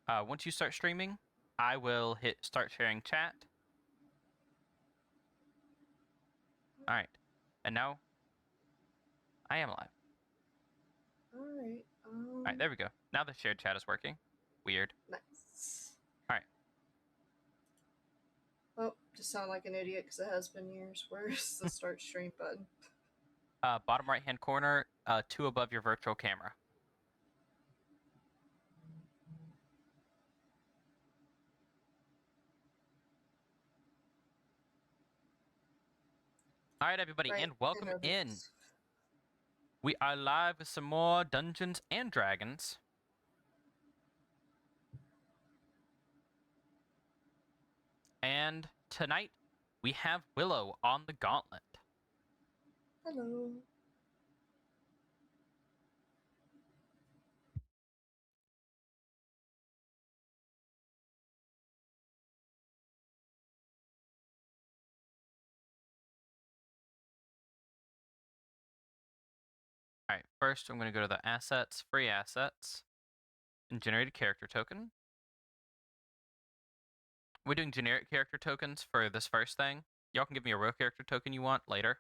Once you start streaming, I will hit start sharing chat. All right, and now I am live. Alright, All right, there we go. Now the shared chat is working. Weird. nice. All right. Oh, just sound like an idiot because it has been years. Where's the start stream button? Bottom right hand corner, 2 above your virtual camera. All right, everybody, Right, and welcome I know in. this. We are live with some more Dungeons and Dragons. And tonight, we have Willow on the gauntlet. Hello. All right, first I'm going to go to the assets, free assets, and generate a character token. We're doing generic character tokens for this first thing. Y'all can give me a real character token you want later.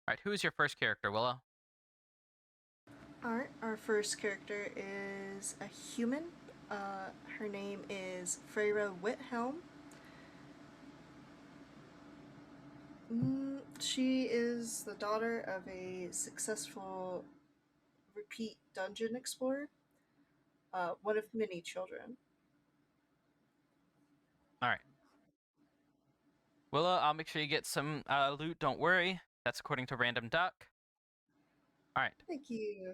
All right, who is your first character, Willow? Alright, our first character is a human. Her name is Freyra Whithelm. She is the daughter of a successful repeat dungeon explorer, one of many children. All right. Willow, I'll make sure you get some loot, don't worry. That's according to Random Duck. All right. Thank you.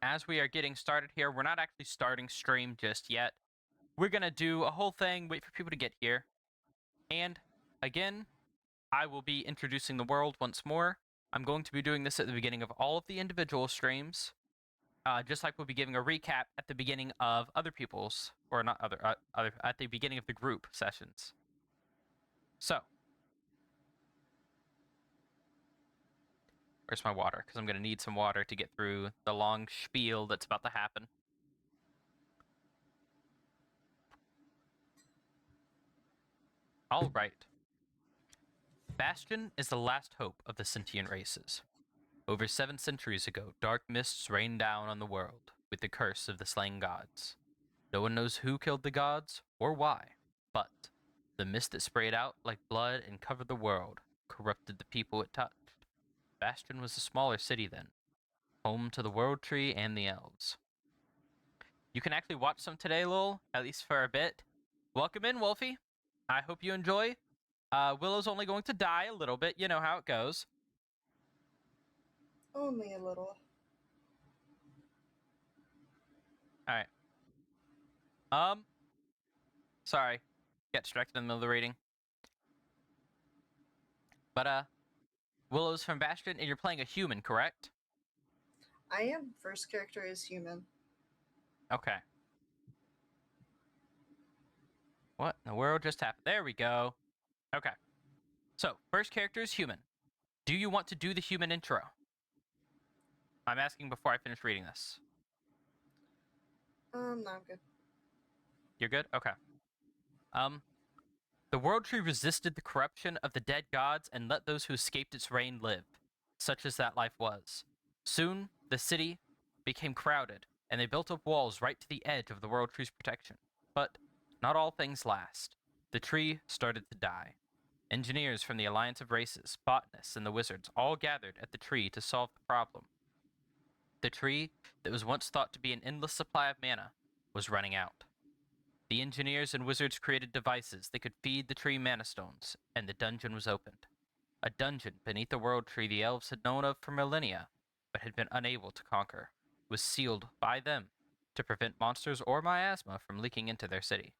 As we are getting started here, we're not actually starting stream just yet. We're going to do a whole thing, wait for people to get here. And again, I will be introducing the world once more. I'm going to be doing this at the beginning of all of the individual streams, just like we'll be giving a recap at the beginning of other people's, or not other, at the beginning of the group sessions. So, where's my water? Because I'm going to need some water to get through the long spiel that's about to happen. All right. Bastion is the last hope of the sentient races. Over 7 centuries ago, dark mists rained down on the world with the curse of the slain gods. No one knows who killed the gods or why, but the mist that sprayed out like blood and covered the world corrupted the people it touched. Bastion was a smaller city then, home to the World Tree and the elves. You can actually watch some today, Lowell, at least for a bit. Welcome in, Wolfie. I hope you enjoy. Willow's only going to die a little bit. You know how it goes. Only a little. All right. Sorry. Got distracted in the middle of the reading. But, Willow's from Bastion, and you're playing a human, correct? I am. First character is human. Okay. What in the world just happened? There we go. Okay. So, first character is human. Do you want to do the human intro? I'm asking before I finish reading this. No, I'm good. You're good? Okay. The World Tree resisted the corruption of the dead gods and let those who escaped its reign live, such as that life was. Soon, the city became crowded, and they built up walls right to the edge of the World Tree's protection. But not all things last. The tree started to die. Engineers from the Alliance of Races, botanists, and the wizards all gathered at the tree to solve the problem. The tree, that was once thought to be an endless supply of mana, was running out. The engineers and wizards created devices that could feed the tree mana stones, and the dungeon was opened. A dungeon beneath the world tree the elves had known of for millennia, but had been unable to conquer, was sealed by them to prevent monsters or miasma from leaking into their city.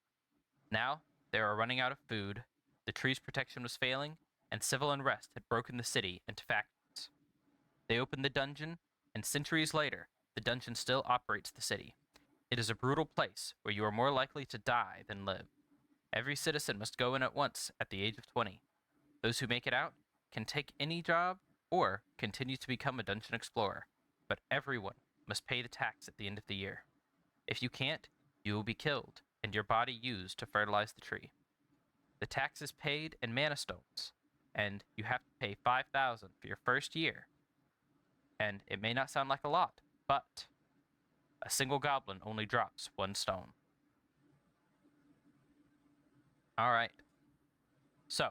Now, they were running out of food, the tree's protection was failing, and civil unrest had broken the city into factions. They opened the dungeon, and centuries later, the dungeon still operates the city. It is a brutal place where you are more likely to die than live. Every citizen must go in at once at the age of 20. Those who make it out can take any job or continue to become a dungeon explorer, but everyone must pay the tax at the end of the year. If you can't, you will be killed, and your body used to fertilize the tree. The tax is paid in mana stones, and you have to pay 5,000 for your first year. And it may not sound like a lot, but a single goblin only drops 1 stone. All right. So,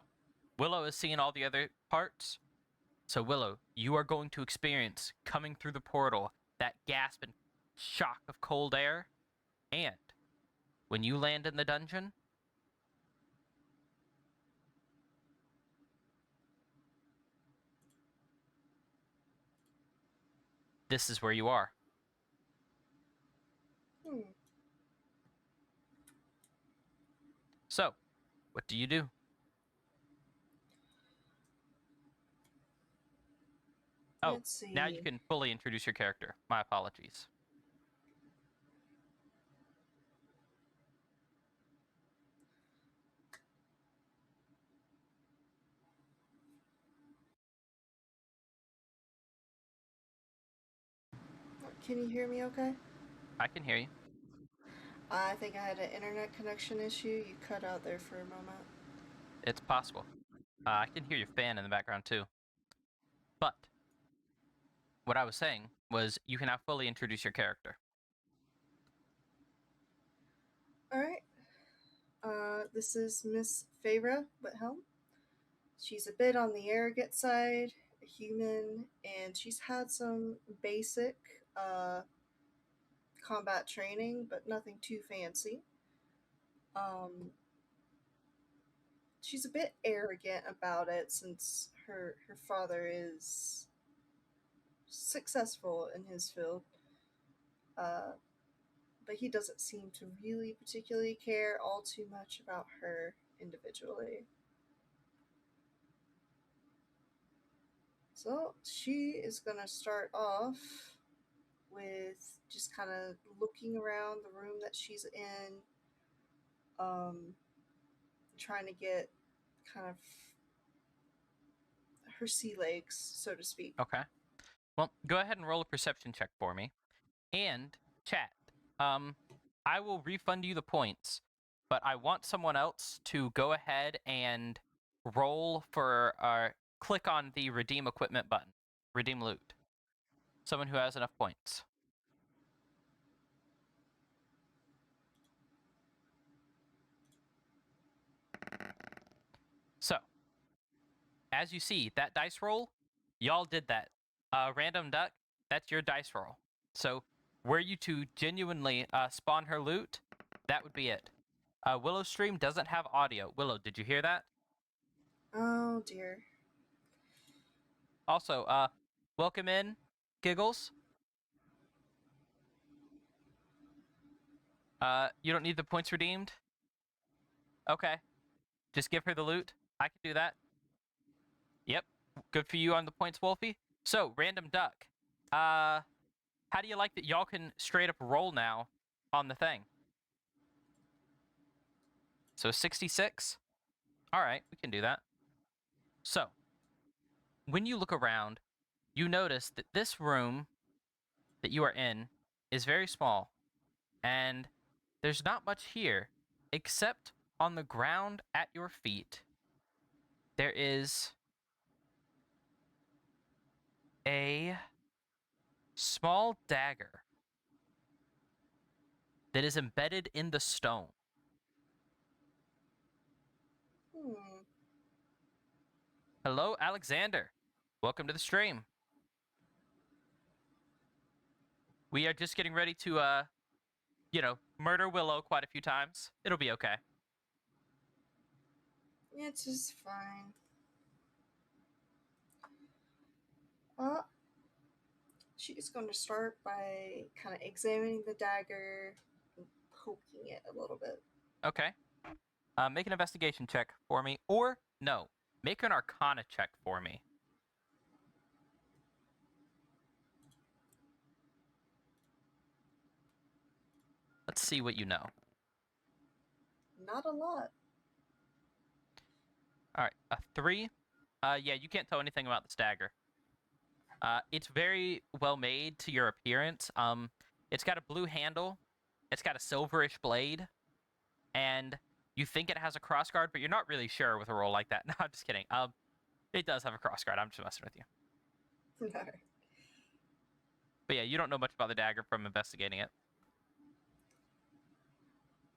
Willow is seeing all the other parts. So, Willow, you are going to experience coming through the portal that gasp and shock of cold air. And when you land in the dungeon, this is where you are. Hmm. So, what do you do? Oh, Let's see. now you can fully introduce your character. My apologies. Can you hear me okay? I can hear you. I think I had an internet connection issue. You cut out there for a moment. It's possible. I can hear your fan in the background too. But what I was saying was you can now fully introduce your character. Alright. This is Miss Feyre Whithelm. She's a bit on the arrogant side, a human, and she's had some basic combat training, but nothing too fancy. She's a bit arrogant about it since her father is successful in his field, but he doesn't seem to really particularly care all too much about her individually. So she is going to start off with just kind of looking around the room that she's in, trying to get kind of her sea legs, so to speak. Okay. Well, go ahead and roll a perception check for me. And chat. I will refund you the points, but I want someone else to go ahead and roll for click on the redeem equipment button. Redeem loot. Someone who has enough points. So, as you see, that dice roll, y'all did that. Random duck, that's your dice roll. So, were you to genuinely spawn her loot, that would be it. Willow's stream doesn't have audio. Willow, did you hear that? Oh dear. Also, welcome in, Giggles. You don't need the points redeemed? Okay. Just give her the loot. I can do that. Yep. Good for you on the points, Wolfie. So, random duck. How do you like that y'all can straight up roll now on the thing? So 66? All right, we can do that. So, when you look around, you notice that this room that you are in is very small, and there's not much here, except on the ground at your feet, there is a small dagger that is embedded in the stone. Hmm. Hello, Alexander. Welcome to the stream. We are just getting ready to, murder Willow quite a few times. It'll be okay. It's just fine. She's going to start by kind of examining the dagger and poking it a little bit. Okay. Make an investigation check for me. Or, no, make an arcana check for me. Let's see what you know. Not a lot. All right, a 3. Yeah, you can't tell anything about this dagger. It's very well made to your appearance. It's got a blue handle, It's got a silverish blade, and you think it has a crossguard, but you're not really sure with a roll like that. No, I'm just kidding. It does have a crossguard. I'm just messing with you. Alright. But yeah, you don't know much about the dagger from investigating it.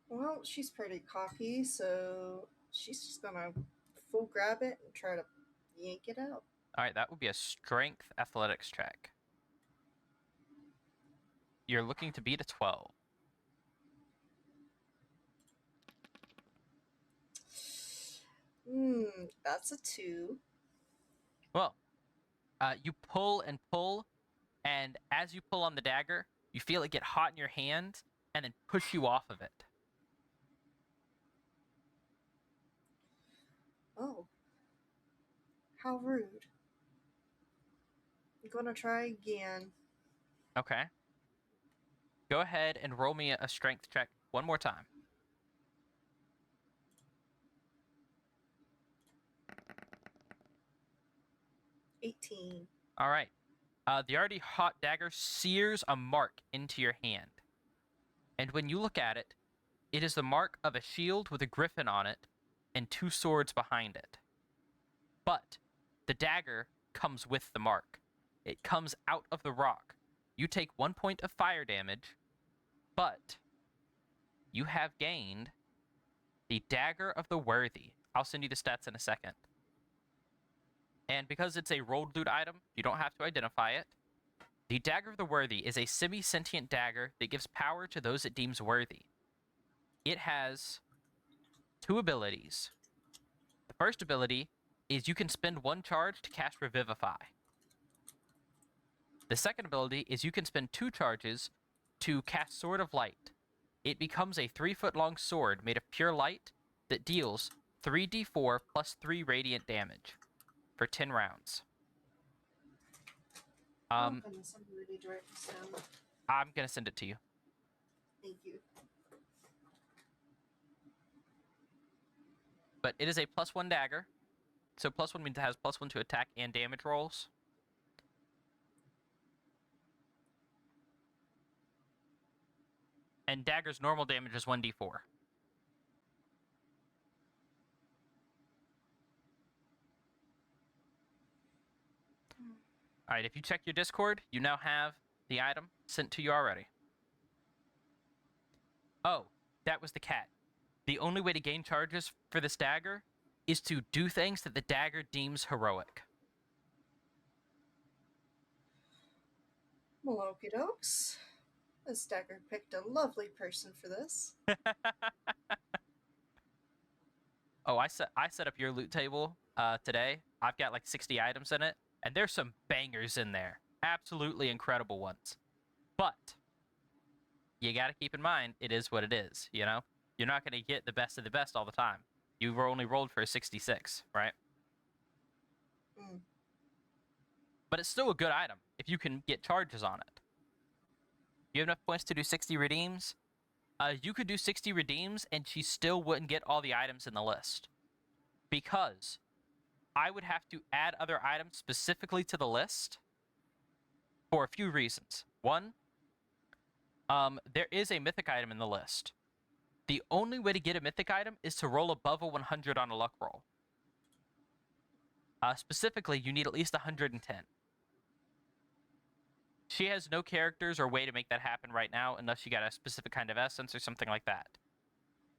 Well, she's pretty cocky, so she's just gonna full grab it and try to yank it out. All right, that would be a strength athletics check. You're looking to beat a 12. That's a 2. Well, you pull and pull, and as you pull on the dagger, you feel it get hot in your hand and then push you off of it. Oh. How rude. I'm gonna try again. Okay. Go ahead and roll me a strength check one more time. 18. All right. The already hot dagger sears a mark into your hand. And when you look at it, it is the mark of a shield with a griffin on it and 2 swords behind it. But the dagger comes with the mark. It comes out of the rock. You take 1 point of fire damage, but you have gained the Dagger of the Worthy. I'll send you the stats in a second. And because it's a rolled loot item, you don't have to identify it. The Dagger of the Worthy is a semi-sentient dagger that gives power to those it deems worthy. It has 2 abilities. The first ability is you can spend 1 charge to cast Revivify. The second ability is you can spend 2 charges to cast Sword of Light. It becomes a 3-foot-long sword made of pure light that deals 3d4 plus 3 radiant damage for 10 rounds. Oh goodness, I'm ready to write this down. I'm going to send it to you. Thank you. But it is a +1 dagger. So +1 means it has +1 to attack and damage rolls. And dagger's normal damage is 1d4. All right, if you check your Discord, you now have the item sent to you already. Oh, that was the cat. The only way to gain charges for this dagger is to do things that the dagger deems heroic. Well, okie dokes. This dagger picked a lovely person for this. Oh, I set up your loot table today. I've got like 60 items in it, and there's some bangers in there. Absolutely incredible ones. But you got to keep in mind, it is what it is, you know? You're not going to get the best of the best all the time. You were only rolled for a 66, right? But it's still a good item if you can get charges on it. You have enough points to do 60 redeems? You could do 60 redeems, and she still wouldn't get all the items in the list. Because I would have to add other items specifically to the list for a few reasons. One, there is a mythic item in the list. The only way to get a mythic item is to roll above a 100 on a luck roll. Specifically, you need at least 110. She has no characters or way to make that happen right now unless you got a specific kind of essence or something like that.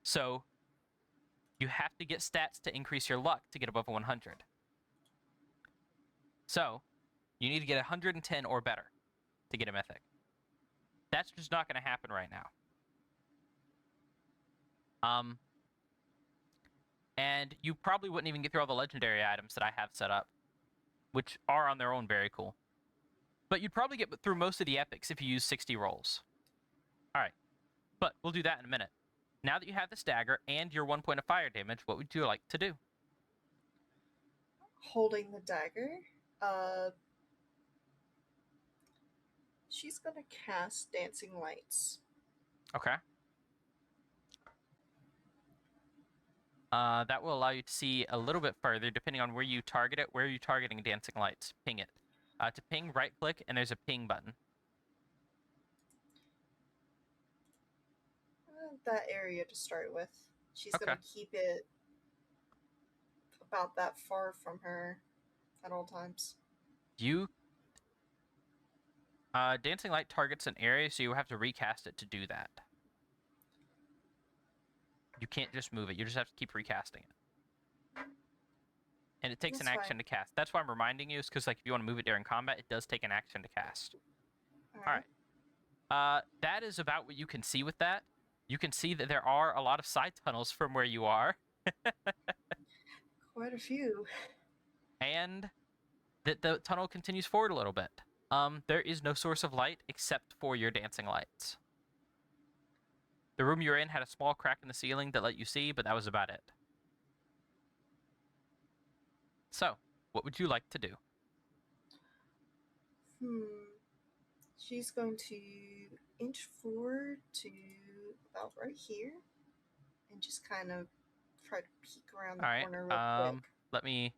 So, you have to get stats to increase your luck to get above a 100. So, you need to get 110 or better to get a mythic. That's just not going to happen right now. And you probably wouldn't even get through all the legendary items that I have set up, which are on their own very cool. But you'd probably get through most of the epics if you use 60 rolls. All right, but we'll do that in a minute. Now that you have this dagger and your 1 point of fire damage, what would you like to do? Holding the dagger, she's gonna cast Dancing Lights. Okay. That will allow you to see a little bit further, depending on where you target it. Where are you targeting Dancing Lights? Ping it. To ping, right-click, and there's a ping button. that area to start with. She's Okay. gonna keep it about that far from her at all times. You dancing light targets an area, so you have to recast it to do that. You can't just move it. You just have to keep recasting it. And it takes That's an action fine. to cast. That's why I'm reminding you, is because like if you want to move it during combat, it does take an action to cast. All right. That is about what you can see with that. You can see that there are a lot of side tunnels from where you are, Quite a few. and that the tunnel continues forward a little bit. There is no source of light except for your dancing lights. The room you're in had a small crack in the ceiling that let you see, but that was about it. So, what would you like to do? She's going to inch forward to about right here and just kind of try to peek around the All right. corner real quick. Let me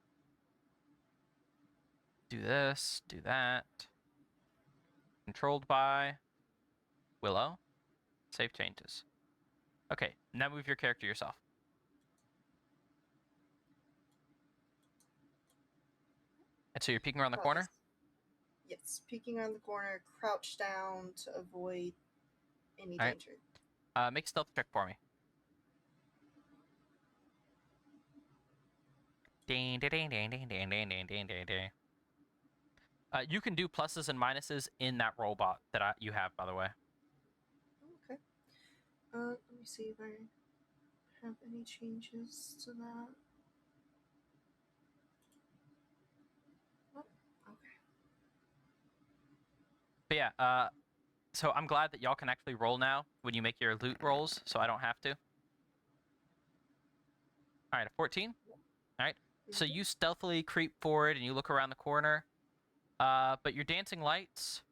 do this, do that. Controlled by Willow. Save changes. Okay, now move your character yourself. And so you're peeking around the corner? Yes, peeking around the corner, crouch down to avoid any All right. danger. Make a stealth check for me. Ding, ding, ding, ding, ding, ding, ding, ding, ding, ding, ding. You can do pluses and minuses in that robot that you have, by the way. Okay. Let me see if I have any changes to that. Oh, okay. But yeah, so I'm glad that y'all can actually roll now when you make your loot rolls, so I don't have to. All right, a 14. All right. So you stealthily creep forward and you look around the corner. But your dancing lights,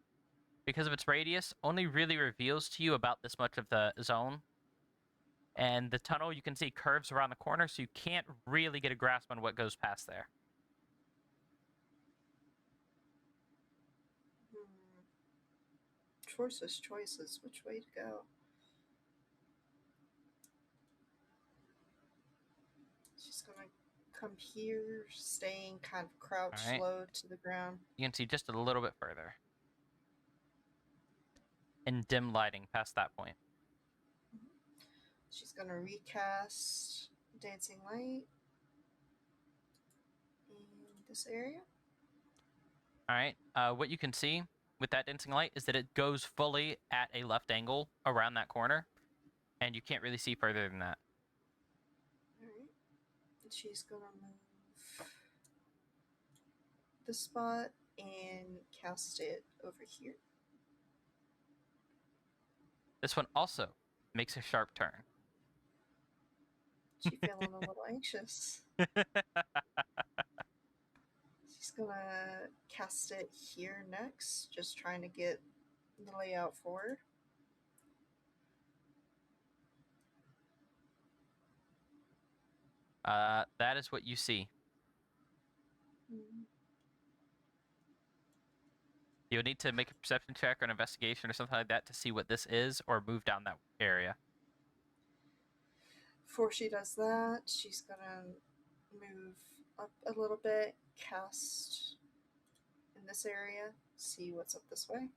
because of its radius, only really reveals to you about this much of the zone. And the tunnel, you can see, curves around the corner, so you can't really get a grasp on what goes past there. Choices. Which way to go? She's gonna come here, staying kind of crouched All right. low to the ground. You can see just a little bit further. And dim lighting past that point. She's gonna recast Dancing Light in this area. All right. What you can see with that dancing light is that it goes fully at a left angle around that corner, and you can't really see further than that. Alright. And she's gonna move the spot and cast it over here. This one also makes a sharp turn. She's feeling a little anxious. She's gonna cast it here next, just trying to get the layout for her. That is what you see. You'll need to make a perception check or an investigation or something like that to see what this is, or move down that area. Before she does that, she's gonna move up a little bit, cast in this area, see what's up this way.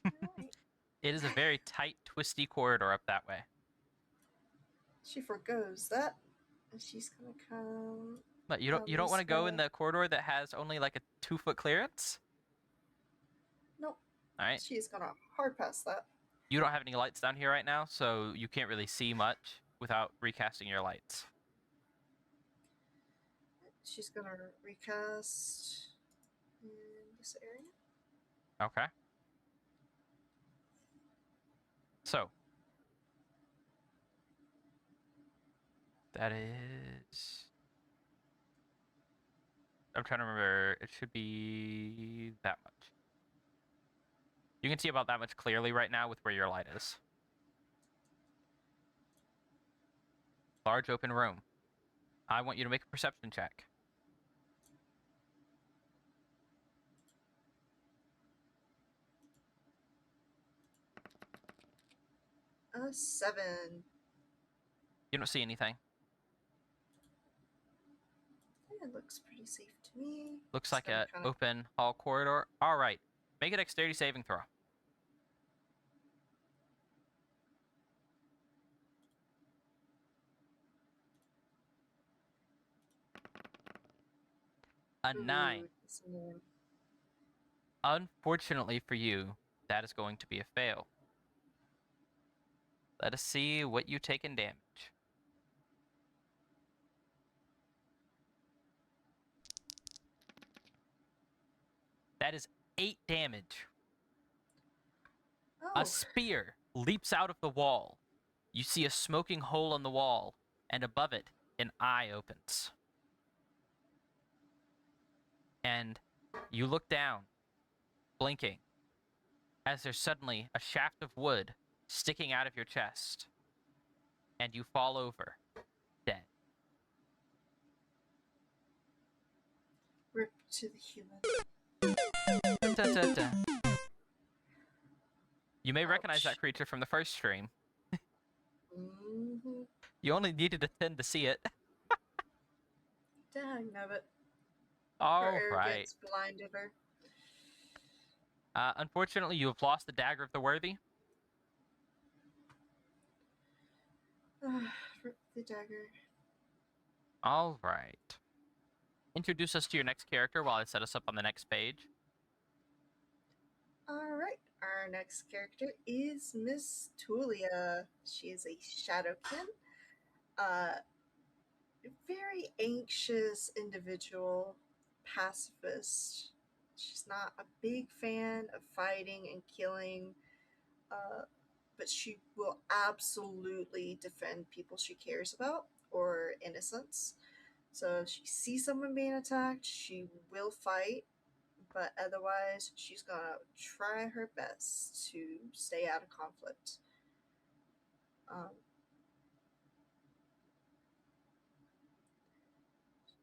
Alright. It is a very tight, twisty corridor up that way. She forgoes that, and she's gonna come. But you don't want to go in the corridor that has only like a 2-foot clearance? Nope. All right. She's gonna hard pass that. You don't have any lights down here right now, so you can't really see much without recasting your lights. She's gonna recast in this area. Okay. So. That is... I'm trying to remember. It should be that much. You can see about that much clearly right now with where your light is. large open room. I want you to make a perception check. A 7. You don't see anything. It looks pretty safe to me. Looks Just like gonna an kinda- open hall corridor. All right. Make a dexterity saving throw. A 9. Ooh, it's more. Unfortunately for you, that is going to be a fail. Let us see what you take in damage. That is 8 damage. A Oh, spear leaps out of the wall. You see a smoking hole in the wall, and above it, an eye opens. And you look down, blinking, as there's suddenly a shaft of wood sticking out of your chest, and you fall over, dead. rip to the human. Dun, dun, dun, dun. You may recognize that Ouch. creature from the first stream. Mm-hmm. You only needed a 10 to see it. Dang nabbit. Her All right. arrogance blinded her. Unfortunately, you have lost the dagger of the worthy. Rip the dagger. All right. Introduce us to your next character while I set us up on the next page. Alright, our next character is Miss Tulia. She is a Shadowkin. Very anxious individual, pacifist. She's not a big fan of fighting and killing, but she will absolutely defend people she cares about or innocents. So if she sees someone being attacked, she will fight, but otherwise, she's gonna try her best to stay out of conflict. Um,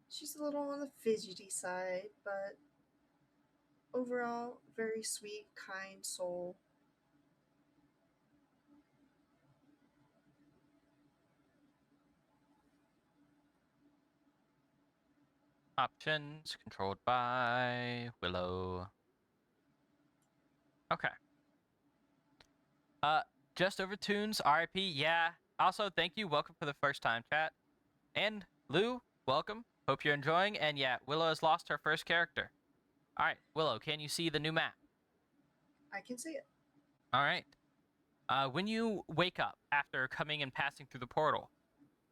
she's a little on the fidgety side, but overall, very sweet, kind soul. Options controlled by Willow. Okay. Just over tunes, RIP. Yeah. Also, thank you. Welcome for the first time, chat. And Lou, welcome. Hope you're enjoying. And yeah, Willow has lost her first character. All right, Willow, can you see the new map? I can see it. All right. When you wake up after coming and passing through the portal,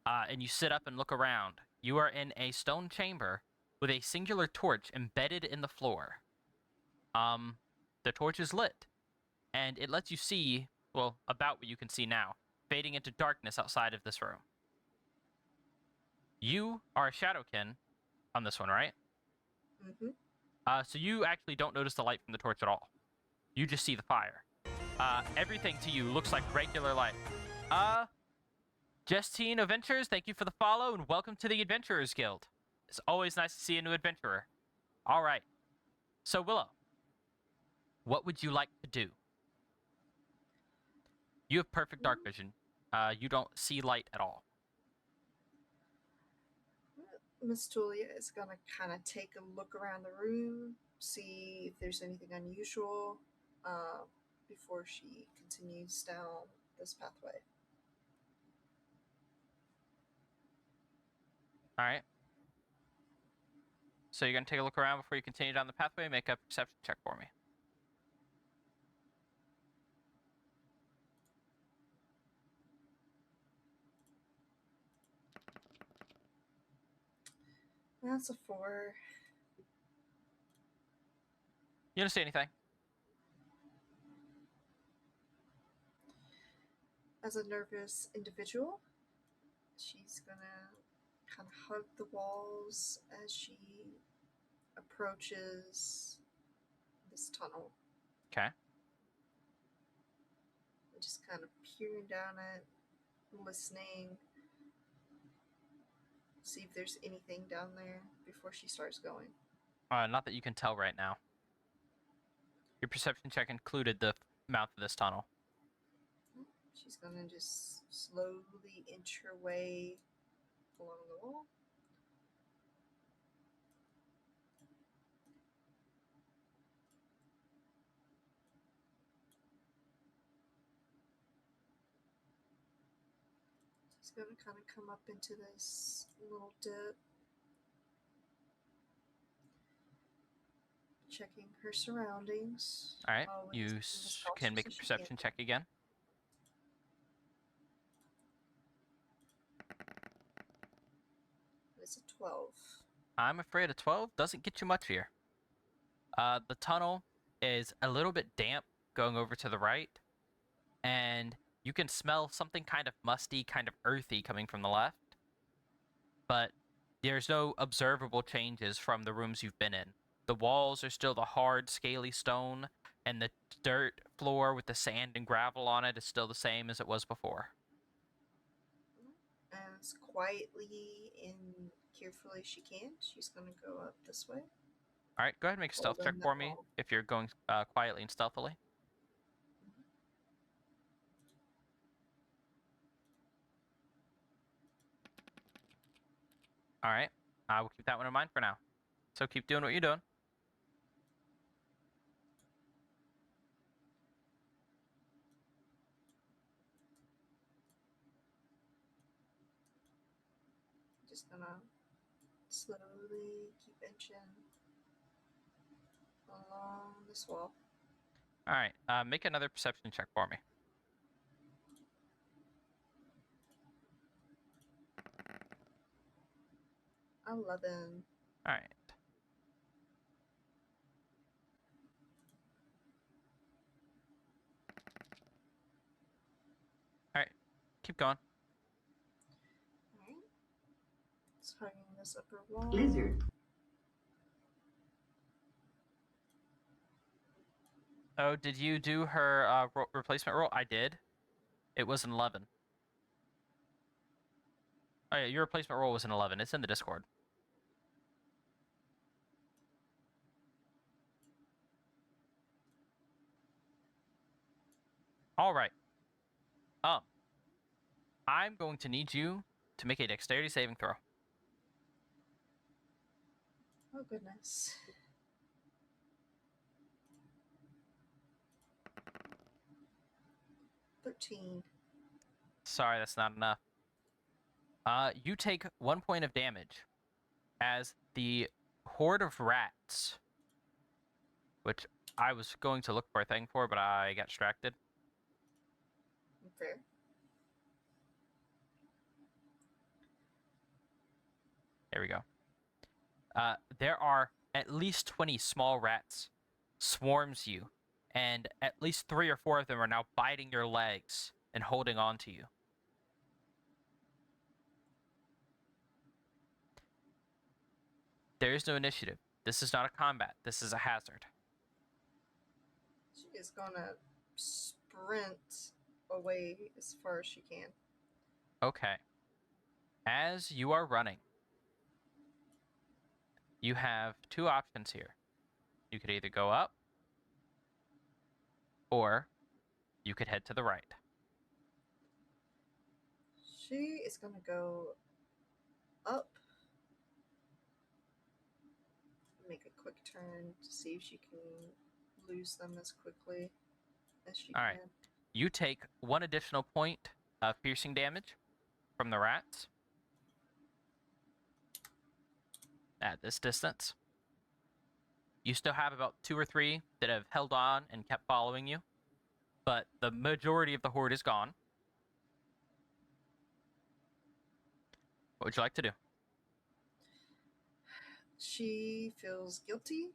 and you sit up and look around, you are in a stone chamber with a singular torch embedded in the floor. The torch is lit, and it lets you see, well, about what you can see now, fading into darkness outside of this room. You are a Shadowkin on this one, right? Mm-hmm. So you actually don't notice the light from the torch at all. You just see the fire. Everything to you looks like regular light. Justine Adventures, thank you for the follow, and welcome to the Adventurers Guild. It's always nice to see a new adventurer. All right. So, Willow, what would you like to do? You have perfect dark vision. You don't see light at all. Miss Tulia is gonna kind of take a look around the room, see if there's anything unusual, before she continues down this pathway. All right. So you're going to take a look around before you continue down the pathway. Make a perception check for me. That's a 4. You don't see anything. As a nervous individual, she's gonna kind of hug the walls as she approaches this tunnel. Okay. Just kind of peering down it, listening. see if there's anything down there before she starts going. Not that you can tell right now. Your perception check included the mouth of this tunnel. She's gonna just slowly inch her way along the wall. She's gonna kind of come up into this little dip, checking her surroundings. All right, always you being as can cautious make a as she perception can. check again. It's a 12. I'm afraid a 12 doesn't get you much here. The tunnel is a little bit damp going over to the right, and you can smell something kind of musty, kind of earthy coming from the left. But there's no observable changes from the rooms you've been in. The walls are still the hard, scaly stone, and the dirt floor with the sand and gravel on it is still the same as it was before. As quietly and carefully as she can, she's gonna go up this way. All right, go ahead and make a stealth check Holding that for me wall. if you're going quietly and stealthily. All right, I will keep that one in mind for now. So keep doing what you're doing. Just gonna slowly keep inching along this wall. All right, make another perception check for me. 11. All right. All right, keep going. Alright. It's hugging this upper wall. Lizard. Oh, did you do her replacement roll? I did. It was an 11. Oh yeah, your replacement roll was an 11. It's in the Discord. All right. I'm going to need you to make a dexterity saving throw. Oh goodness. $13. Sorry, that's not enough. You take 1 point of damage as the horde of rats, which I was going to look for a thing for, but I got distracted. Fair. There we go. There are at least 20 small rats swarms you, and at least 3 or 4 of them are now biting your legs and holding on to you. There is no initiative. This is not a combat. This is a hazard. She is gonna sprint away as far as she can. Okay. As you are running, you have 2 options here. You could either go up, or you could head to the right. She is gonna go up. Make a quick turn to see if she can lose them as quickly as she All can. right. You take 1 additional point of piercing damage from the rats at this distance. You still have about 2 or 3 that have held on and kept following you, but the majority of the horde is gone. What would you like to do? She feels guilty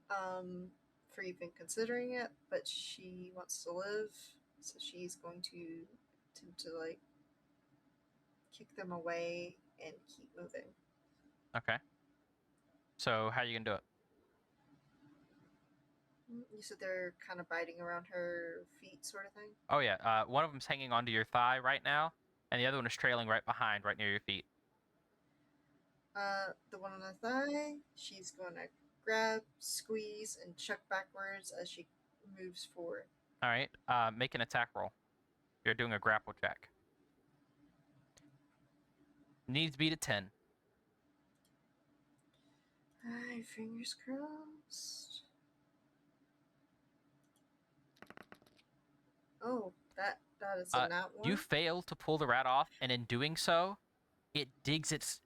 for even considering it, but she wants to live, so she's going to attempt to like kick them away and keep moving. Okay. So how are you going to do it? You said they're kind of biting around her feet, sort of thing? Oh, yeah. One of them's hanging onto your thigh right now, and the other one is trailing right behind, right near your feet. The one on the thigh, she's going to grab, squeeze, and chuck backwards as she moves forward. All right. Make an attack roll. You're doing a grapple check. Needs to beat a 10. Alright, fingers crossed. Oh, that is a nat one. You fail to pull the rat off, and in doing so, it digs its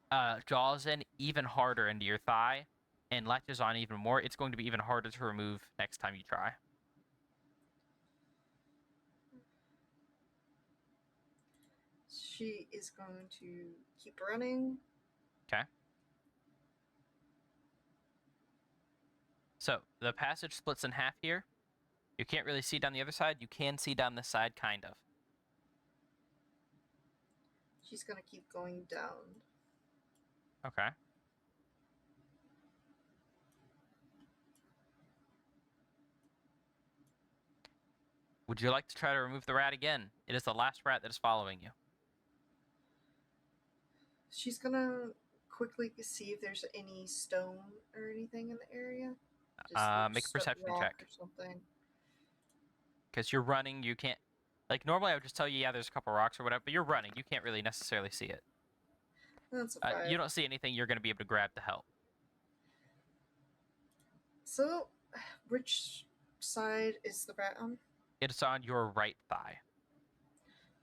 jaws in even harder into your thigh and latches on even more. It's going to be even harder to remove next time you try. She is going to keep running. Okay. So the passage splits in half here. You can't really see down the other side. You can see down this side, kind of. She's going to keep going down. Okay. Would you like to try to remove the rat again? It is the last rat that is following you. She's going to quickly see if there's any stone or anything in the area. Make a perception rock check. or something. Because you're running, you can't... Like, normally I would just tell you, yeah, there's a couple rocks or whatever, but you're running. You can't really necessarily see it. That's a 5. You don't see anything you're going to be able to grab to help. So, which side is the rat on? It's on your right thigh.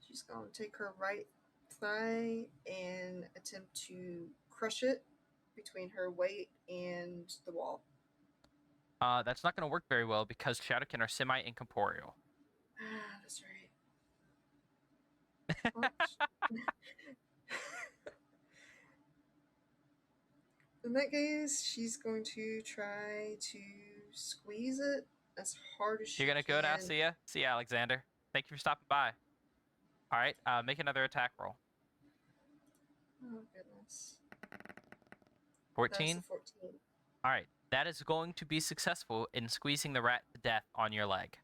She's going to take her right thigh and attempt to crush it between her weight and the wall. That's not going to work very well because Shadowkin are semi-incorporeal. Ah, that's right. In that case, she's going to try to squeeze it as hard as she can. You're going to go now? See ya? See ya, Alexander. Thank you for stopping by. All right, make another attack roll. Oh, goodness. 14? That's a 14. All right, that is going to be successful in squeezing the rat to death on your leg.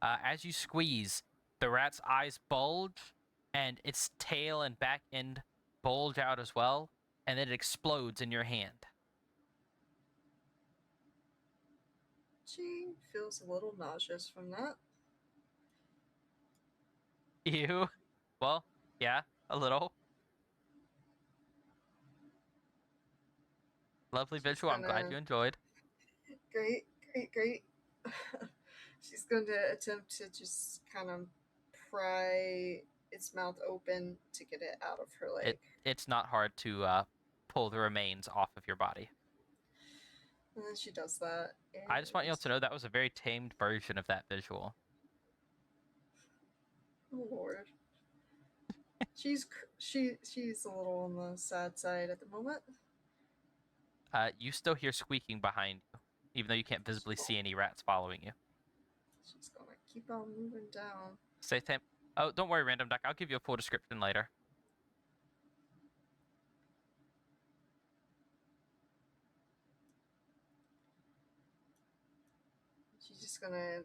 As you squeeze, the rat's eyes bulge, and its tail and back end bulge out as well, and then it explodes in your hand. She feels a little nauseous from that. Ew. Well, yeah, a little. Lovely visual. I'm glad you enjoyed. Great. She's going to attempt to just kind of pry its mouth open to get it out of her leg. It's not hard to pull the remains off of your body. And then she does that. I just want you all to know that was a very tamed version of that visual. Oh Lord. she's a little on the sad side at the moment. You still hear squeaking behind you, even though you can't visibly see any rats following you. She's gonna keep on moving down. Stay tame. Oh, don't worry, Random Duck. I'll give you a full description later. She's just gonna,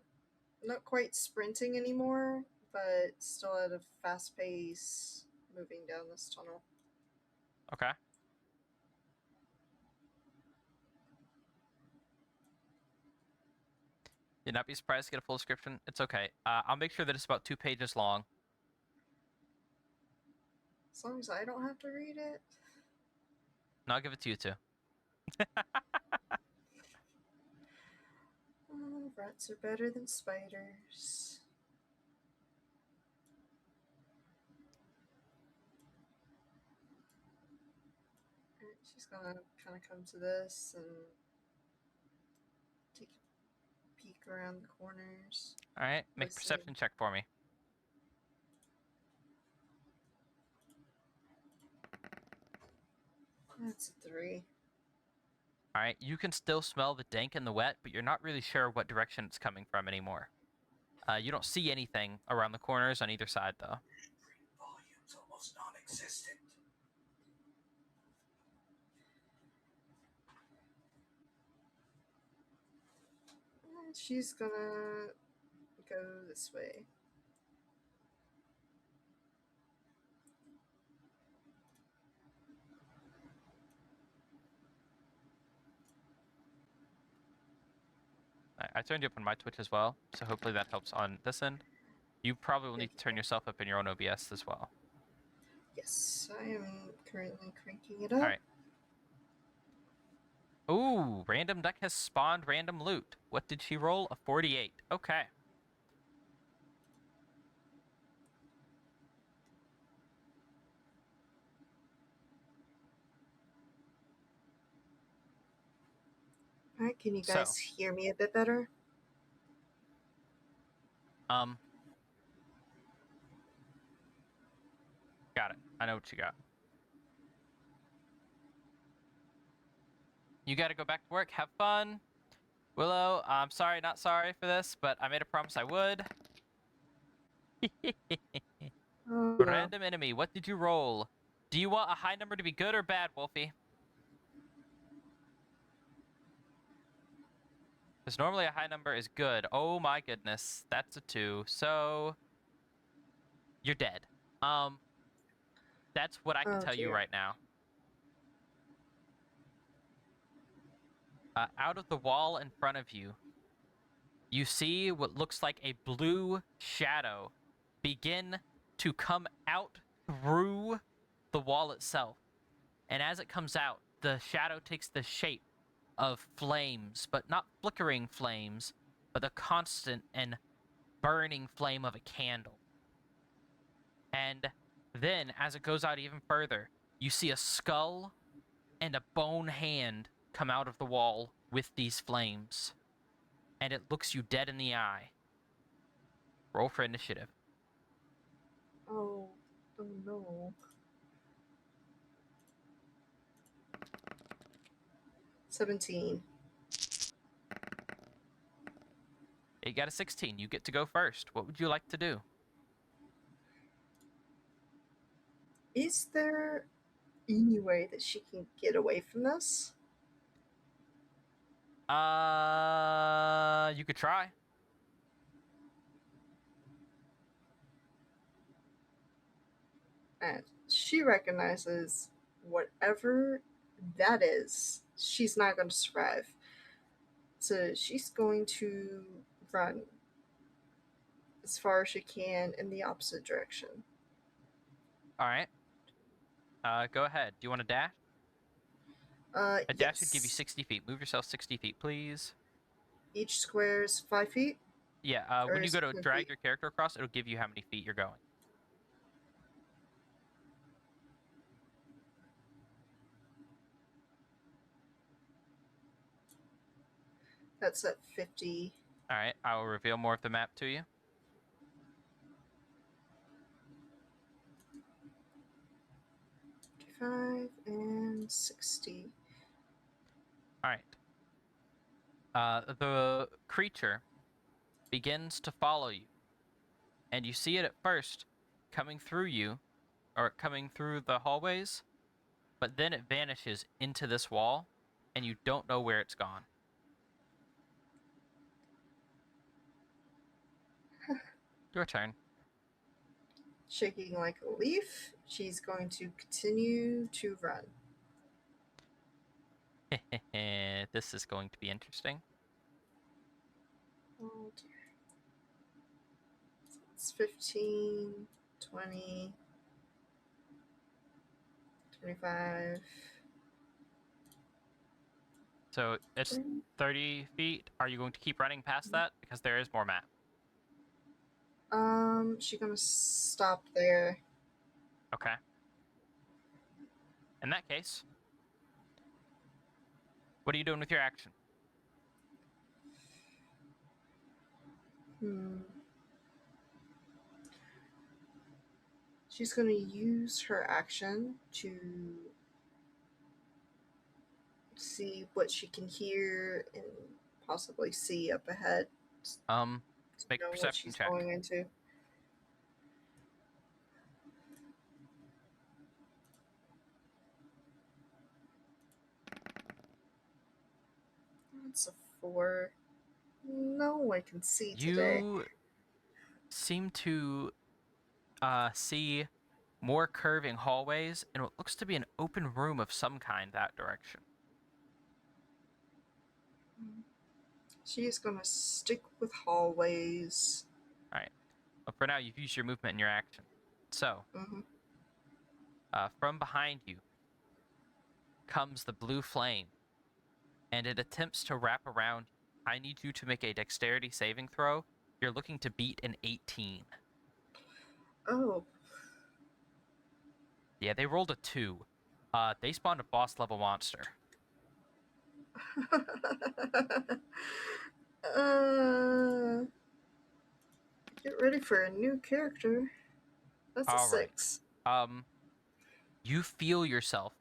not quite sprinting anymore, but still at a fast pace, moving down this tunnel. Okay. You'd not be surprised to get a full description. It's okay. I'll make sure that it's about 2 pages long. As long as I don't have to read it. And I'll give it to you too. Oh, rats are better than spiders. She's gonna kind of come to this and take a peek around the corners. All right, make a perception check for me. That's a 3. All right, you can still smell the dank and the wet, but you're not really sure what direction it's coming from anymore. You don't see anything around the corners on either side, though. Volume's almost non-existent. She's gonna go this way. I turned you up on my Twitch as well, so hopefully that helps on this end. You probably will need to turn yourself up in your own OBS as well. Yes, I am currently cranking it up. All right. Ooh, random duck has spawned random loot. What did she roll? A 48. Okay. Alright, can you So, guys hear me a bit better? Got it. I know what you got. You gotta go back to work. Have fun. Willow, I'm sorry, not sorry for this, but I made a promise I would. Oh, no. Random enemy, what did you roll? Do you want a high number to be good or bad, Wolfie? Because normally a high number is good. Oh my goodness, that's a 2. So you're dead. That's what I can tell you dear. right now. Out of the wall in front of you, you see what looks like a blue shadow begin to come out through the wall itself. And as it comes out, the shadow takes the shape of flames, but not flickering flames, but the constant and burning flame of a candle. And then, as it goes out even further, you see a skull and a bone hand come out of the wall with these flames. And it looks you dead in the eye. Roll for initiative. Oh no. 17. You got a 16. You get to go first. What would you like to do? Is there any way that she can get away from this? You could try. And she recognizes whatever that is, she's not going to survive. So she's going to run as far as she can in the opposite direction. All right. Go ahead. Do you want to dash? A dash would give you 60 feet. Move yourself 60 feet, please. Each square is 5 feet? Yeah, Or when you is go it to 10 drag feet? your character across, it'll give you how many feet you're going. That's at 50. All right, I will reveal more of the map to you. And 60. All right. The creature begins to follow you, and you see it at first coming through you, or coming through the hallways, but then it vanishes into this wall, and you don't know where it's gone. Your turn. Shaking like a leaf, she's going to continue to run. This is going to be interesting. Oh dear. It's 15, 20, 25. So it's 30 feet. Are you going to keep running past that? Because there is more map. She's gonna stop there. Okay. In that case, what are you doing with your action? She's gonna use her action to see what she can hear and possibly see up ahead. Make a Know what perception she's check. going into. That's a 4. No, I can see today. You seem to see more curving hallways and what looks to be an open room of some kind that direction. She's gonna stick with hallways. Alright. Well, for now, you've used your movement and your action. So, Mm-hmm. from behind you comes the blue flame, and it attempts to wrap around you. I need you to make a dexterity saving throw. You're looking to beat an 18. Oh. Yeah, they rolled a 2. They spawned a boss level monster. uh, get ready for a new character. That's a All right. 6. You feel yourself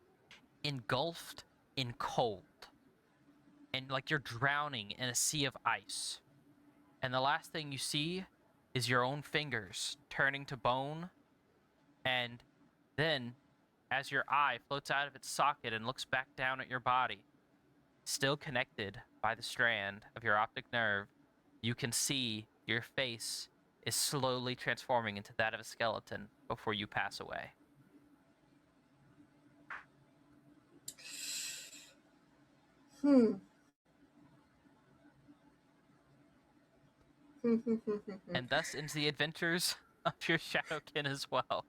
engulfed in cold, and like you're drowning in a sea of ice. And the last thing you see is your own fingers turning to bone, and then as your eye floats out of its socket and looks back down at your body, still connected by the strand of your optic nerve, you can see your face is slowly transforming into that of a skeleton before you pass away. Hmm. And thus ends the adventures of your Shadowkin as well.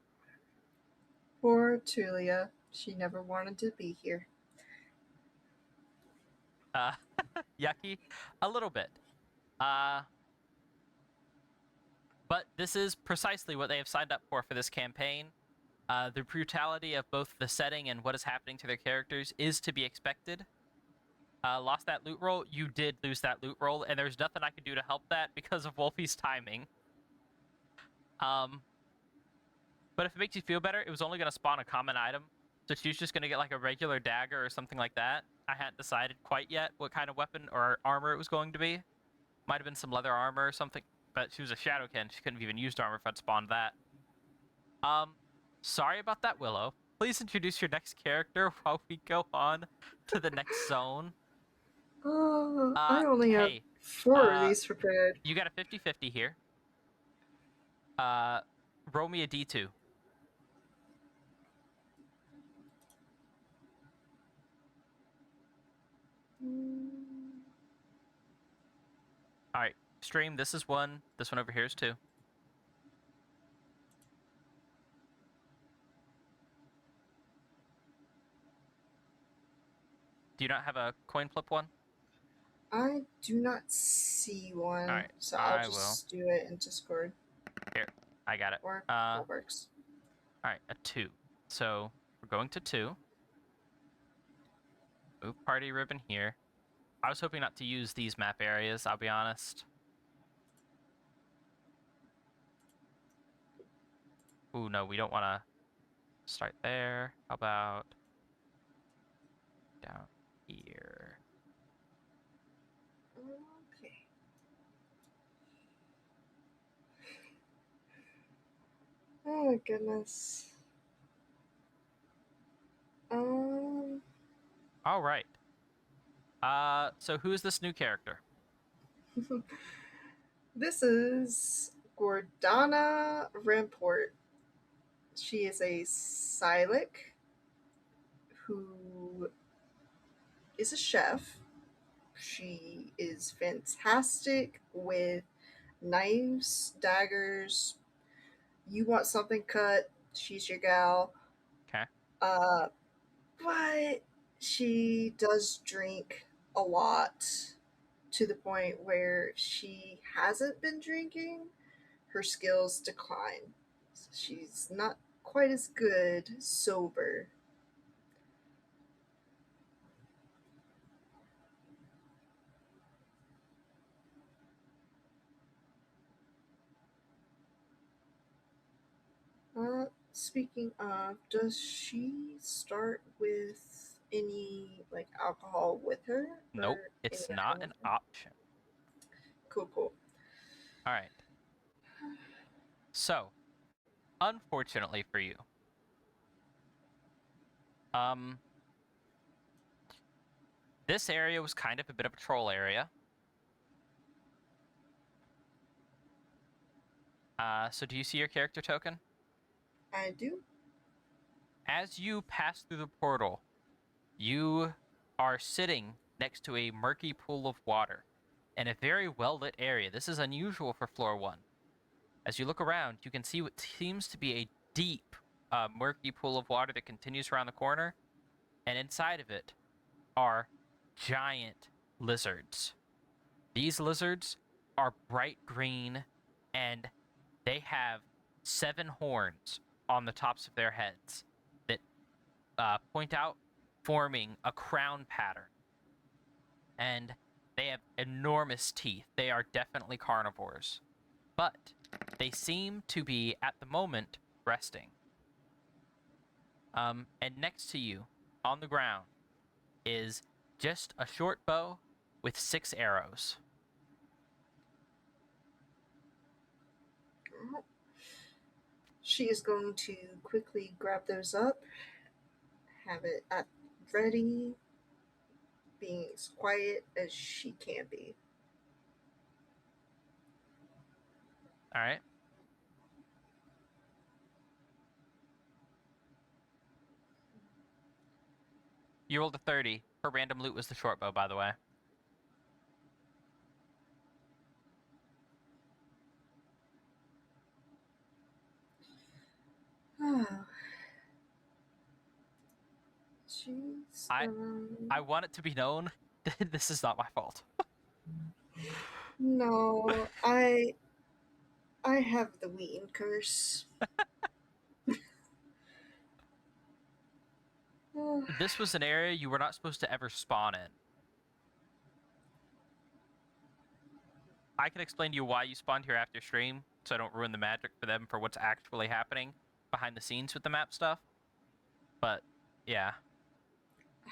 Poor Tulia. She never wanted to be here. Uh, yucky, a little bit. But this is precisely what they have signed up for this campaign. The brutality of both the setting and what is happening to their characters is to be expected. Lost that loot roll. You did lose that loot roll, and there's nothing I could do to help that because of Wolfie's timing. But if it makes you feel better, it was only going to spawn a common item. So she's just going to get like a regular dagger or something like that. I hadn't decided quite yet what kind of weapon or armor it was going to be. Might have been some leather armor or something. But she was a Shadowkin. She couldn't have even used armor if I'd spawned that. Sorry about that, Willow. Please introduce your next character while we go on to the next zone. I only have Hey, 4 of these prepared. You got a 50-50 here. Roll me a D2. All right, stream. This is 1. This one over here is 2. Do you not have a coin flip one? I do not see one, Alright, so I'll I just do it in Discord. Here, I got it. Or that works. All right, a 2. So we're going to 2. Move party ribbon here. I was hoping not to use these map areas, I'll be honest. Ooh, no, we don't want to start there. How about down here? Okay. Oh my goodness. All right. So who is this new character? This is Gordana Ramport. She is a Silik who is a chef. She is fantastic with knives, daggers. You want something cut, she's your gal. Okay. But she does drink a lot to the point where she hasn't been drinking. Her skills decline. She's not quite as good sober. Speaking of, does she start with any like alcohol with her? Nope, or it's any not other an with her? option. Cool. All right. So, unfortunately for you, this area was kind of a bit of a troll area. So do you see your character token? I do. As you pass through the portal, you are sitting next to a murky pool of water. in a very well-lit area. This is unusual for floor 1. As you look around, you can see what seems to be a deep, murky pool of water that continues around the corner, and inside of it are giant lizards. These lizards are bright green, and they have 7 horns on the tops of their heads that point out, forming a crown pattern. And they have enormous teeth. They are definitely carnivores. But they seem to be, at the moment, resting. And next to you, on the ground, is just a short bow with 6 arrows. She is going to quickly grab those up, have it at ready, being as quiet as she can be. All right. You rolled a 30. Her random loot was the short bow, by the way. Oh. Jeez. I want it to be known that this is not my fault. No, I have the Wheaton curse. This was an area you were not supposed to ever spawn in. I can explain to you why you spawned here after stream, so I don't ruin the magic for them for what's actually happening behind the scenes with the map stuff. But, yeah.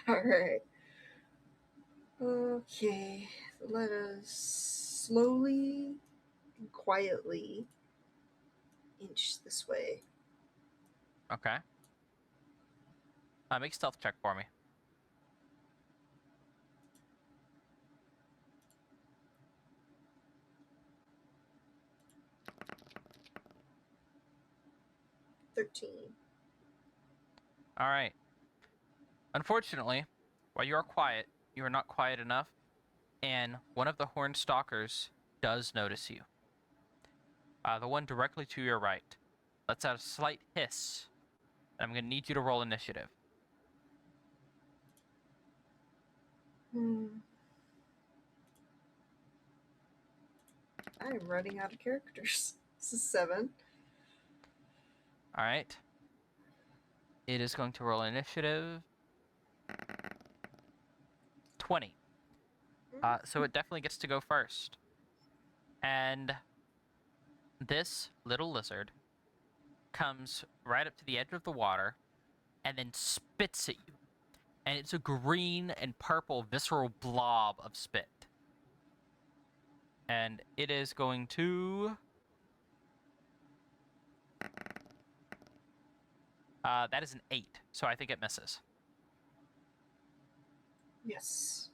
Alright. Okay. Let us slowly and quietly inch this way. Okay. Make a stealth check for me. All right. Unfortunately, while you are quiet, you are not quiet enough, and one of the horned stalkers does notice you. The one directly to your right. Let's out a slight hiss. I'm going to need you to roll initiative. I'm running out of characters. This is 7. All right. It is going to roll initiative. 20. So it definitely gets to go first. And this little lizard comes right up to the edge of the water and then spits at you. And it's a green and purple visceral blob of spit. And it is going to... that is an 8, so I think it misses. Yes.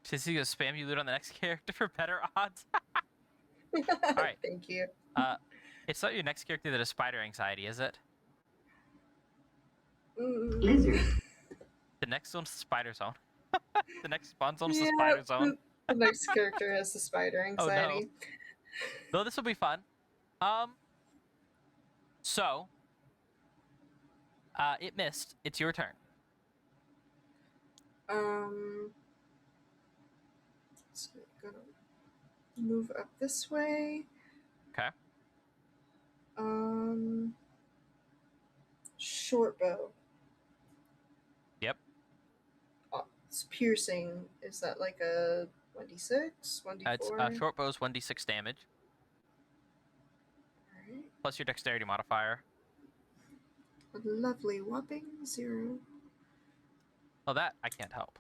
Since he's going to spam you loot on the next character for better odds. Alright. Thank you. It's not your next character that has spider anxiety, is it? Lizard. The next one's the spider zone. The next spawn zone's the spider zone. The next character has the spider anxiety. Oh, no. Though this will be fun. So, it missed. It's your turn. So I'm gonna move up this way. Okay. Short bow. Yep. It's piercing. Is that like a 1d6? 1d4? It's short bow's 1d6 damage. Alright. Plus your dexterity modifier. A lovely whopping 0. Oh, that I can't help.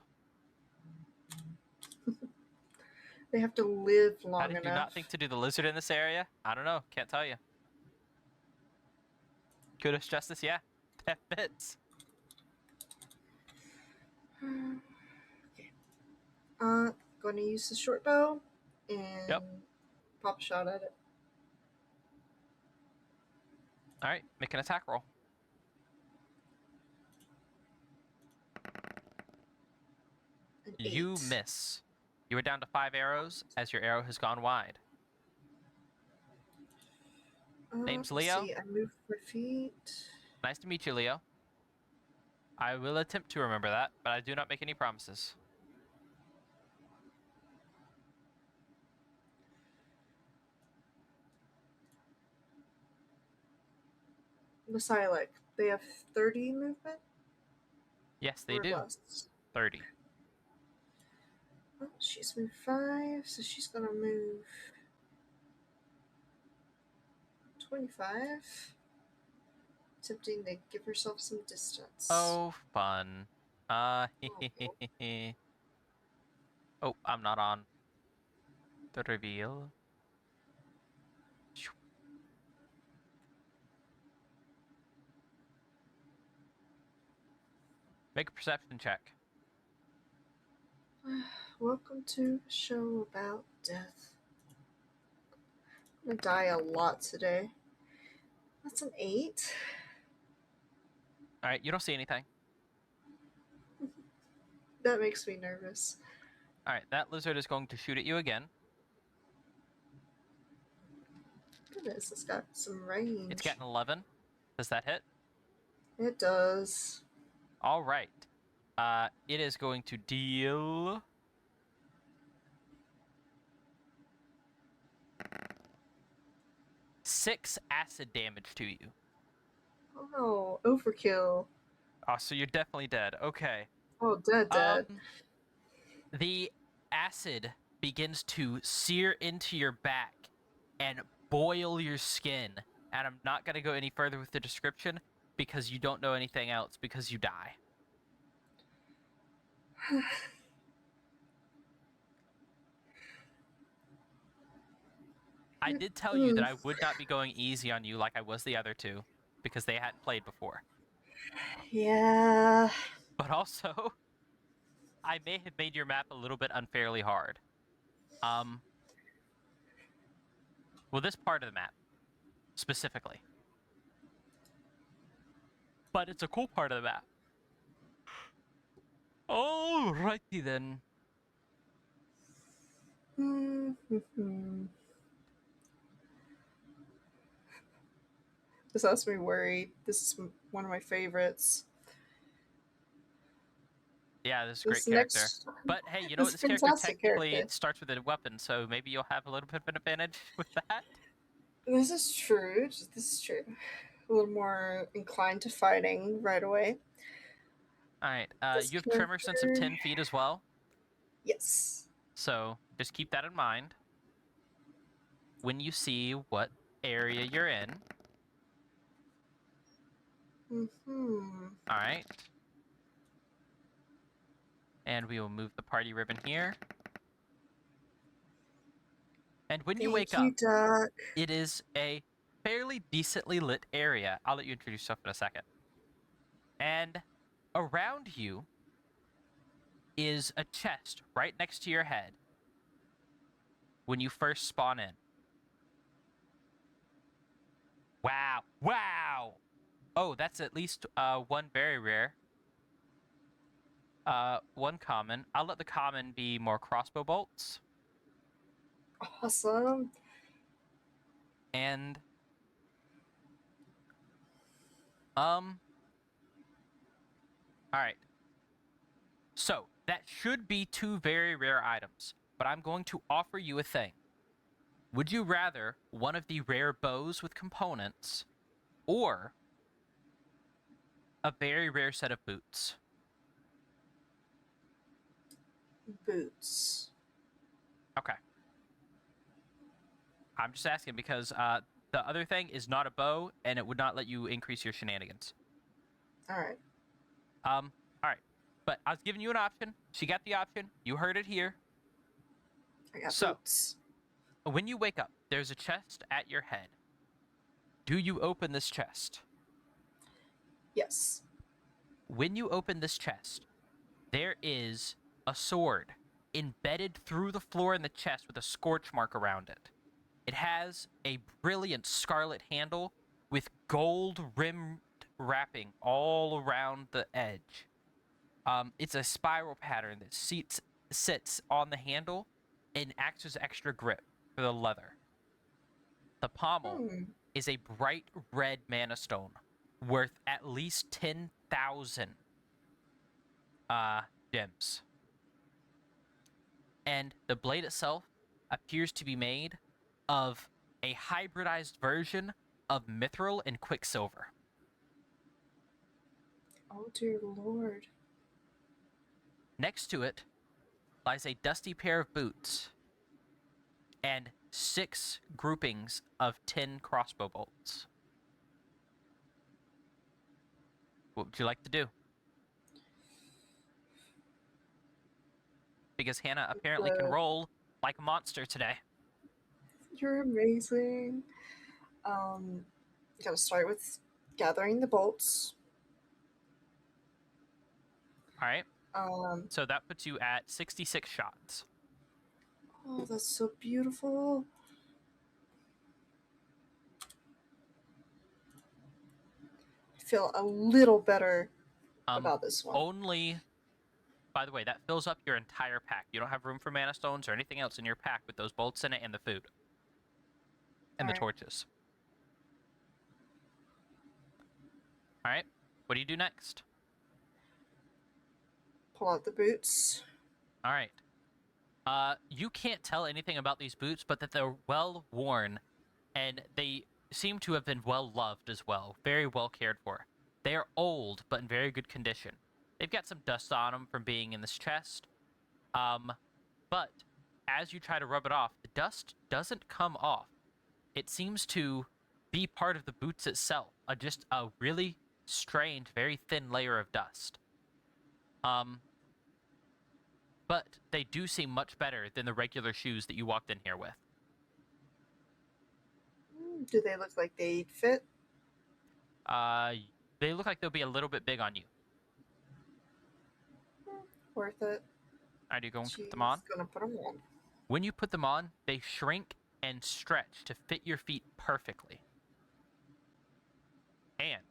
They have to live long How did enough. you not think to do the lizard in this area? I don't know. Can't tell you. Kudos, Justice. Yeah, that fits. Okay. Going to use the short bow and pop a shot at it. All right, make an attack roll. An You 8. miss. You are down to 5 arrows as your arrow has gone wide. Name's Let's Leo. see, I moved 4 feet. Nice to meet you, Leo. I will attempt to remember that, but I do not make any promises. The Silac, they have 30 movement? Yes, they Or do. less? 30. Oh, she's moved 5, so she's gonna move 25. Attempting to give herself some distance. Oh, fun. Oh, I'm not on the reveal. Make a perception check. Welcome to a show about death. I'm gonna die a lot today. That's an 8. All right, you don't see anything. That makes me nervous. All right, that lizard is going to shoot at you again. Goodness, it's got some range. It's got an 11. Does that hit? It does. All right. It is going to deal 6 acid damage to you. Oh no, overkill. Oh, so you're definitely dead. Okay. Oh, dead. The acid begins to sear into your back and boil your skin. And I'm not going to go any further with the description because you don't know anything else because you die. I did tell you that I would not be going easy on you like I was the other two because they hadn't played before. Yeah. But also, I may have made your map a little bit unfairly hard. Well, this part of the map, specifically. But it's a cool part of the map. Alrighty then. This has me worried. This is one of my favorites. Yeah, this is a great This character. next- But hey, you know what? this This character fantastic technically character. starts with a weapon, so maybe you'll have a little bit of an advantage with that. This is true. This is true. A little more inclined to fighting right away. Alright, This you have tremor sense of character- 10 feet as well, Yes. so just keep that in mind when you see what area you're in. Alright. And we will move the party ribbon here. And when you wake up, Doc. it is a fairly decently lit area. I'll let you introduce yourself in a second. And around you is a chest right next to your head when you first spawn in. Wow. Wow! Oh, that's at least one very rare. One common. I'll let the common be more crossbow bolts. Awesome. And all right. So, that should be 2 very rare items, but I'm going to offer you a thing. Would you rather one of the rare bows with components or a very rare set of boots? Boots. Okay. I'm just asking because the other thing is not a bow, and it would not let you increase your shenanigans. All right. All right. But I was giving you an option. She got the option. You heard it here. I got So- boots. When you wake up, there's a chest at your head. Do you open this chest? Yes. When you open this chest, there is a sword embedded through the floor in the chest with a scorch mark around it. It has a brilliant scarlet handle with gold rimmed wrapping all around the edge. It's a spiral pattern that sits on the handle and acts as extra grip for the leather. The pommel is a bright red mana stone worth at least 10,000 gems. And the blade itself appears to be made of a hybridized version of mithril and quicksilver. Oh dear lord. Next to it lies a dusty pair of boots and 6 groupings of 10 crossbow bolts. What would you like to do? Because Hannah apparently can roll like a monster today. You're amazing. Gotta start with gathering the bolts. All right. Um, So that puts you at 66 shots. oh, that's so beautiful. I feel a little better about this one. Only, by the way, that fills up your entire pack. You don't have room for mana stones or anything else in your pack with those bolts in it and the food. And the torches. All right. What do you do next? Pull out the boots. All right. You can't tell anything about these boots, but that they're well worn, and they seem to have been well loved as well, very well cared for. They are old, but in very good condition. They've got some dust on them from being in this chest, but as you try to rub it off, the dust doesn't come off. It seems to be part of the boots itself, just a really strange, very thin layer of dust. But they do seem much better than the regular shoes that you walked in here with. Do they look like they'd fit? They look like they'll be a little bit big on you. Worth it. Are you going to put them on? Gonna put them on. When you put them on, they shrink and stretch to fit your feet perfectly. And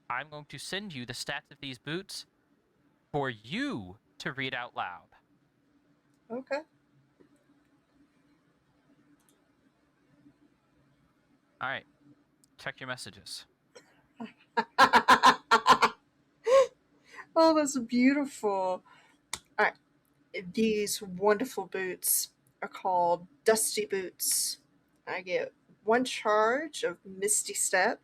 I'm going to send you the stats of these boots for you to read out loud. Okay. All right. Check your messages. Oh, that's beautiful. All right. These wonderful boots are called Dusty Boots. I get 1 charge of Misty Step,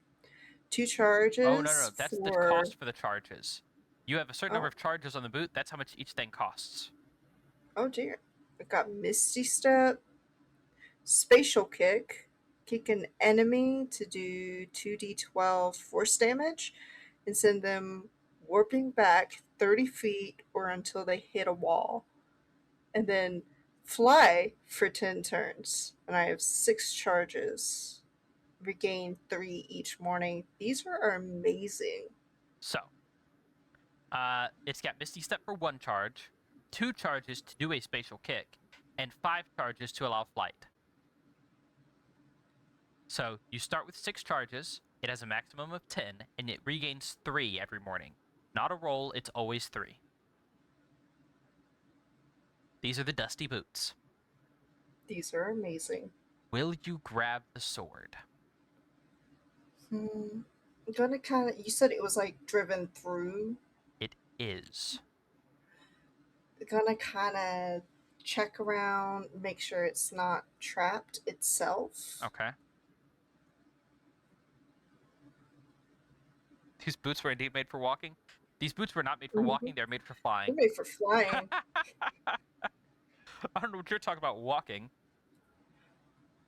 2 charges. Oh, no. That's the cost for the charges. You have a certain number of charges on the boot. That's how much each thing costs. Oh, dear. I've got Misty Step, Spatial Kick, kick an enemy to do 2d12 force damage, and send them warping back 30 feet or until they hit a wall. And then fly for 10 turns. And I have 6 charges. Regain 3 each morning. These are amazing. So, it's got Misty Step for 1 charge, 2 charges to do a spatial kick, and 5 charges to allow flight. So, you start with 6 charges, it has a maximum of 10, and it regains 3 every morning. Not a roll, it's always 3. These are the Dusty Boots. These are amazing. Will you grab the sword? I'm gonna kind of. You said it was like driven through. It is. Gonna kind of check around, make sure it's not trapped itself. Okay. These boots were indeed made for walking. These boots were not made for walking, they're made for flying. They're made for flying. I don't know what you're talking about walking.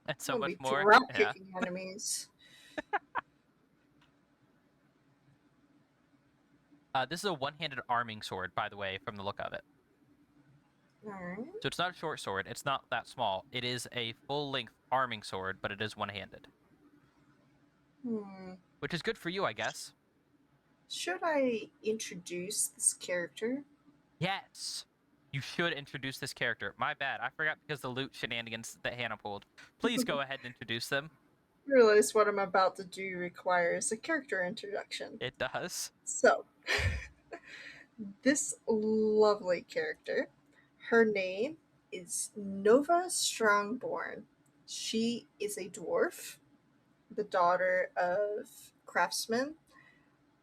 And so much more. Drop kicking enemies. This is a one-handed arming sword, by the way, from the look of it. Alright. So it's not a short sword. It's not that small. It is a full-length arming sword, but it is one-handed. Which is good for you, I guess. Should I introduce this character? Yes. You should introduce this character. My bad. I forgot because the loot shenanigans that Hannah pulled. Please go ahead and introduce them. I realize what I'm about to do requires a character introduction. It does. So, this lovely character Her name is Nova Strongborn. She is a dwarf, the daughter of craftsmen,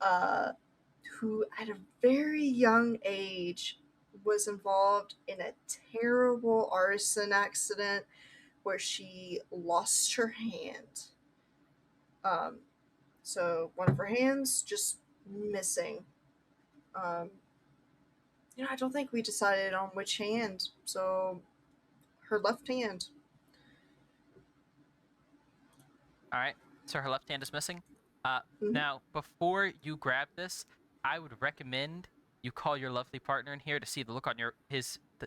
uh, who at a very young age was involved in a terrible arson accident where she lost her hand. Um, so one of her hands just missing. Um, I don't think we decided on which hand. So her left hand. All right. So her left hand is missing. Mhm. Now, before you grab this, I would recommend you call your lovely partner in here to see the look on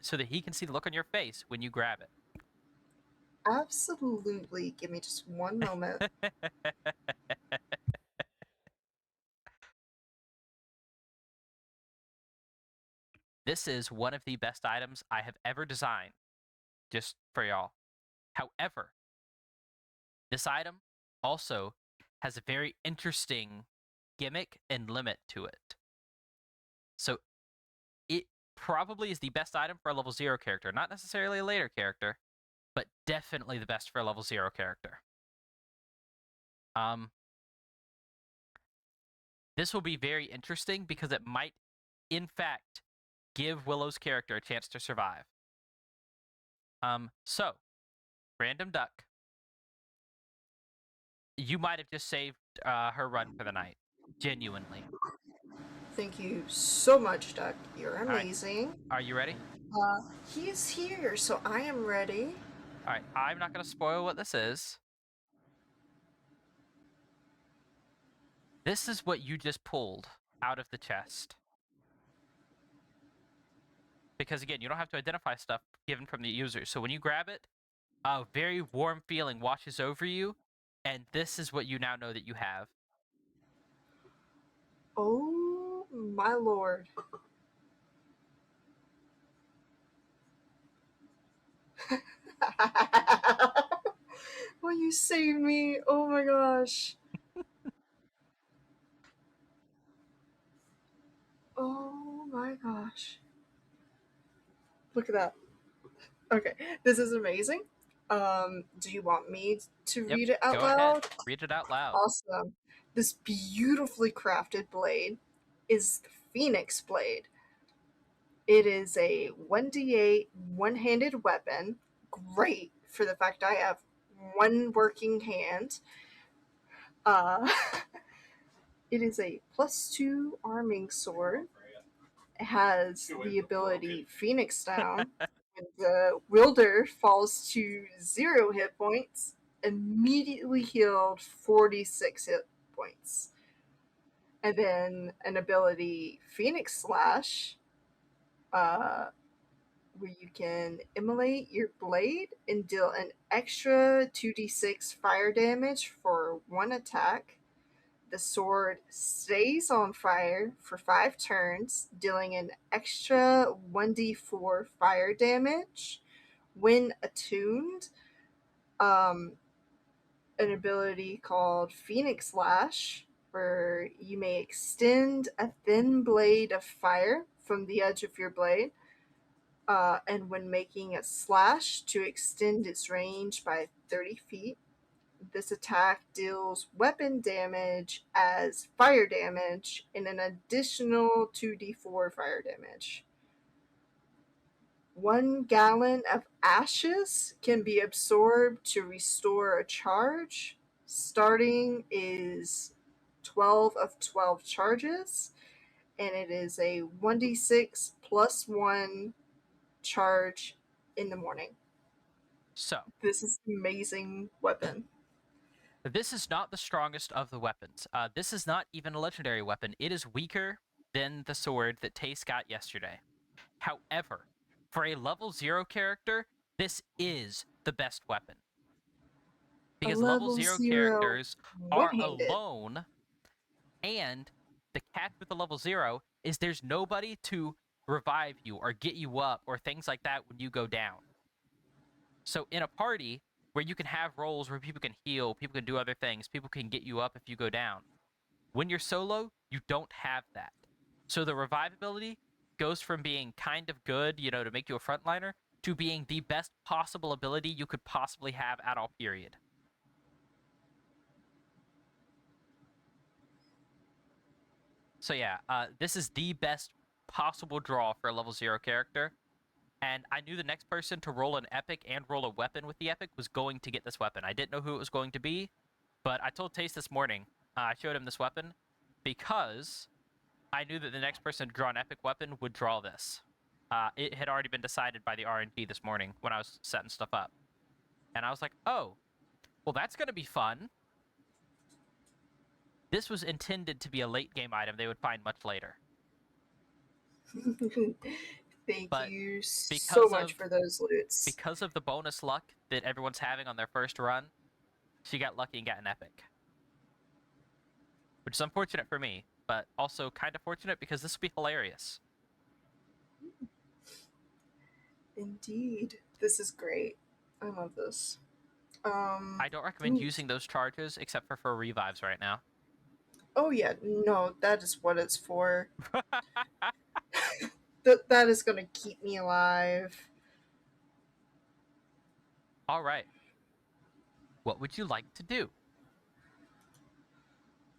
so that he can see the look on your face when you grab it. Absolutely. Give me just one moment. This is one of the best items I have ever designed, just for y'all. However, this item also has a very interesting gimmick and limit to it. So it probably is the best item for a level 0 character. Not necessarily a later character, but definitely the best for a level 0 character. This will be very interesting because it might, in fact, give Willow's character a chance to survive. So, random duck. You might have just saved her run for the night. Genuinely. Thank you so much, Duck. You're right. amazing. Are you ready? He is here, so I am ready. All right. I'm not going to spoil what this is. This is what you just pulled out of the chest. Because again, you don't have to identify stuff given from the user. So when you grab it, a very warm feeling washes over you, and this is what you now know that you have. Oh my lord. Will you save me? Oh my gosh. Oh my gosh. Look at that. Okay, this is amazing. Do you want me to Yep. read it out Go loud? ahead. Read it out loud. Awesome. This beautifully crafted blade is the Phoenix Blade. It is a 1d8 one handed weapon. Great for the fact I have one working hand. Uh, it is a +2 arming sword. It has the ability Phoenix Down. When the wielder falls to 0 hit points, immediately healed 46 hit points. And then an ability Phoenix Slash, where you can immolate your blade and deal an extra 2d6 fire damage for one attack. The sword stays on fire for 5 turns, dealing an extra 1d4 fire damage. When attuned, an ability called Phoenix Lash, where you may extend a thin blade of fire from the edge of your blade, and when making a slash to extend its range by 30 feet. This attack deals weapon damage as fire damage and an additional 2d4 fire damage. 1 gallon of ashes can be absorbed to restore a charge. Starting is 12 of 12 charges, and it is a 1d6 plus 1 charge in the morning. So, This is an amazing weapon. this is not the strongest of the weapons. This is not even a legendary weapon. It is weaker than the sword that Tace got yesterday. However, for a level 0 character, this is the best weapon. Because level level 0 0 characters are one-handed. alone, and the catch with the level 0 is there's nobody to revive you or get you up or things like that when you go down. So in a party where you can have roles where people can heal, people can do other things, people can get you up if you go down. When you're solo, you don't have that. So the revive ability goes from being kind of good, to make you a frontliner, to being the best possible ability you could possibly have at all, period. So yeah, this is the best possible draw for a level 0 character. And I knew the next person to roll an epic and roll a weapon with the epic was going to get this weapon. I didn't know who it was going to be, but I told Taste this morning, I showed him this weapon, because I knew that the next person to draw an epic weapon would draw this. It had already been decided by the RNG this morning when I was setting stuff up. And I was like, oh, well, that's going to be fun. This was intended to be a late game item they would find much later. Thank But you so because much of- for those loots. Because of the bonus luck that everyone's having on their first run, she got lucky and got an epic. Which is unfortunate for me, but also kind of fortunate because this will be hilarious. Indeed. This is great. I love this. I don't recommend ooh. using those charges except for revives right now. Oh yeah, no, that is what it's for. That is gonna keep me alive. All right. What would you like to do?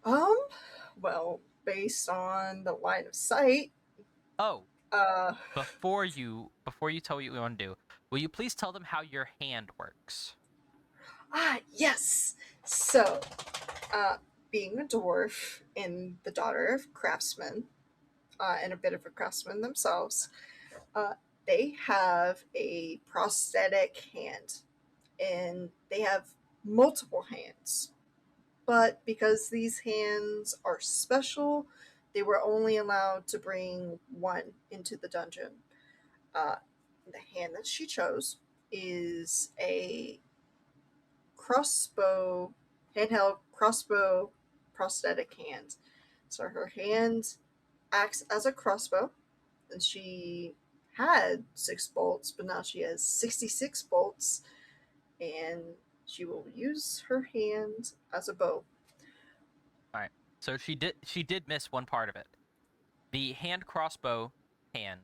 Well, based on the line of sight, Oh, uh, before you tell what you want to do, will you please tell them how your hand works? yes. So, being a dwarf and the daughter of craftsmen, and a bit of a craftsman themselves, they have a prosthetic hand, and they have multiple hands. But because these hands are special, they were only allowed to bring one into the dungeon. Uh, the hand that she chose is a crossbow, handheld crossbow prosthetic hand. So her hand acts as a crossbow, and she had 6 bolts, but now she has 66 bolts, and she will use her hand as a bow. All right. So she did miss one part of it. The hand crossbow hand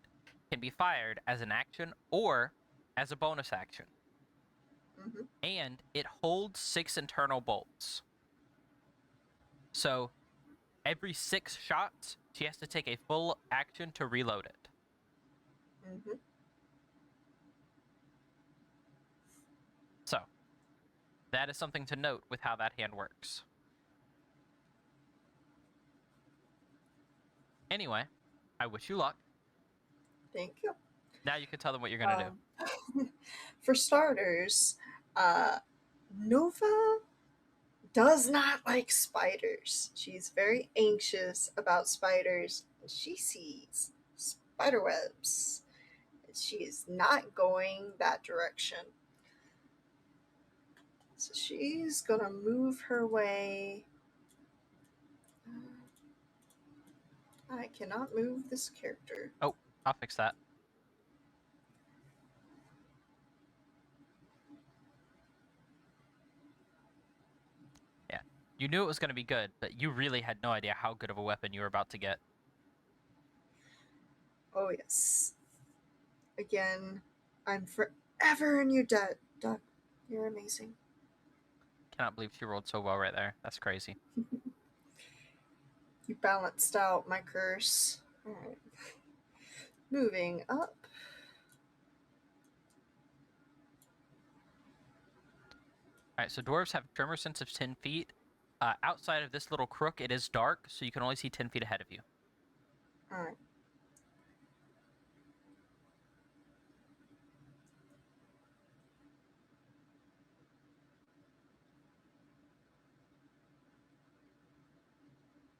can be fired as an action or as a bonus action. Mm-hmm. And it holds 6 internal bolts. So every 6 shots, she has to take a full action to reload it. Mm-hmm. So that is something to note with how that hand works. Anyway, I wish you luck. Thank you. Now you can tell them what you're going to do. For starters, Nova does not like spiders. She's very anxious about spiders. She sees spider webs. She is not going that direction. So she's gonna move her way. I cannot move this character. Oh, I'll fix that. Yeah. You knew it was going to be good, but you really had no idea how good of a weapon you were about to get. Oh, yes. Again, I'm forever in your debt, Duck. You're amazing. Cannot believe she rolled so well right there. That's crazy. You balanced out my curse. Alright. Moving up. Alright, so dwarves have tremor sense of 10 feet. Outside of this little crook, it is dark, so you can only see 10 feet ahead of you. Alright.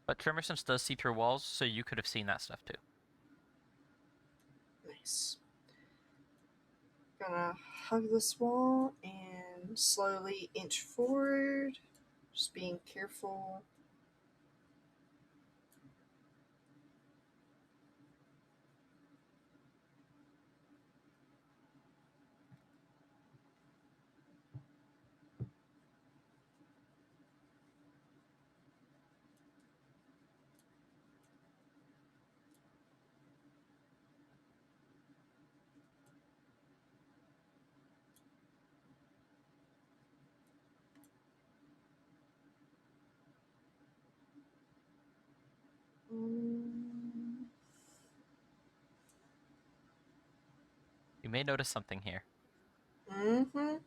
But tremor sense does see through walls, so you could have seen that stuff too. Nice. Gonna hug this wall and slowly inch forward. Just being careful. You may notice something here. Mm-hmm.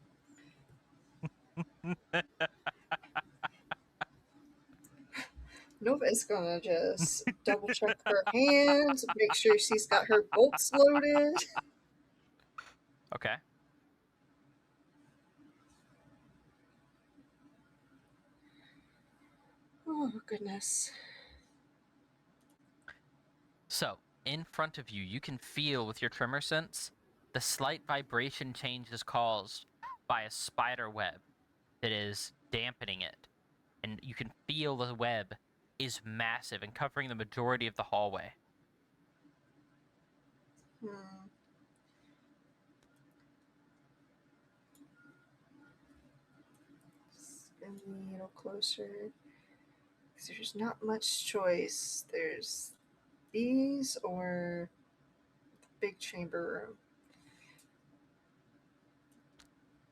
Nova's gonna just double check her hands, make sure she's got her bolts loaded. Okay. Oh, goodness. So, in front of you, you can feel with your tremor sense the slight vibration changes caused by a spider web that is dampening it. And you can feel the web is massive and covering the majority of the hallway. Hmm. Spin the needle closer. Because there's not much choice. There's these or the big chamber room.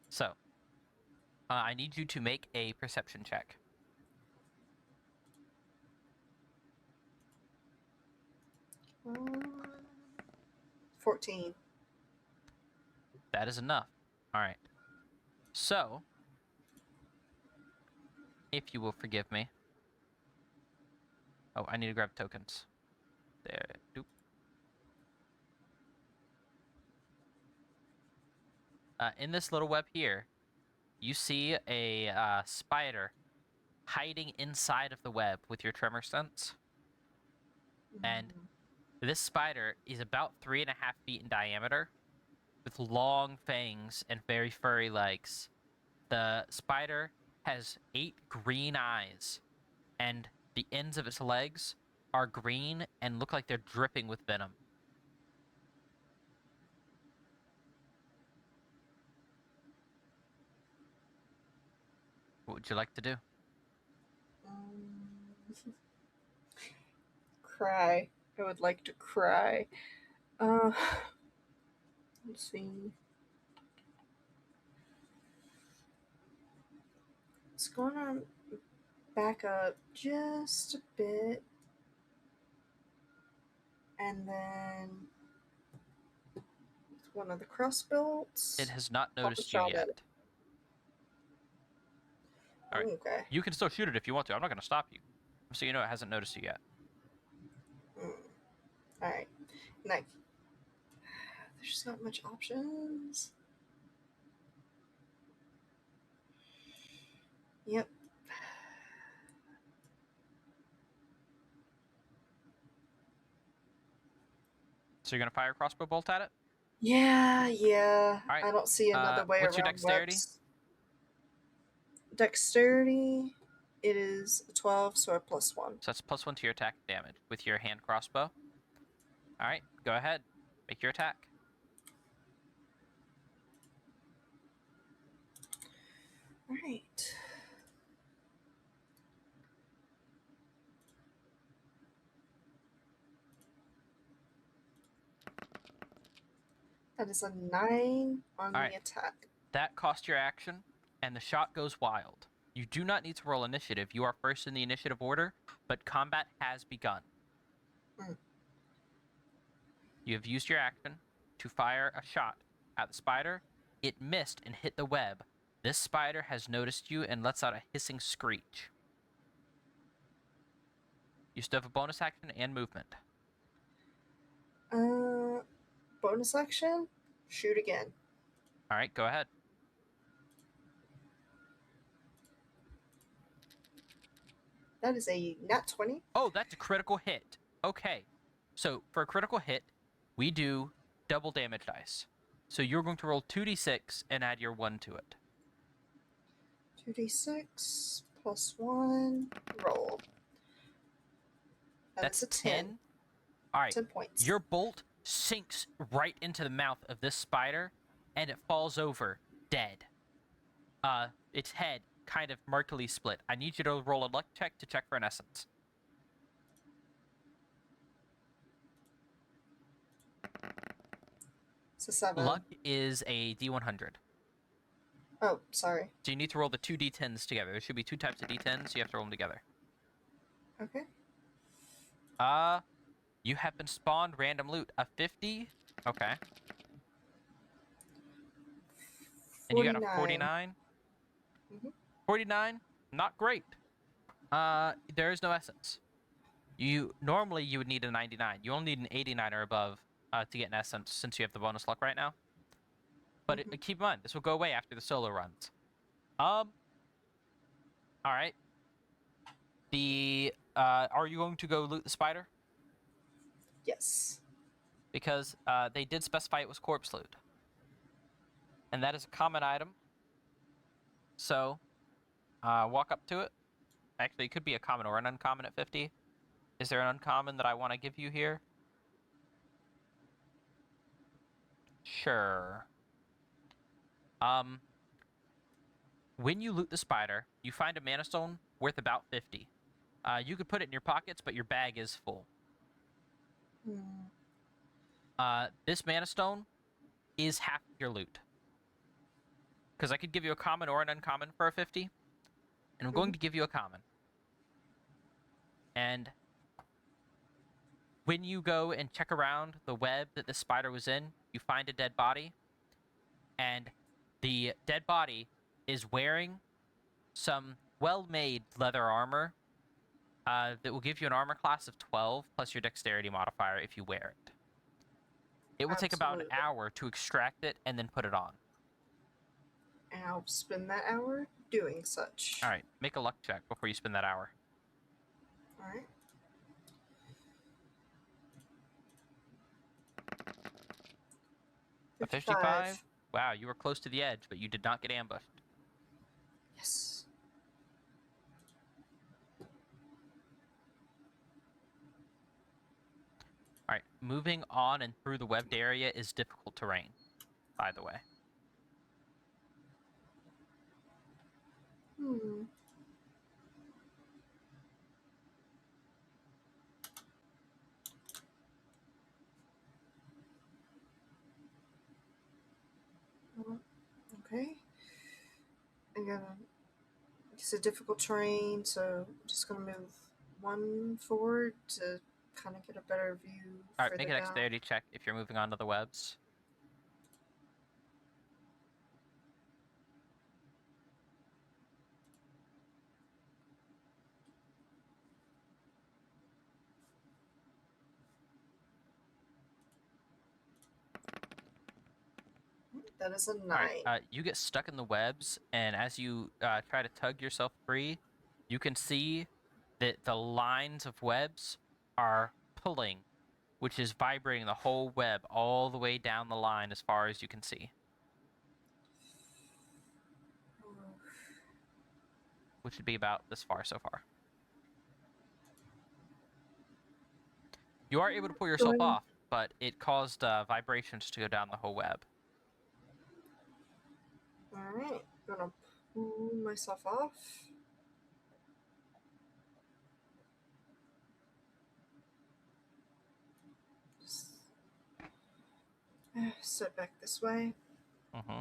So, I need you to make a perception check. 14. That is enough. All right. So, if you will forgive me. Oh, I need to grab tokens. There. Doop. In this little web here, you see a spider hiding inside of the web with your tremor sense. And this spider is about 3.5 feet in diameter with long fangs and very furry legs. The spider has 8 green eyes, and the ends of its legs are green and look like they're dripping with venom. What would you like to do? Cry. I would like to cry. Let's see. It's going to back up just a bit. And then with one of the crossbolts. It has not pop a noticed you shot at yet. it. All right. Okay. You can still shoot it if you want to. I'm not going to stop you. So you know it hasn't noticed you yet. Alright. Nice. There's just not much options. Yep. So you're going to fire a crossbow bolt at it? Yeah. All right. I don't see another way what's around your dexterity? webs. Dexterity, it is a 12, so a +1. So that's +1 to your attack damage with your hand crossbow. All right, go ahead. Make your attack. Alright. That is a 9 on Alright. the attack. That cost your action, and the shot goes wild. You do not need to roll initiative. You are first in the initiative order, but combat has begun. You have used your action to fire a shot at the spider. It missed and hit the web. This spider has noticed you and lets out a hissing screech. You still have a bonus action and movement. Bonus action, shoot again. All right, go ahead. That is a nat 20. Oh, that's a critical hit. Okay. So for a critical hit, we do double damage dice. So you're going to roll 2d6 and add your 1 to it. 2d6 +1, roll. That's a 10. All right. 10 points. Your bolt sinks right into the mouth of this spider, and it falls over dead. Its head kind of murkily split. I need you to roll a luck check to check for an essence. It's a 7. Luck is a D100. Oh, sorry. So you need to roll the 2 D10s together. There should be 2 types of D10s, so you have to roll them together. Okay. You have been spawned random loot. A 50. Okay. And you got a 49. 49? Mhm. 49? Not great. There is no essence. Normally you would need a 99. You only need an 89 or above to get an essence since you have the bonus luck right now. But keep in mind, this will go away after the solo runs. All right. Are you going to go loot the spider? Yes. Because they did specify it was corpse loot. And that is a common item. So, walk up to it. Actually, it could be a common or an uncommon at 50. Is there an uncommon that I want to give you here? Sure. When you loot the spider, you find a mana stone worth about 50. You could put it in your pockets, but your bag is full. This mana stone is half of your loot. Because I could give you a common or an uncommon for a 50. And I'm going to give you a common. And when you go and check around the web that the spider was in, you find a dead body. And the dead body is wearing some well-made leather armor that will give you an armor class of 12 plus your dexterity modifier if you wear it. It will take about an Absolutely. hour to extract it and then put it on. And I'll spend that hour doing such. All right, make a luck check before you spend that hour. All right. A 55? Wow, you were close to the edge, but you did not get ambushed. Yes. All right, moving on and through the webbed area is difficult terrain, by the way. Okay. It's a difficult terrain, so I'm just gonna move one forward to kind of get a better view. All right, further make a down. dexterity check if you're moving on to the webs. That is a 9. All right, you get stuck in the webs, and as you try to tug yourself free, you can see that the lines of webs are pulling, which is vibrating the whole web all the way down the line as far as you can see, which would be about this far so far. You are able to pull yourself off, but it caused vibrations to go down the whole web. Alright, gonna pull myself off. Sit back this way. Mm-hmm.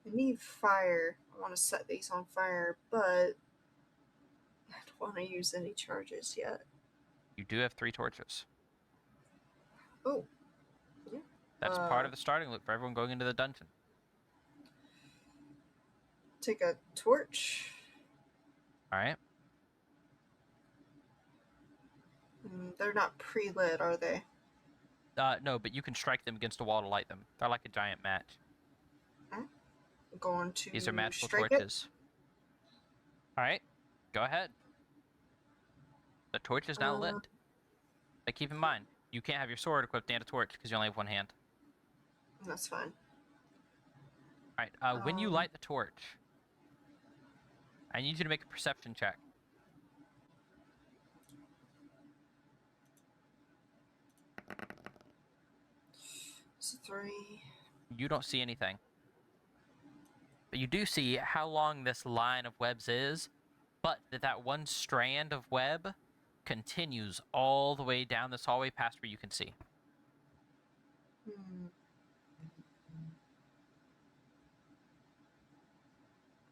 I need fire. I want to set these on fire, but I don't want to use any charges yet. You do have 3 torches. Oh, yeah. That's part of the starting loop for everyone going into the dungeon. Take a torch. All right. They're not pre-lit, are they? No, but you can strike them against a wall to light them. They're like a giant match. I'm going to These are magical strike torches. All right, go ahead. The torch is now lit. But keep in mind, you can't have your sword equipped and a torch because you only have one hand. That's fine. All right, when you light the torch, I need you to make a perception check. It's a 3. You don't see anything. But you do see how long this line of webs is, but that one strand of web continues all the way down this hallway past where you can see.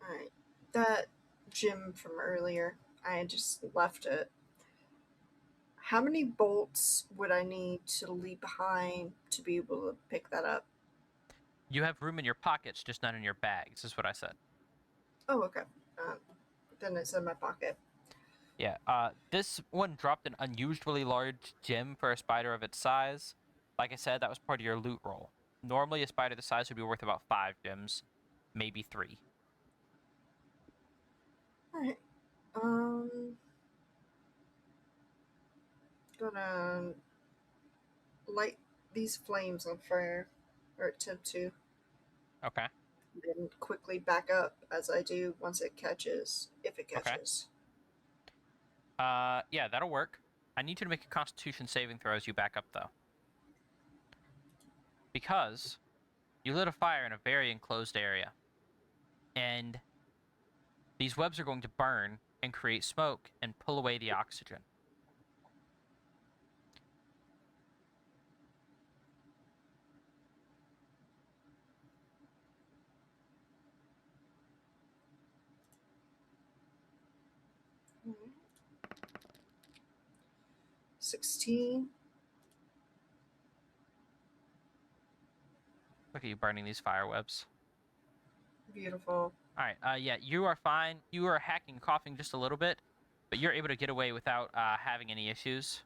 Alright. That gym from earlier, I just left it. How many bolts would I need to leave behind to be able to pick that up? You have room in your pockets, just not in your bags, is what I said. Oh, okay. Then it's in my pocket. Yeah, this one dropped an unusually large gem for a spider of its size. Like I said, that was part of your loot roll. Normally, a spider this size would be worth about 5 gems, maybe 3. Alright. Gonna light these flames on fire, or attempt to, Okay, then quickly back up as I do once it catches, if it okay. catches. Yeah, that'll work. I need you to make a Constitution saving throw as you back up, though. Because you lit a fire in a very enclosed area. And these webs are going to burn and create smoke and pull away the oxygen. Alright. 16. Look at you burning these fire webs. Beautiful. All right. Yeah, you are fine. You are hacking, coughing just a little bit, but you're able to get away without having any issues.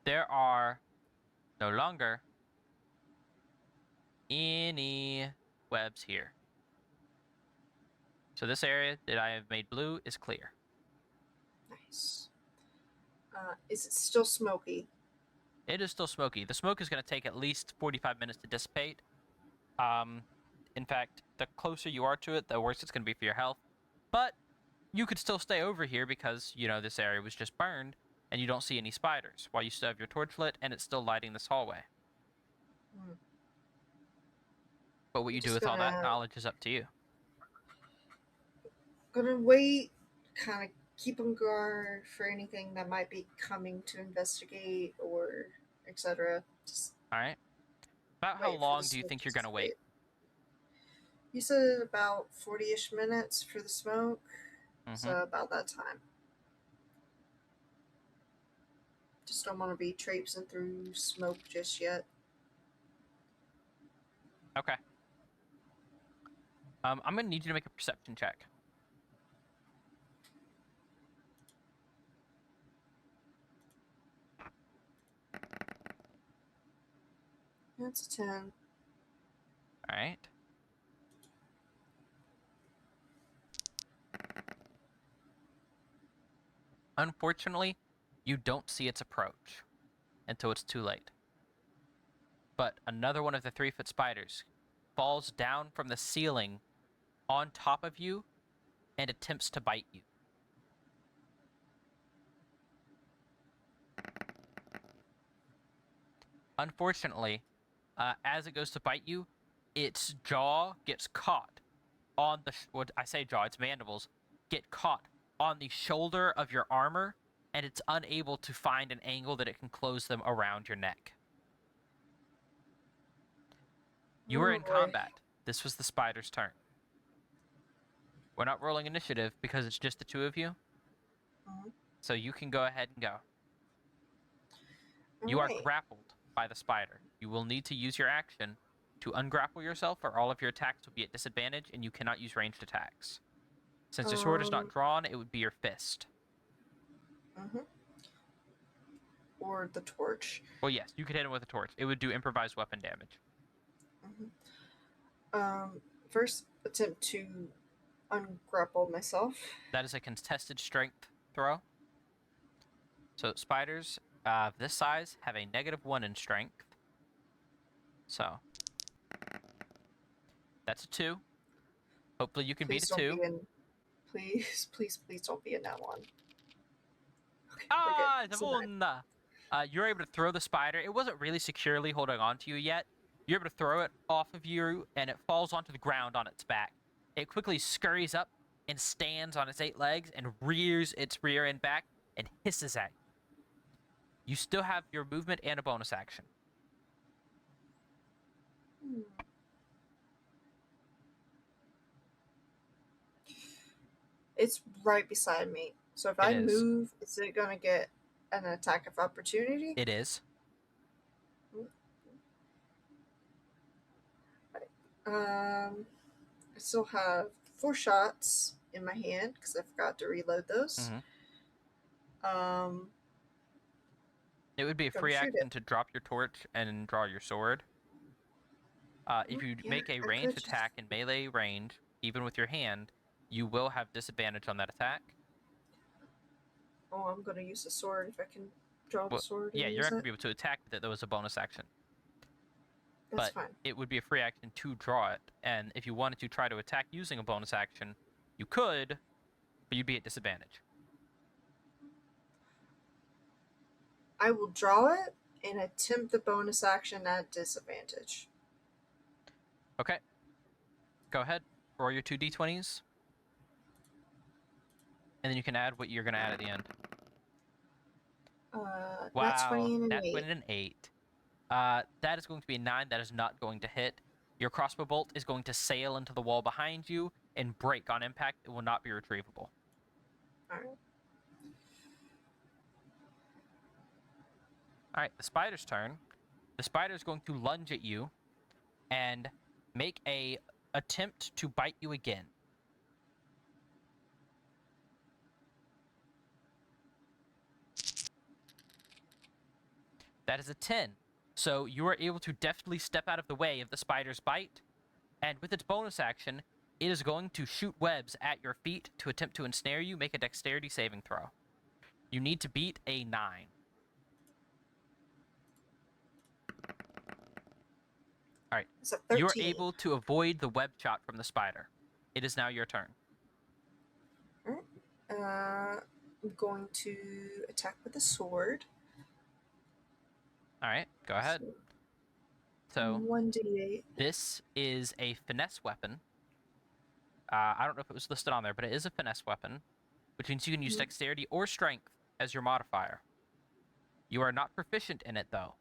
There are no longer any webs here. So this area that I have made blue is clear. Nice. Is it still smoky? It is still smoky. The smoke is going to take at least 45 minutes to dissipate. In fact, the closer you are to it, the worse it's going to be for your health. But you could still stay over here because, you know, this area was just burned and you don't see any spiders while you still have your torch lit and it's still lighting this hallway. Hmm. But what you I'm do just with all that gonna- knowledge is up to you. Gonna wait, kind of keep on guard for anything that might be coming to investigate or etc. Just All right. About how wait for long the do you smoke think to you're going to wait? dissipate. You said about 40-ish minutes for the smoke, so about that time. Just don't want to be traipsing through smoke just yet. Okay. I'm going to need you to make a perception check. That's a 10. All right. Unfortunately, you don't see its approach until it's too late. But another one of the 3-foot spiders falls down from the ceiling on top of you and attempts to bite you. Unfortunately, as it goes to bite you, its jaw gets caught on the what I say jaw, its mandibles get caught on the shoulder of your armor, and it's unable to find an angle that it can close them around your neck. You were Oh, in boy. combat. This was the spider's turn. We're not rolling initiative because it's just the two of you. Mhm. So you can go ahead and go. You are Alright. grappled by the spider. You will need to use your action to ungrapple yourself, or all of your attacks will be at disadvantage, and you cannot use ranged attacks. Since your sword is not drawn, it would be your fist. Mhm. Or the torch. Well, yes, you could hit him with a torch. It would do improvised weapon damage. First attempt to ungrapple myself. That is a contested strength throw. So spiders of this size have a -1 in strength. So that's a 2. Hopefully you can Please beat a don't 2. be in. Please, please, please don't be in that one. Okay, we're Ah, good. the It's a 9. one. You're able to throw the spider. It wasn't really securely holding on to you yet. You're able to throw it off of you, and it falls onto the ground on its back. It quickly scurries up and stands on its 8 legs and rears its rear end back and hisses at you. You still have your movement and a bonus action. It's right beside me. So if It I is. move, is it gonna get an attack of opportunity? It is. I still have 4 shots in my hand because I forgot to reload those. Um, It would be a Gonna free shoot action it. to drop your torch and draw your sword. If you Yeah, make a I ranged could just- attack in melee range, even with your hand, you will have disadvantage on that attack. Oh, I'm gonna use the sword if I can draw the Well, sword yeah, and you're use not going it. to be able to attack with it. That was a bonus action. That's But fine. it would be a free action to draw it. And if you wanted to try to attack using a bonus action, you could, but you'd be at disadvantage. I will draw it and attempt the bonus action at disadvantage. Okay. Go ahead. Roll your 2d20s. And then you can add what you're going to add at the end. Nat 20 and an Nat 8. 20 and an 8. That is going to be a 9. That is not going to hit. Your crossbow bolt is going to sail into the wall behind you and break on impact. It will not be retrievable. Alright. All right, the spider's turn. The spider is going to lunge at you and make a attempt to bite you again. That is a 10. So you are able to deftly step out of the way of the spider's bite, and with its bonus action, it is going to shoot webs at your feet to attempt to ensnare you. Make a dexterity saving throw. You need to beat a 9. All right. It's a 13. You are able to avoid the web shot from the spider. It is now your turn. I'm going to attack with the sword. All right, go ahead. So 1d8. this is a finesse weapon. I don't know if it was listed on there, but it is a finesse weapon, which means you can use dexterity or strength as your modifier. You are not proficient in it, though.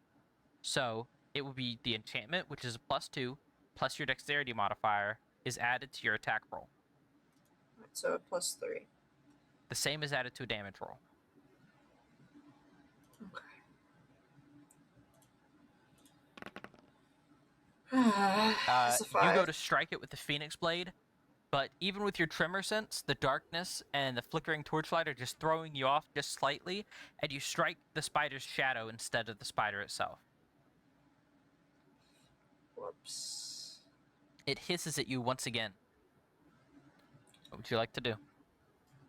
So it will be the enchantment, which is a +2, plus your dexterity modifier is added to your attack roll. So a +3. The same is added to a damage roll. Okay. That's a 5. You go to strike it with the Phoenix Blade, but even with your tremor sense, the darkness and the flickering torchlight are just throwing you off just slightly, and you strike the spider's shadow instead of the spider itself. Whoops. It hisses at you once again. What would you like to do?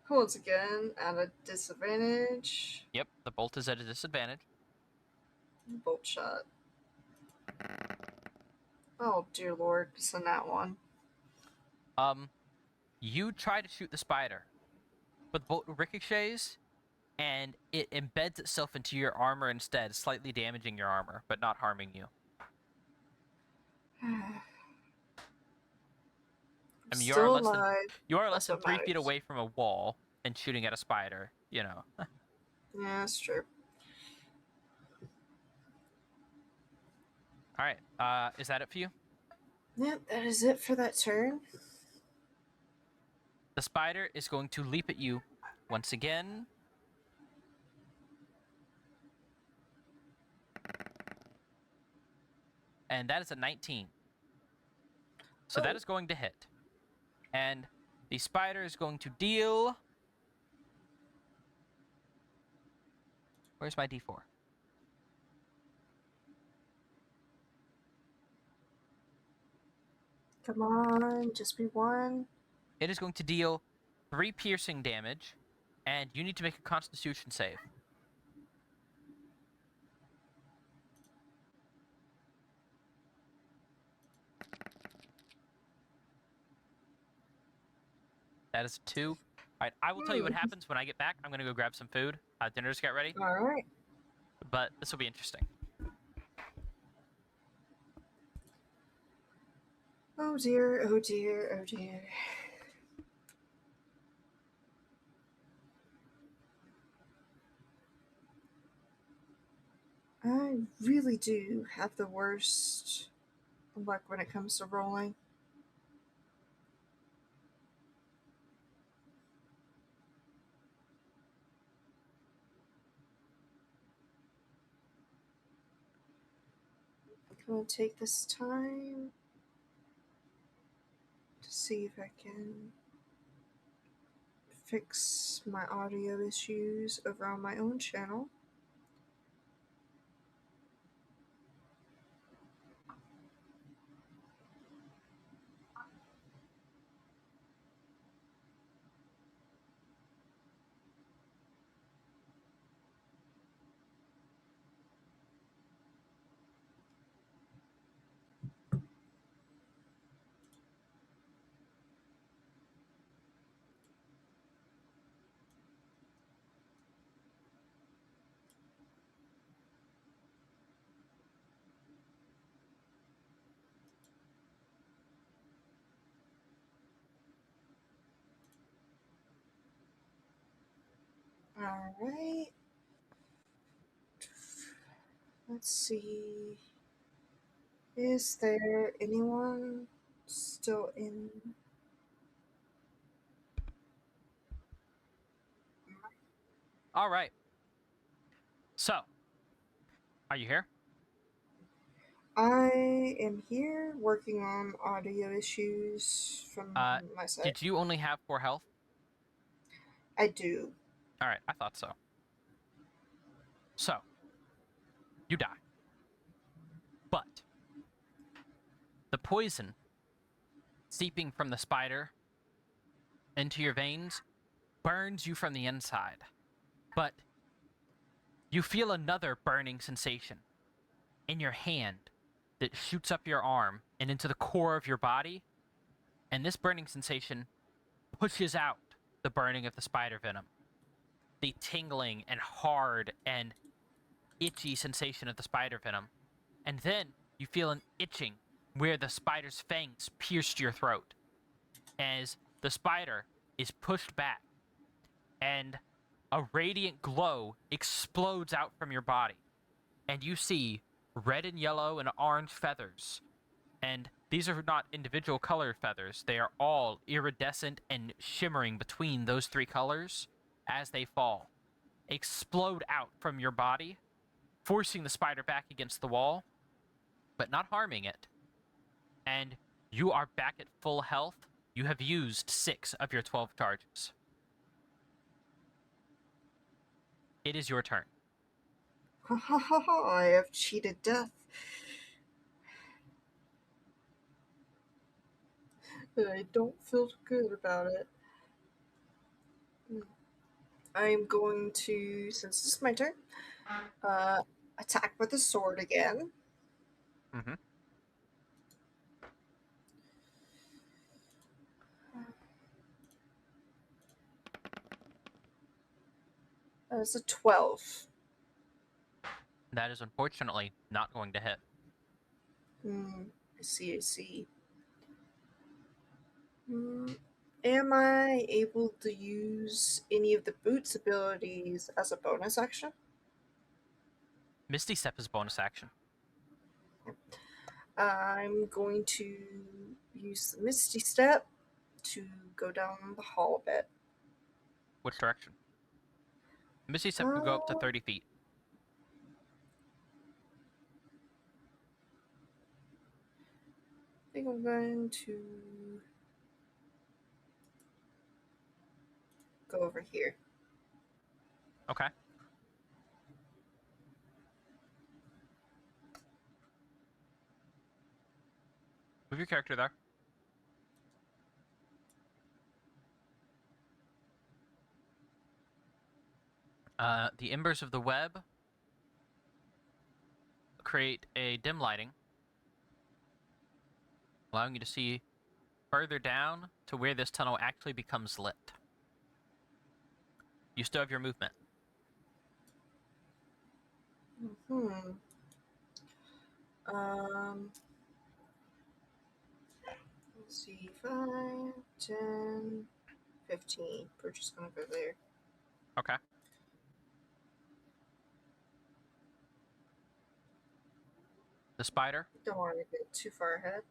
Once again, at a disadvantage. Yep, the bolt is at a disadvantage. Bolt shot. Oh, dear lord. It's a nat 1. You try to shoot the spider, but the bolt ricochets, and it embeds itself into your armor instead, slightly damaging your armor, but not harming you. I mean, Still alive. you are less That's than what 3 feet matters. away from a wall and shooting at a spider, you know. Yeah, that's true. All right, is that it for you? Yep, that is it for that turn. The spider is going to leap at you once again. And that is a 19. So that is going to hit. And the spider is going to deal... Where's my d4? Come on, just be 1. It is going to deal 3 piercing damage, and you need to make a Constitution save. That is a 2. All right, I will tell you what happens when I get back. I'm going to go grab some food. Dinner just got ready, Alright. but this will be interesting. Oh dear, oh dear, oh dear. I really do have the worst luck when it comes to rolling. — going to take this time to see if I can fix my audio issues over on my own channel. Alright. Let's see. Is there anyone still in? All right. So, are you here? I am here working on audio issues from my side. Did you only have 4 health? I do. All right, I thought so. So, you die. But the poison seeping from the spider into your veins burns you from the inside. But you feel another burning sensation in your hand that shoots up your arm and into the core of your body. And this burning sensation pushes out the burning of the spider venom. The tingling and hard and itchy sensation of the spider venom. And then you feel an itching where the spider's fangs pierced your throat as the spider is pushed back and a radiant glow explodes out from your body. And you see red and yellow and orange feathers. And these are not individual colored feathers. They are all iridescent and shimmering between those 3 colors as they fall. Explode out from your body, forcing the spider back against the wall, but not harming it. And you are back at full health. You have used 6 of your 12 charges. It is your turn. Ha ha ha ha, I have cheated death. I don't feel good about it. I'm going to, since it's my turn, attack with the sword again. Mm-hmm. It's a 12. That is unfortunately not going to hit. I see, I see. Am I able to use any of the boots abilities as a bonus action? Misty Step is bonus action. I'm going to use the Misty Step to go down the hall a bit. Which direction? Misty Step can go up to 30 feet. I think I'm going to go over here. Okay. Move your character there. The embers of the web create a dim lighting, allowing you to see further down to where this tunnel actually becomes lit. You still have your movement. Let's see, 5, 10, 15. We're just gonna go there. Okay. The spider Don't want to get too far ahead.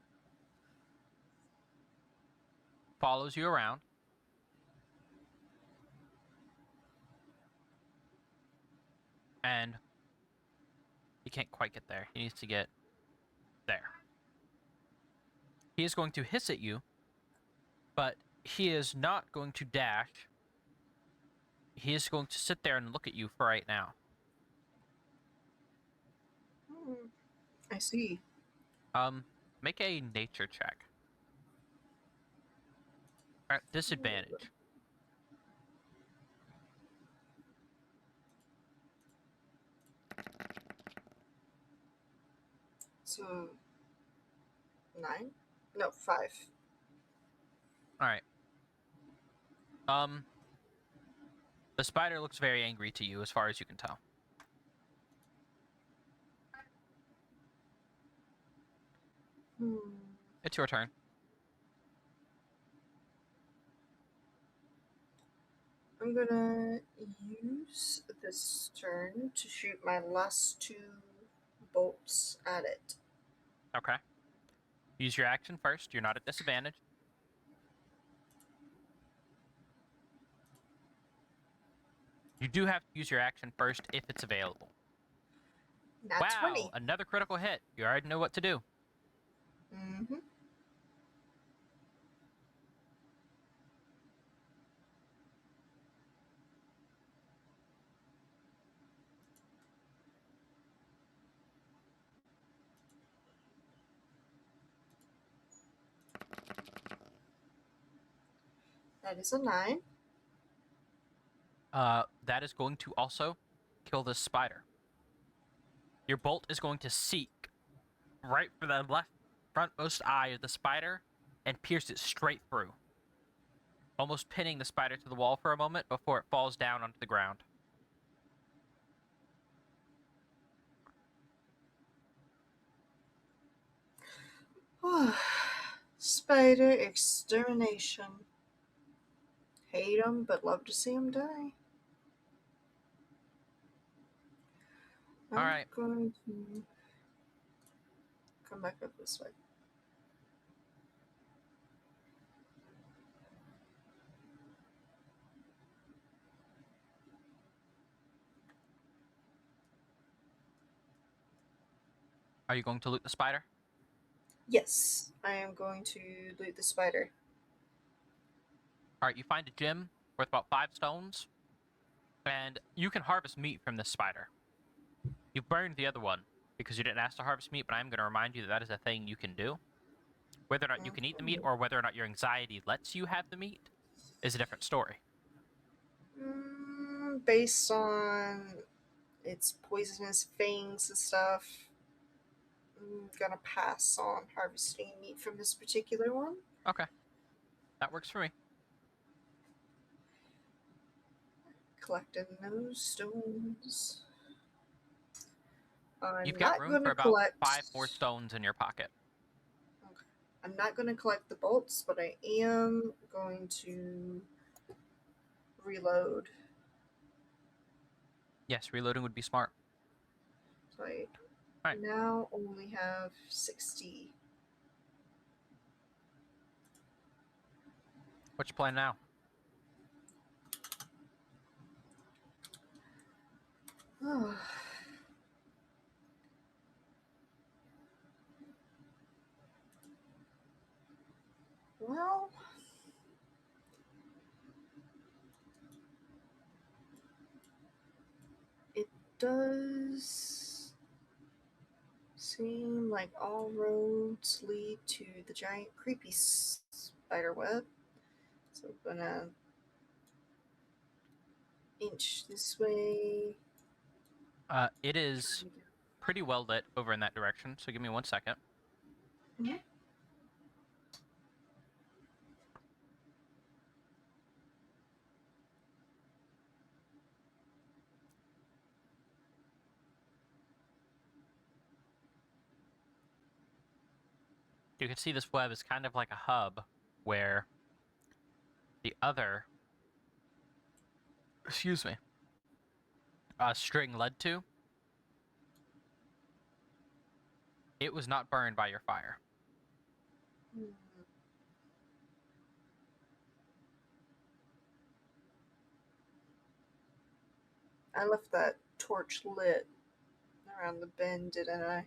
follows you around. And he can't quite get there. He needs to get He is going to hiss at you, but he is not going to dash. He is going to sit there and look at you for right now. I see. Make a nature check. At disadvantage. So 9? No, 5. All right. The spider looks very angry to you, as far as you can tell. It's your turn. I'm gonna use this turn to shoot my last 2 bolts at it. Okay. Use your action first. You're not at disadvantage. You do have to use your action first if it's available. Nat Wow, 20. another critical hit. You already know what to do. Mm-hmm. That is a 9. That is going to also kill this spider. Your bolt is going to seek right for the left frontmost eye of the spider and pierce it straight through, almost pinning the spider to the wall for a moment before it falls down onto the ground. Spider extermination. Hate 'em, but love to see 'em die. I'm Alright. going to come back up this way. Are you going to loot the spider? Yes, I am going to loot the spider. Alright, you find a gem worth about 5 stones, and you can harvest meat from this spider. You burned the other one because you didn't ask to harvest meat, but I'm going to remind you that that is a thing you can do. Whether or not you can eat the meat or whether or not your anxiety lets you have the meat is a different story. Based on its poisonous fangs and stuff, I'm gonna pass on harvesting meat from this particular one. Okay. That works for me. Collecting those stones. You've got room for about 5 more stones in your pocket. Okay. I'm not going to collect the bolts, but I am going to reload. Yes, reloading would be smart. So I Alright. now only have 60. What's your plan now? Well, it does seem like all roads lead to the giant creepy spider web. So I'm gonna inch this way. It is pretty well lit over in that direction, so give me 1 second. Mhm. You can see this web is kind of like a hub where the other, string led to. It was not burned by your fire. I left that torch lit around the bend, didn't I?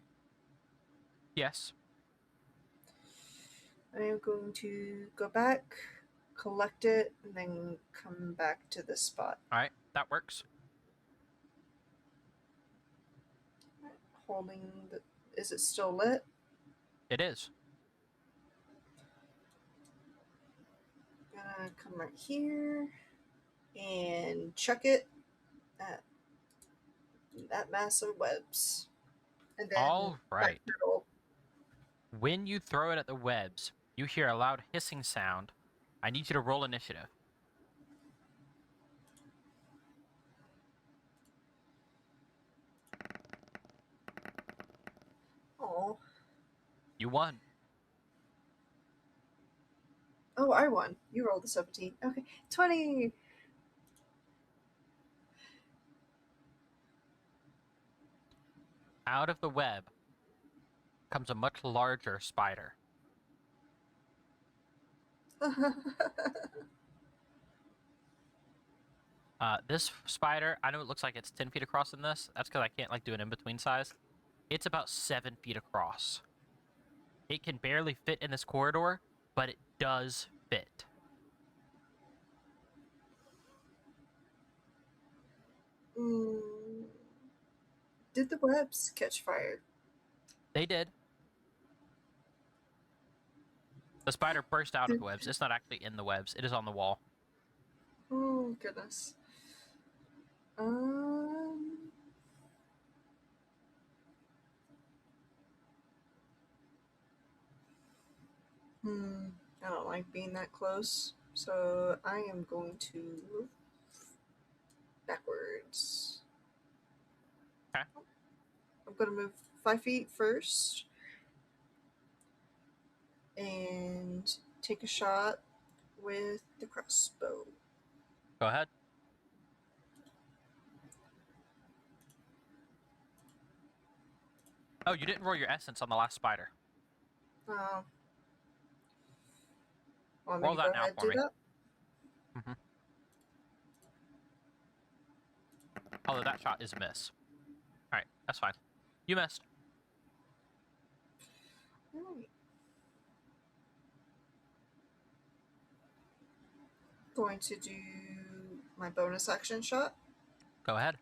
Yes. I am going to go back, collect it, and then come back to this spot. All right, that works. Holding the. Is it still lit? It is. Gonna come right here and chuck it at that mass of webs. And then All right. backpedal. When you throw it at the webs, you hear a loud hissing sound. I need you to roll initiative. Oh. You won. Oh, I won. You rolled the 17. Okay. 20! Out of the web comes a much larger spider. This spider, I know it looks like it's 10 feet across in this. That's because I can't like do an in-between size. It's about 7 feet across. It can barely fit in this corridor, but it does fit. Did the webs catch fire? They did. The spider burst out of the webs. It's not actually in the webs. It is on the wall. Oh, goodness. I don't like being that close, so I am going to move backwards. Okay. I'm going to move 5 feet first and take a shot with the crossbow. Go ahead. Oh, you didn't roll your essence on the last spider. Want Roll me to that go now ahead for and do me. that? Mm-hmm. Although that shot is a miss. All right, that's fine. You missed. Alright. Going to do my bonus action shot. Go ahead.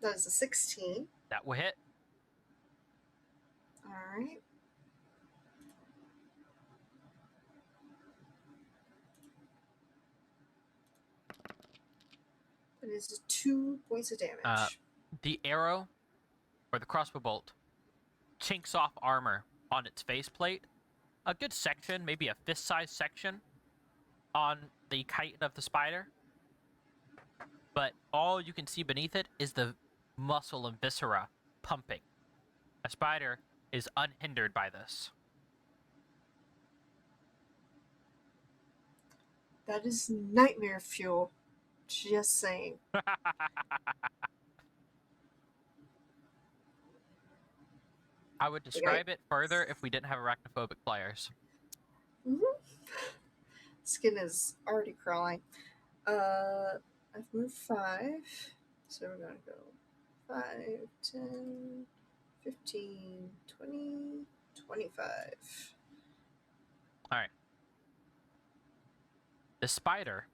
That is a 16. That will hit. Alright. That is 2 points of damage. The arrow, or the crossbow bolt, chinks off armor on its faceplate. A good section, maybe a fist-sized section, on the chitin of the spider. But all you can see beneath it is the muscle and viscera pumping. A spider is unhindered by this. That is nightmare fuel. Just saying. I would describe it further if we didn't have arachnophobic players. Skin is already crawling. I've moved 5. So we're going to go 5, 10, 15, 20, 25. All right. The spider,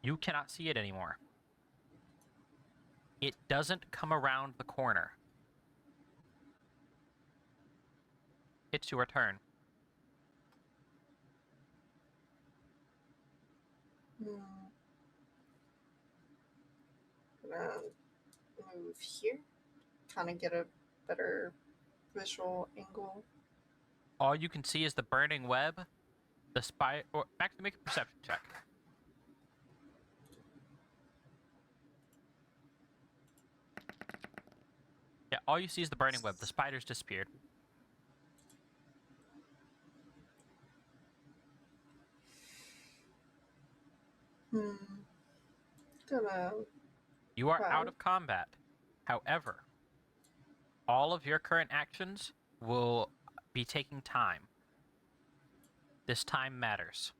you cannot see it anymore. It doesn't come around the corner. It's your turn. Gonna move here. Kind of get a better visual angle. All you can see is the burning web. The spider, or actually make a perception check. Yeah, all you see is the burning web. The spider's disappeared. Gonna. You are Wow. out of combat. However, all of your current actions will be taking time. This time matters.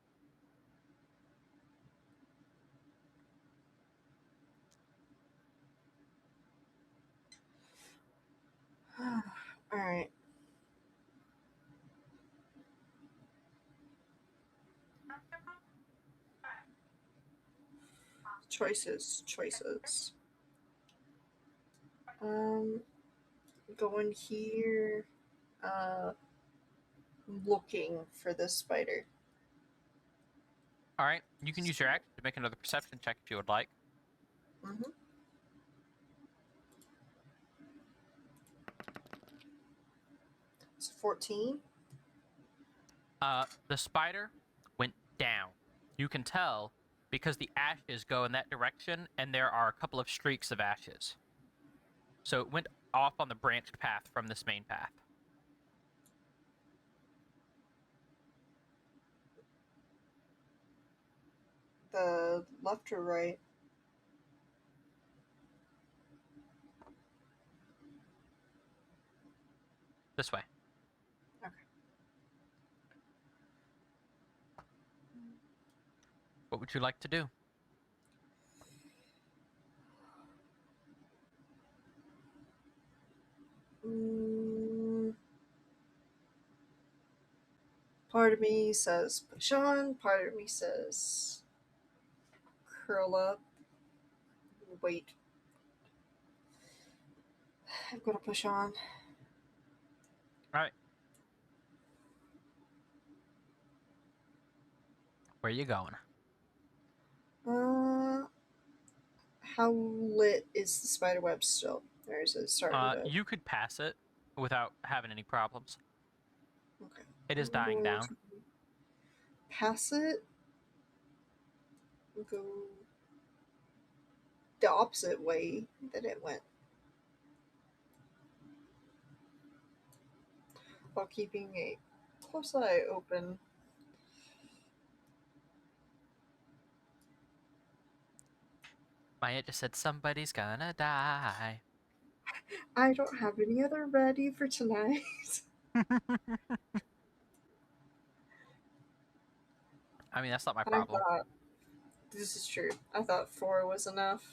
Choices. Going here. Looking for this spider. All right, you can use your action to make another perception check if you would like. Mm-hmm. It's 14. The spider went down. You can tell because the ashes go in that direction, and there are a couple of streaks of ashes. So it went off on the branched path from this main path. The left or right? This way. Okay. What would you like to do? Part of me says push on. Part of me says curl up. Wait. I'm gonna push on. All right. Where are you going? How lit is the spider web still? Or is it starting to... You could pass it without having any problems. Okay. It is I'm dying going down. to pass it. Go the opposite way that it went. While keeping a close eye open. My aunt just said somebody's gonna die. I don't have any other ready for tonight. I mean, that's not my I problem. thought this is true. I thought 4 was enough.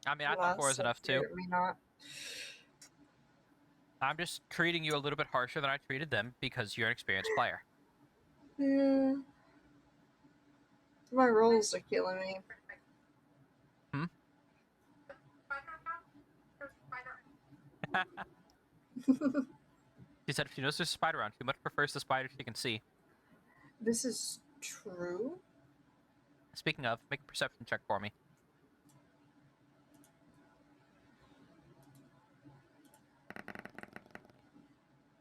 I mean, I thought 4 was enough too. It may not. I'm just treating you a little bit harsher than I treated them because you're an experienced player. Yeah. My rolls are killing me. She said if she knows there's a spider around, she much prefers the spider she can see. This is true. Speaking of, make a perception check for me.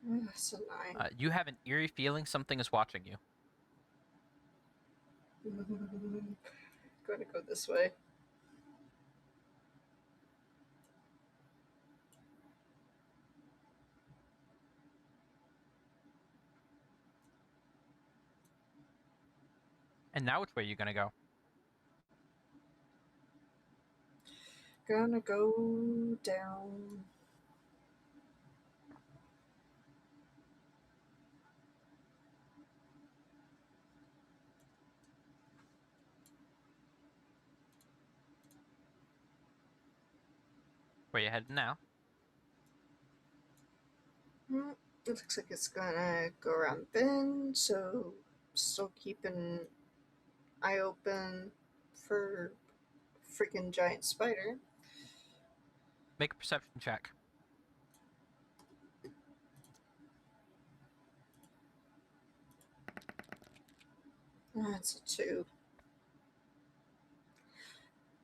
That's a 9. You have an eerie feeling something is watching you. Going to go this way. And now which way are you gonna go? Gonna go down. Where you headed now? It looks like it's gonna go around the bend, so still keep an eye open for freaking giant spider. Make a perception check. That's a 2.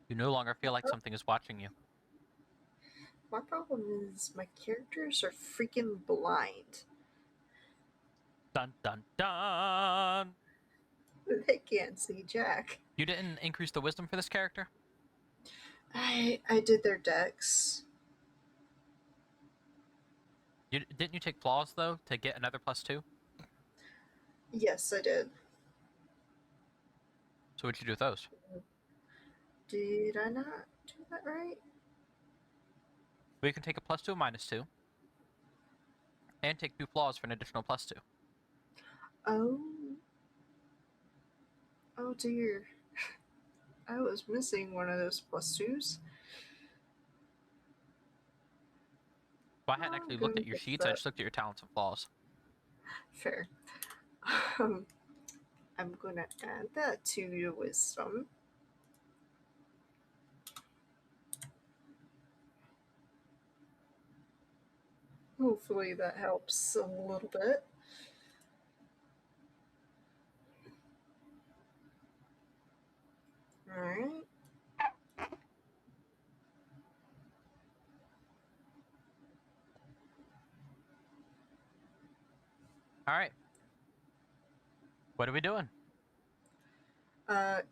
You no longer feel like something is watching you. My problem is my characters are freaking blind. Dun dun dun! They can't see Jack. You didn't increase the wisdom for this character? I did their decks. Didn't you take flaws, though, to get another +2? Yes, I did. So what'd you do with those? Did I not do that right? Well, you can take a +2 and -2. And take 2 flaws for an additional +2. Oh. Oh dear. I was missing one of those +2s. Well, I hadn't actually looked at your sheets, I just looked at your talents and flaws. Fair. I'm gonna add that to your wisdom. Hopefully that helps a little bit. Alright. All right. What are we doing?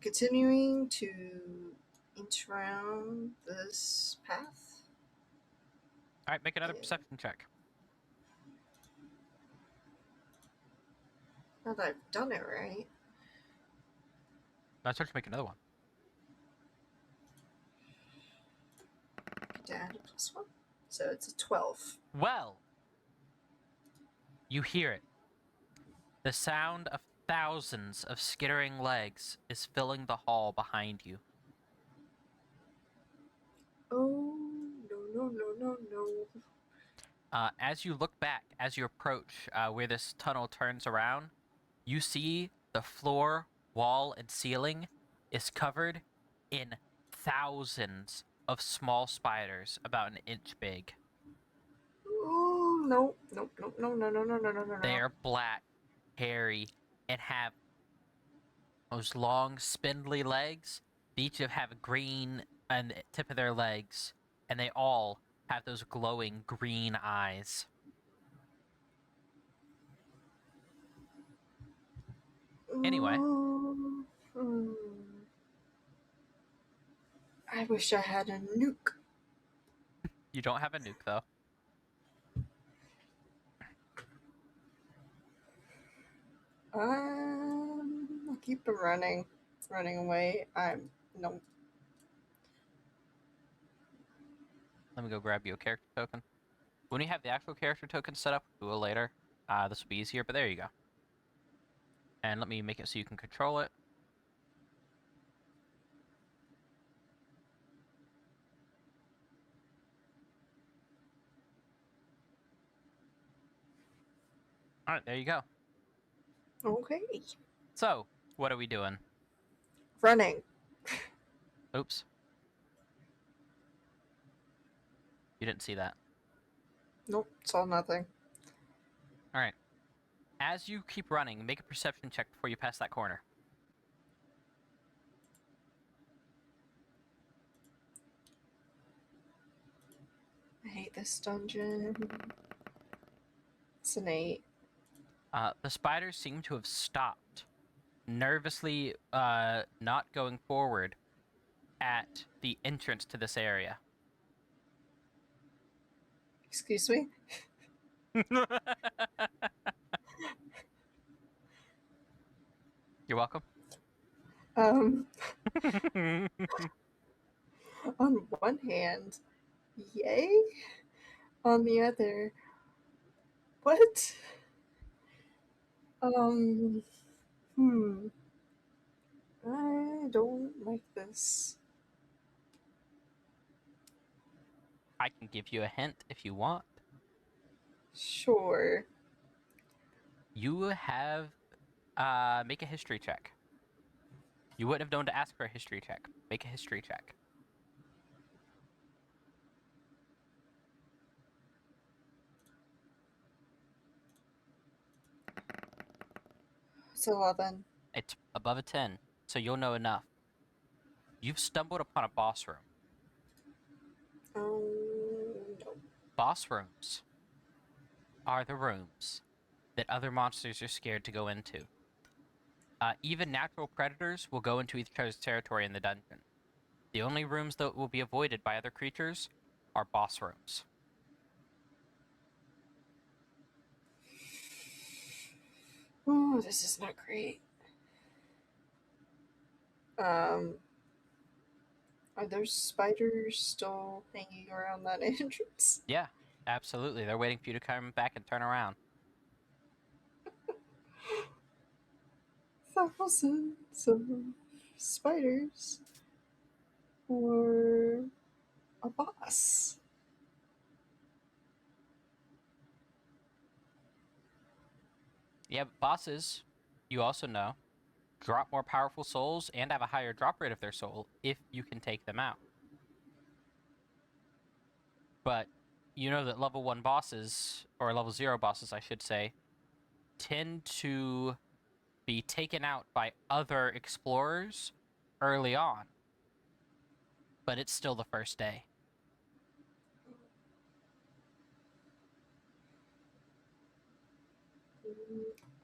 Continuing to inch around this path. All right, make another Yeah. perception check. Now that I've done it right. Let's make another one. To add a +1. So it's a 12. Well, you hear it. The sound of thousands of skittering legs is filling the hall behind you. Oh, no. As you look back, as you approach where this tunnel turns around, you see the floor, wall, and ceiling is covered in thousands of small spiders about an inch big. Oh, no. They are black, hairy, and have those long, spindly legs. They each have green on the tip of their legs, and they all have those glowing green eyes. Anyway. Hmm. I wish I had a nuke. You don't have a nuke, though. I'll keep running away. No. Let me go grab you a character token. When you have the actual character token set up, we'll do it later. This will be easier, but there you go. And let me make it so you can control it. All right, there you go. Okay. So, what are we doing? Running. Oops. You didn't see that. Nope, saw nothing. All right. As you keep running, make a perception check before you pass that corner. I hate this dungeon. It's an 8. The spiders seem to have stopped, nervously not going forward at the entrance to this area. Excuse me? You're welcome. On one hand, yay. On the other, what? I don't like this. I can give you a hint if you want. Sure. You have make a history check. You wouldn't have known to ask for a history check. Make a history check. It's 11. It's above a 10, so you'll know enough. You've stumbled upon a boss room. No. Boss rooms are the rooms that other monsters are scared to go into. Even natural predators will go into each other's territory in the dungeon. The only rooms that will be avoided by other creatures are boss rooms. Oh, this is not great. Are those spiders still hanging around that entrance? Yeah, absolutely. They're waiting for you to come back and turn around. Thousands of spiders or a boss. Yeah, but bosses, you also know, drop more powerful souls and have a higher drop rate of their soul if you can take them out. But you know that level 1 bosses, or level 0 bosses, I should say, tend to be taken out by other explorers early on. But it's still the first day.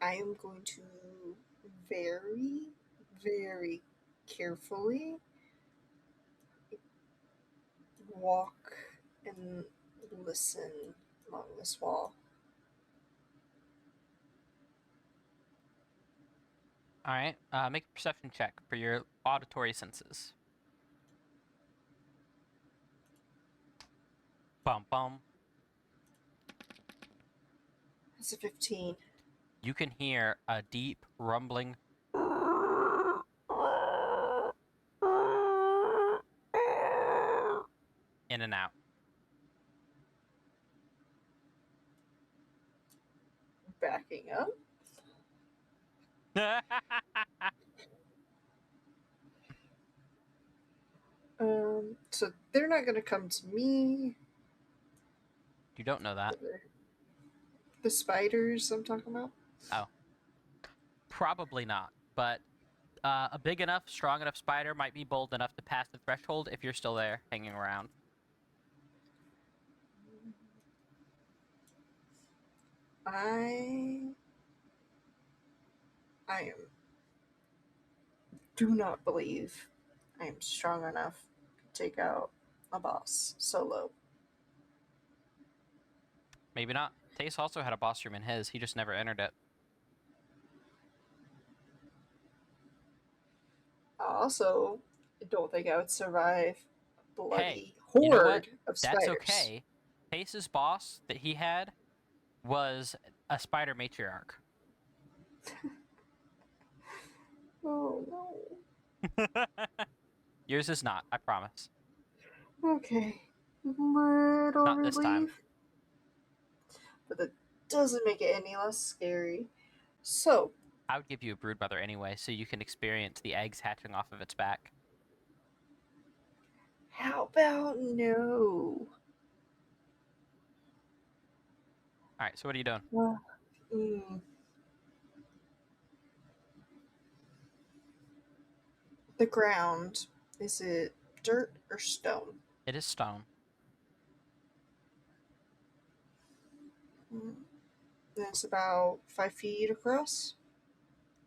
I am going to very, very carefully walk and listen along this wall. Alright, make a perception check for your auditory senses. Bum bum. That's a 15. You can hear a deep rumbling in and out. Backing up. So they're not gonna come to me. You don't know that. The spiders I'm talking about. Oh. Probably not, but a big enough, strong enough spider might be bold enough to pass the threshold if you're still there, hanging around. I am. Do not believe I am strong enough to take out a boss solo. Maybe not. Tace also had a boss room in his, he just never entered it. I also don't think I would survive a bloody Hey, horde you know what? of That's spiders. okay. Tace's boss that he had was a spider matriarch. Oh no. Yours is not, I promise. Okay. Little Not this time. relief. But that doesn't make it any less scary. So, I would give you a broodmother anyway, so you can experience the eggs hatching off of its back. how about no? Alright, so what are you doing? Mm. The ground, is it dirt or stone? It is stone. Mm. And it's about 5 feet across.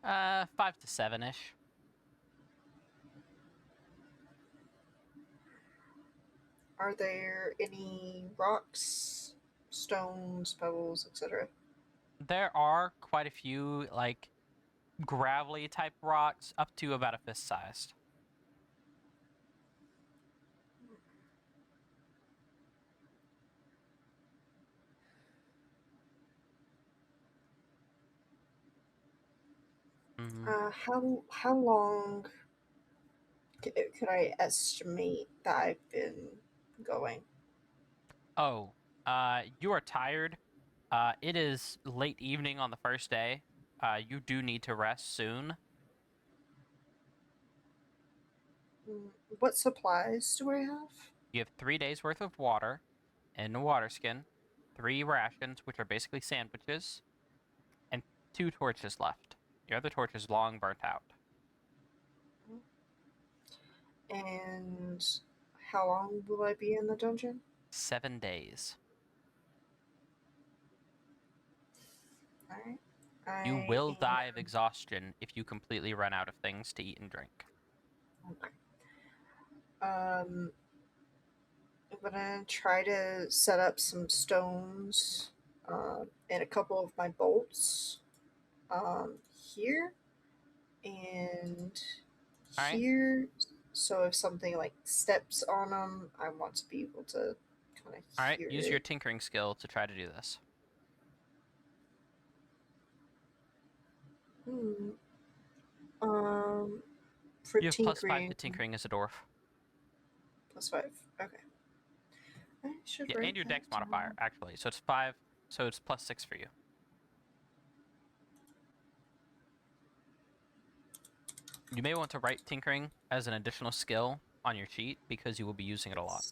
5 to 7-ish. Are there any rocks, stones, pebbles, etc.? There are quite a few, like, gravelly type rocks up to about a fist sized. How long could I estimate that I've been going? Oh, you are tired. It is late evening on the first day. You do need to rest soon. What supplies do I have? You have 3 days worth of water in a water skin, 3 rations, which are basically sandwiches, and 2 torches left. Your other torch is long burnt out. And how long will I be in the dungeon? 7 days. Alright. You will die of exhaustion if you completely run out of things to eat and drink. Okay. I'm gonna try to set up some stones and a couple of my bolts here and All right. here. So if something like steps on them, I want to be able to kind of All right, hear use it. your tinkering skill to try to do this. For You have +5 tinkering. to tinkering as a dwarf. +5. Okay. I should Yeah, write and your that dex modifier, down. actually. So it's 5, so it's +6 for you. You may want to write tinkering as an additional skill on your sheet because you will be using it a lot.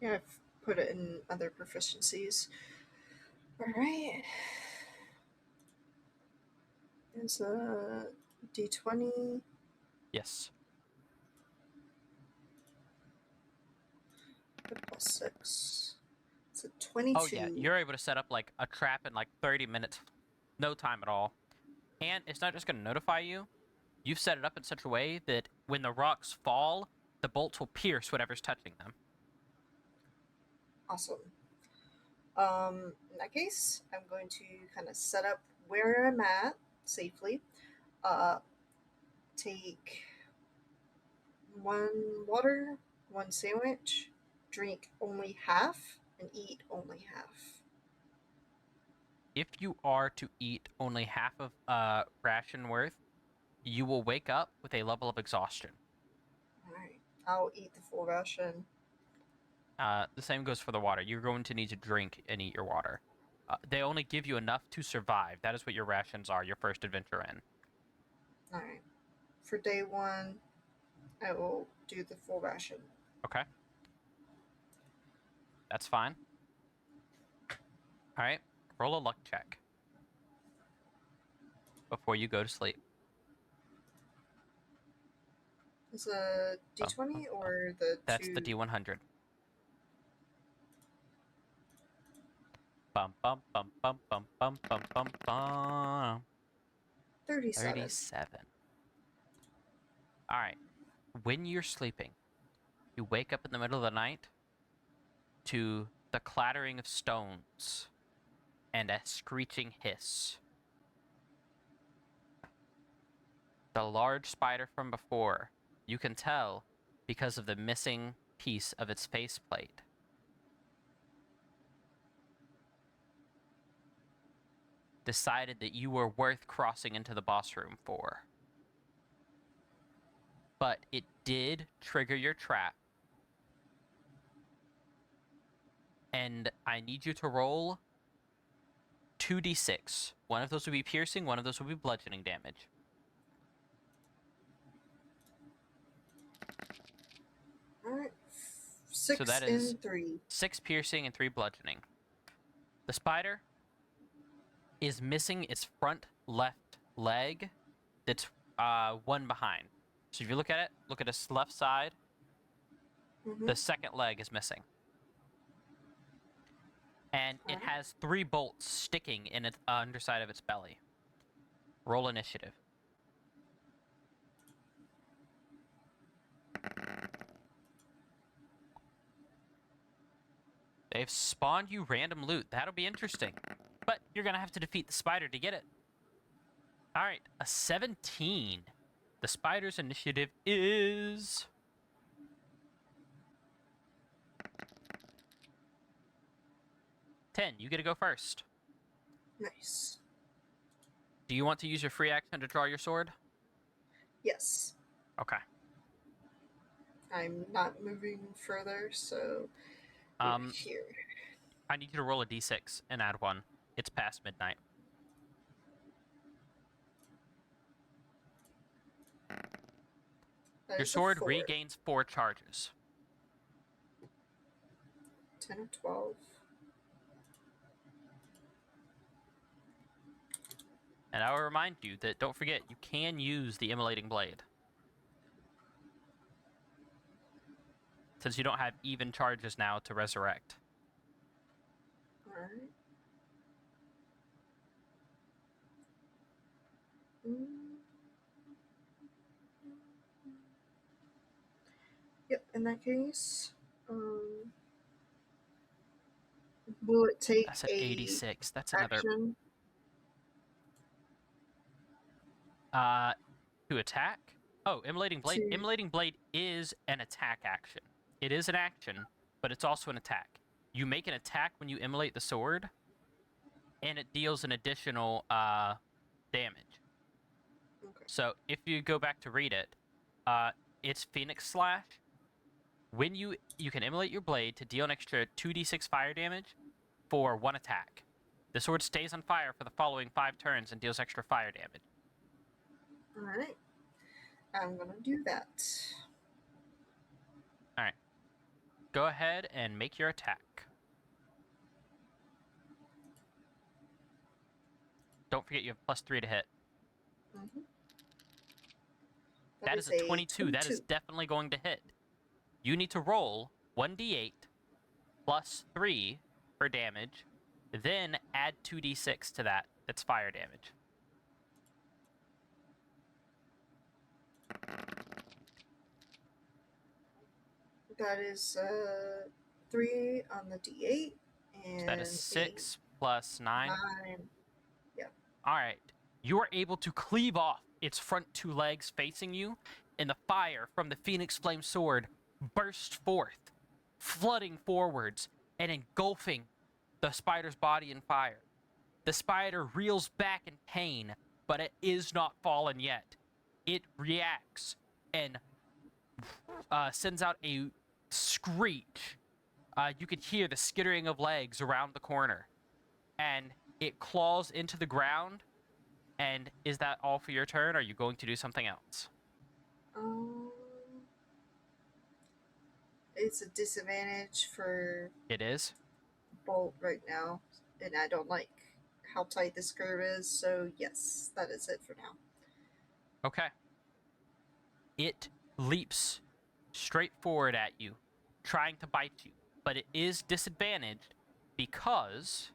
Yeah, put it in other proficiencies. Alright. It's a d20. Yes. Plus 6. It's a 22. Oh yeah, you're able to set up like a trap in like 30 minutes, no time at all. And it's not just going to notify you. You've set it up in such a way that when the rocks fall, the bolts will pierce whatever's touching them. Awesome. In that case, I'm going to kind of set up where I'm at safely. Take 1 water, 1 sandwich, drink only half, and eat only half. If you are to eat only half of a ration worth, you will wake up with a level of exhaustion. Alright. I'll eat the full ration. The same goes for the water. You're going to need to drink and eat your water. They only give you enough to survive. That is what your rations are, your first adventure in. Alright. For day 1, I will do the full ration. Okay. That's fine. All right. Roll a luck check before you go to sleep. Is a d20 or the That's two? the D100. Bum bum bum bum bum bum bum bum bum. 37. 37. All right. When you're sleeping, you wake up in the middle of the night to the clattering of stones and a screeching hiss. The large spider from before, you can tell because of the missing piece of its faceplate. Decided that you were worth crossing into the boss room for. But it did trigger your trap. And I need you to roll 2d6. One of those will be piercing, one of those will be bludgeoning damage. Alright. 6 So that is and 3. 6 piercing and 3 bludgeoning. The spider is missing its front left leg that's one behind. So if you look at its left side, the second leg is missing. And it has 3 bolts sticking in its underside of its belly. Roll initiative. They've spawned you random loot. That'll be interesting. But you're going to have to defeat the spider to get it. All right, a 17. The spider's initiative is... 10. You get to go first. Nice. Do you want to use your free action to draw your sword? Yes. Okay. I'm not moving further, so here. I need you to roll a d6 and add 1. It's past midnight. That Your is a sword 4. regains 4 charges. 10 or 12. And I will remind you that, don't forget, you can use the immolating blade. Since you don't have even charges now to resurrect. Alright. Yep, in that case, will it take That's an a 86. That's another... action? To attack? Oh, immolating blade. To- Immolating blade is an attack action. It is an action, but it's also an attack. You make an attack when you immolate the sword, and it deals an additional damage. Okay. So if you go back to read it, it's Phoenix Slash. When you can immolate your blade to deal an extra 2d6 fire damage for 1 attack. The sword stays on fire for the following 5 turns and deals extra fire damage. Alright. I'm gonna do that. All right. Go ahead and make your attack. Don't forget you have +3 to hit. Mhm. That is a 22. That is definitely going to hit. You need to roll 1d8 plus 3 for damage, then add 2d6 to that. That's fire damage. That is 3 on the d8 and So that is 6 plus 9. 9. All right. You are able to cleave off its front 2 legs facing you, and the fire from the Phoenix Flame Sword bursts forth, flooding forwards and engulfing the spider's body in fire. The spider reels back in pain, but it is not fallen yet. It reacts and sends out a screech. You could hear the skittering of legs around the corner, and it claws into the ground. And is that all for your turn? Or are you going to do something else? Um, it's a disadvantage for It is. bolt right now, and I don't like how tight this curve is. So yes, that is it for now. Okay. It leaps straight forward at you, trying to bite you, but it is disadvantaged because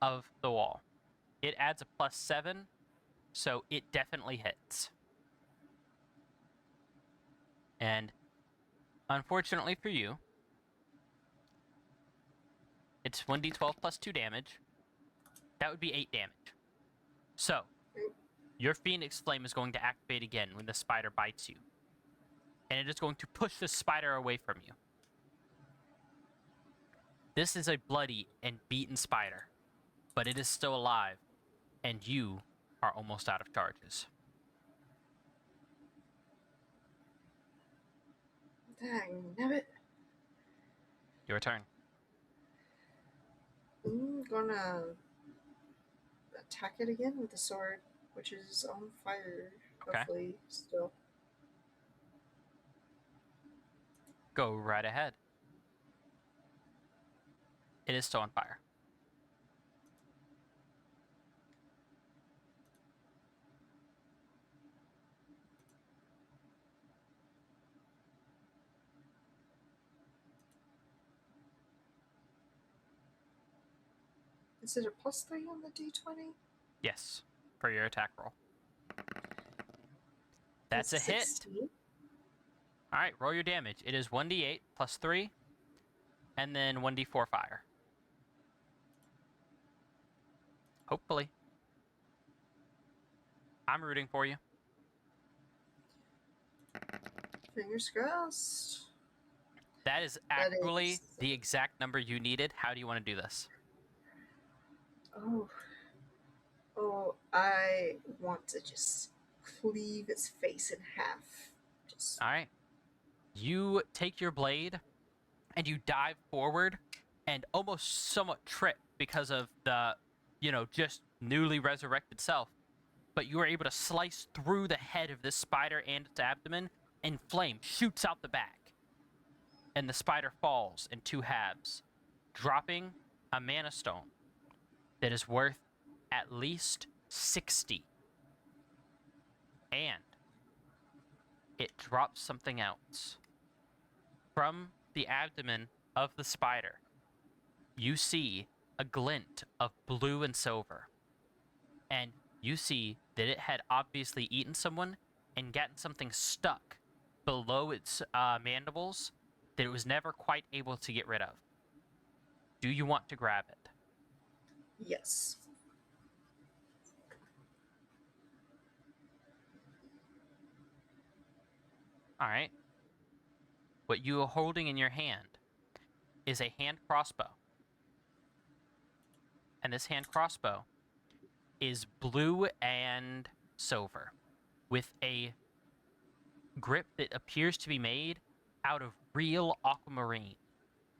of the wall. It adds a +7, so it definitely hits. And unfortunately for you, it's 1d12 plus 2 damage. That would be 8 damage. So, your Phoenix Flame is going to activate again when the spider bites you. And it is going to push the spider away from you. This is a bloody and beaten spider, but it is still alive, and you are almost out of charges. Dang, nabbit. Your turn. I'm gonna attack it again with the sword, which is on fire. Okay. Hopefully, still. Go right ahead. It is still on fire. Is it a +3 on the d20? Yes, for your attack roll. That's a hit. 16. All right, roll your damage. It is 1d8 plus 3, and then 1d4 fire. Hopefully. I'm rooting for you. Fingers crossed. That is That actually is- the exact number you needed. How do you want to do this? Oh, I want to just cleave its face in half. Just All right. You take your blade and you dive forward and almost somewhat trip because of the, just newly resurrected self. But you are able to slice through the head of this spider and its abdomen, and flame shoots out the back. And the spider falls in 2 halves, dropping a mana stone that is worth at least 60. And it drops something else. From the abdomen of the spider, you see a glint of blue and silver. And you see that it had obviously eaten someone and gotten something stuck below its mandibles that it was never quite able to get rid of. Do you want to grab it? yes. All right. What you are holding in your hand is a hand crossbow. And this hand crossbow is blue and silver with a grip that appears to be made out of real aquamarine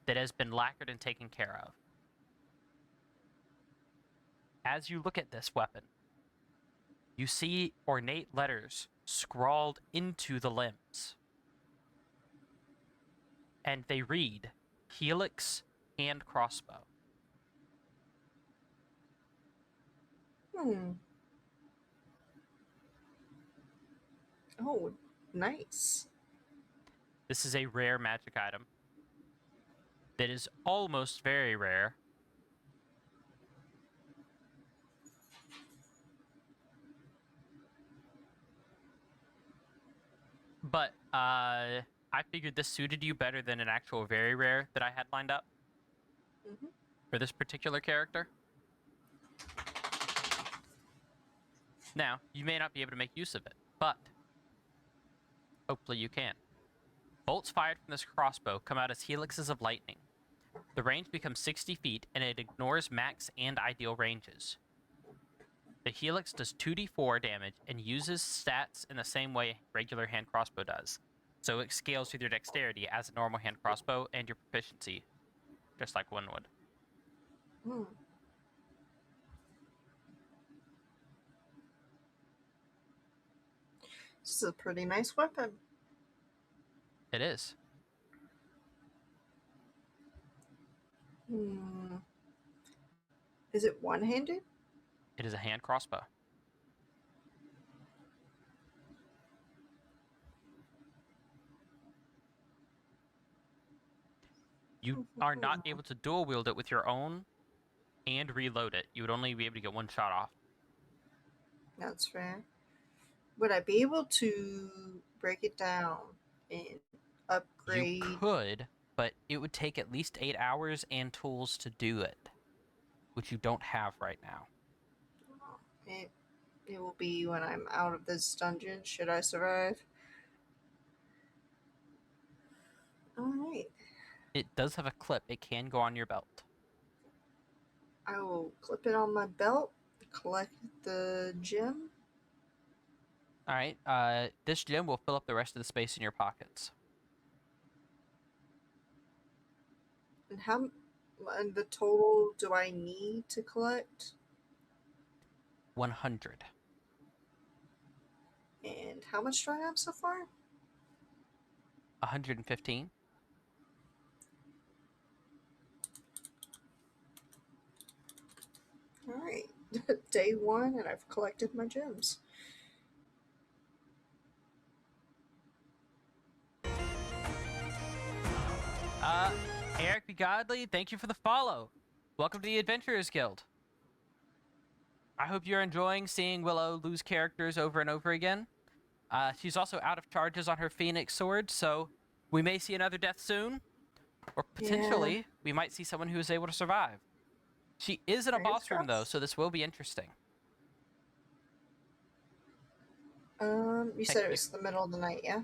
that has been lacquered and taken care of. As you look at this weapon, you see ornate letters scrawled into the limbs. and they read helix and crossbow. Hmm. Oh, nice. This is a rare magic item that is almost very rare. But I figured this suited you better than an actual very rare that I had lined up Hmm. for this particular character. Now, you may not be able to make use of it, but hopefully you can. Bolts fired from this crossbow come out as helixes of lightning. The range becomes 60 feet, and it ignores max and ideal ranges. The helix does 2d4 damage and uses stats in the same way regular hand crossbow does. So it scales with your dexterity as a normal hand crossbow and your proficiency, just like one would. Hmm. This is a pretty nice weapon. It is. Hmm. Is it one-handed? It is a hand crossbow. You are not able to dual wield it with your own and reload it. You would only be able to get one shot off. That's fair. Would I be able to break it down and upgrade? You could, but it would take at least 8 hours and tools to do it, which you don't have right now. It will be when I'm out of this dungeon, should I survive. Alright. It does have a clip. It can go on your belt. I will clip it on my belt, collect the gem. All right. This gem will fill up the rest of the space in your pockets. And the total do I need to collect? 100. And how much do I have so far? 115. Alright. Day 1, and I've collected my gems. Eric B. Godley, thank you for the follow. Welcome to the Adventurers Guild. I hope you're enjoying seeing Willow lose characters over and over again. She's also out of charges on her Phoenix sword, so we may see another death soon. Or potentially, we might see someone who is able to survive. She is in a Fingers boss room, though, crossed. so this will be interesting. You said it was the middle of the night, yeah?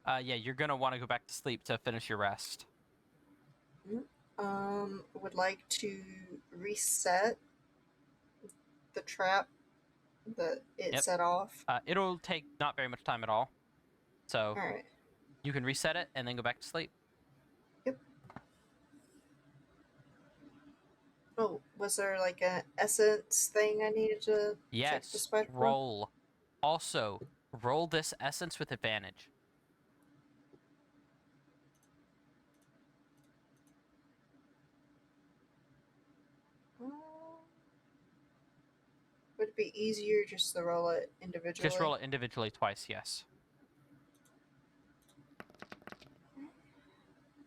Yeah, you're going to want to go back to sleep to finish your rest. Would like to reset the trap that it Yep. set off. It'll take not very much time at all. So Alright. you can reset it and then go back to sleep. Yep. Oh, was there like an essence thing I needed to check the Yes, spider for? roll. Also, roll this essence with advantage. Would it be easier just to roll it individually? Just roll it individually twice, yes.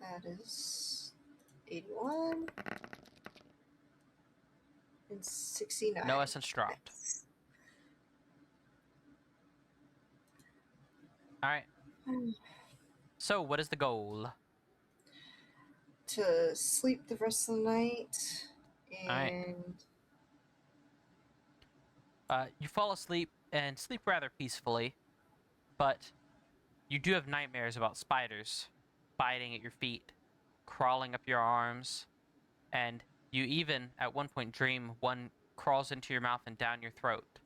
That is 81 and 69. No essence dropped. Alright. So, what is the goal? To sleep the rest of the night Alright. and You fall asleep and sleep rather peacefully, but you do have nightmares about spiders biting at your feet, crawling up your arms, and you even at one point dream one crawls into your mouth and down your throat,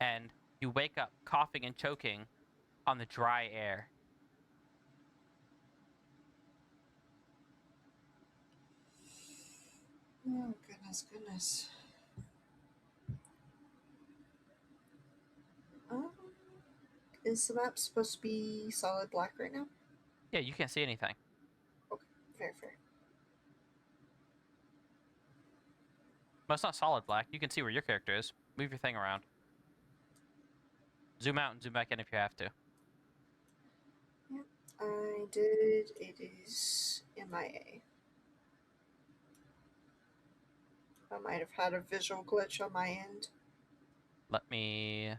and you wake up coughing and choking on the dry air. oh goodness. Is the map supposed to be solid black right now? Yeah, you can't see anything. Fair, fair. But it's not solid black. You can see where your character is. Move your thing around. Zoom out and zoom back in if you have to. I did. It is MIA. I might have had a visual glitch on my end. Let me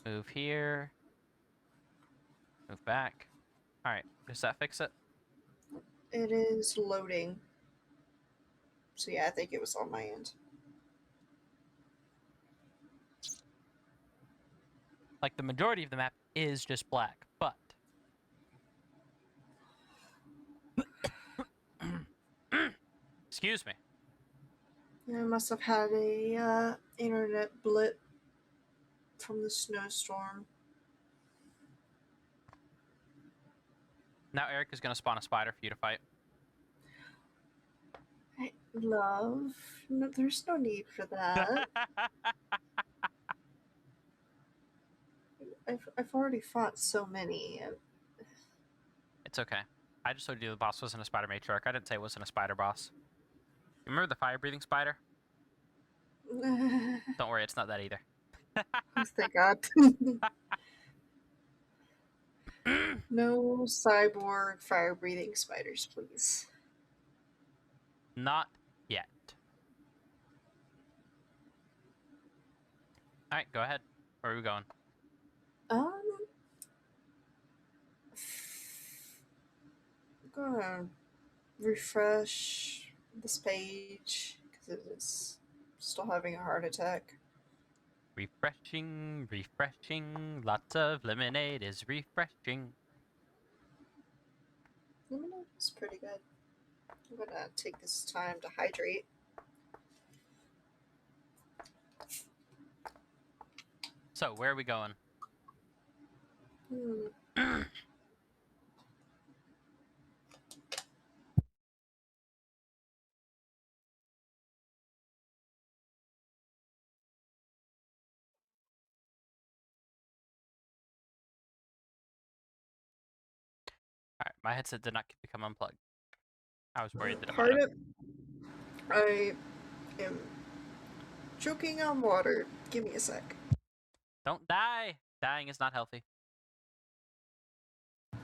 move here. Move back. Alright, does that fix it? It is loading. So yeah, I think it was on my end. Like, the majority of the map is just black, but... Excuse me. I must have had a internet blip from the snowstorm. Now Eric is going to spawn a spider for you to fight. Love, no, there's no need for that. I've already fought so many. It's okay. I just told you the boss wasn't a spider matriarch. I didn't say it wasn't a spider boss. You remember the fire-breathing spider? Don't worry, it's not that either. Thank God. No cyborg fire-breathing spiders, please. Not yet. Alright, go ahead. Where are we going? I'm gonna refresh this page because it's still having a heart attack. Refreshing, refreshing. Lots of lemonade is refreshing. Lemonade is pretty good. I'm gonna take this time to hydrate. So, where are we going? Alright, my headset did not become unplugged. I was worried that it might Part have. of I am choking on water. Give me a sec. Don't die! Dying is not healthy.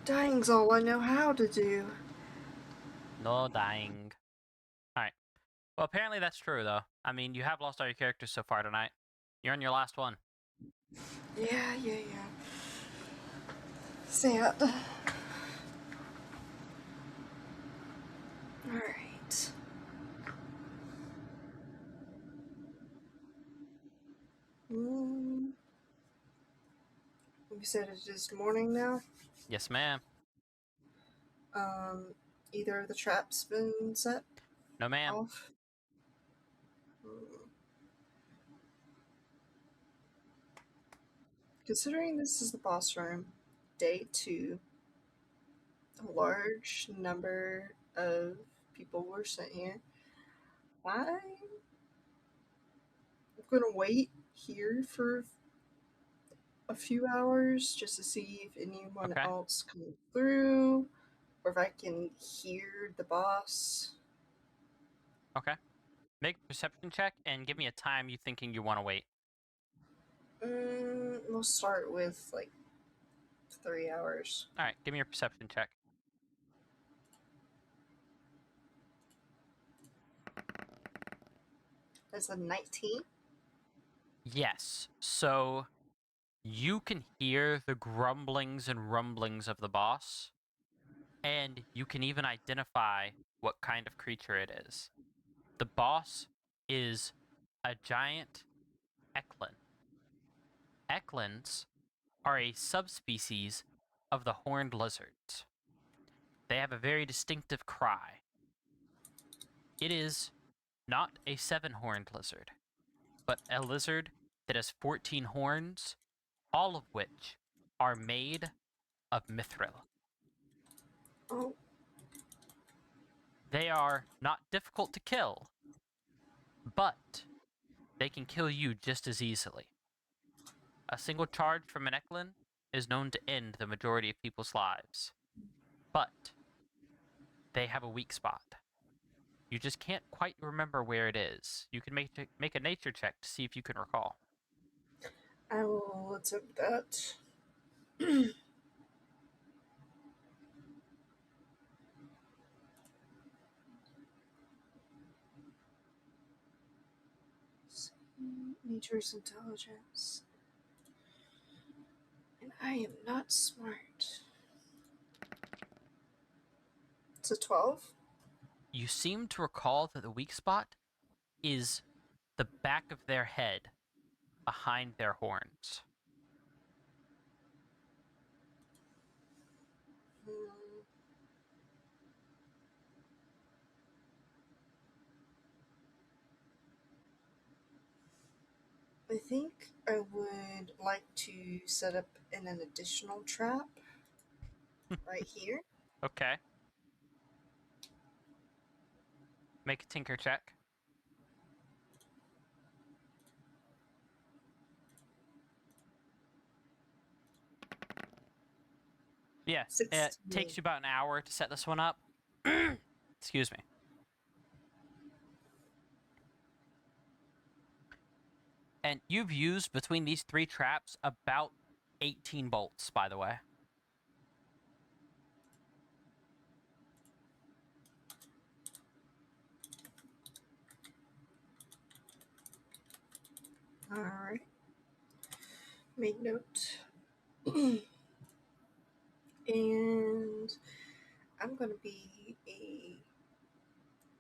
Dying's all I know how to do. No dying. Alright. Well, apparently that's true, though. I mean, you have lost all your characters so far tonight. You're on your last one. Yeah. Sad. Alright. You said it is morning now? Yes, ma'am. Either of the traps been set No, ma'am. off? Considering this is the boss room, day 2, a large number of people were sent here. I'm gonna wait here for a few hours just to see if anyone Okay. else comes through or if I can hear the boss. Okay. Make a perception check and give me a time you thinking you want to wait. We'll start with like 3 hours. Alright, give me your perception check. That's a 19. Yes. So, you can hear the grumblings and rumblings of the boss, and you can even identify what kind of creature it is. The boss is a giant Eklund. Eklunds are a subspecies of the horned lizards. They have a very distinctive cry. It is not a 7-horned lizard, but a lizard that has 14 horns, all of which are made of mithril. Oh, They are not difficult to kill, but they can kill you just as easily. A single charge from an Eklund is known to end the majority of people's lives, but they have a weak spot. You just can't quite remember where it is. You can make a nature check to see if you can recall. I will attempt that. Nature's intelligence. And I am not smart. It's a 12. You seem to recall that the weak spot is the back of their head behind their horns. Hmm. I think I would like to set up an additional trap right here. Okay. Make a tinker check. Yeah, it 16. takes you about an hour to set this one up. Excuse me. And you've used between these 3 traps about 18 bolts, by the way. Alright. Make note. And I'm going to be a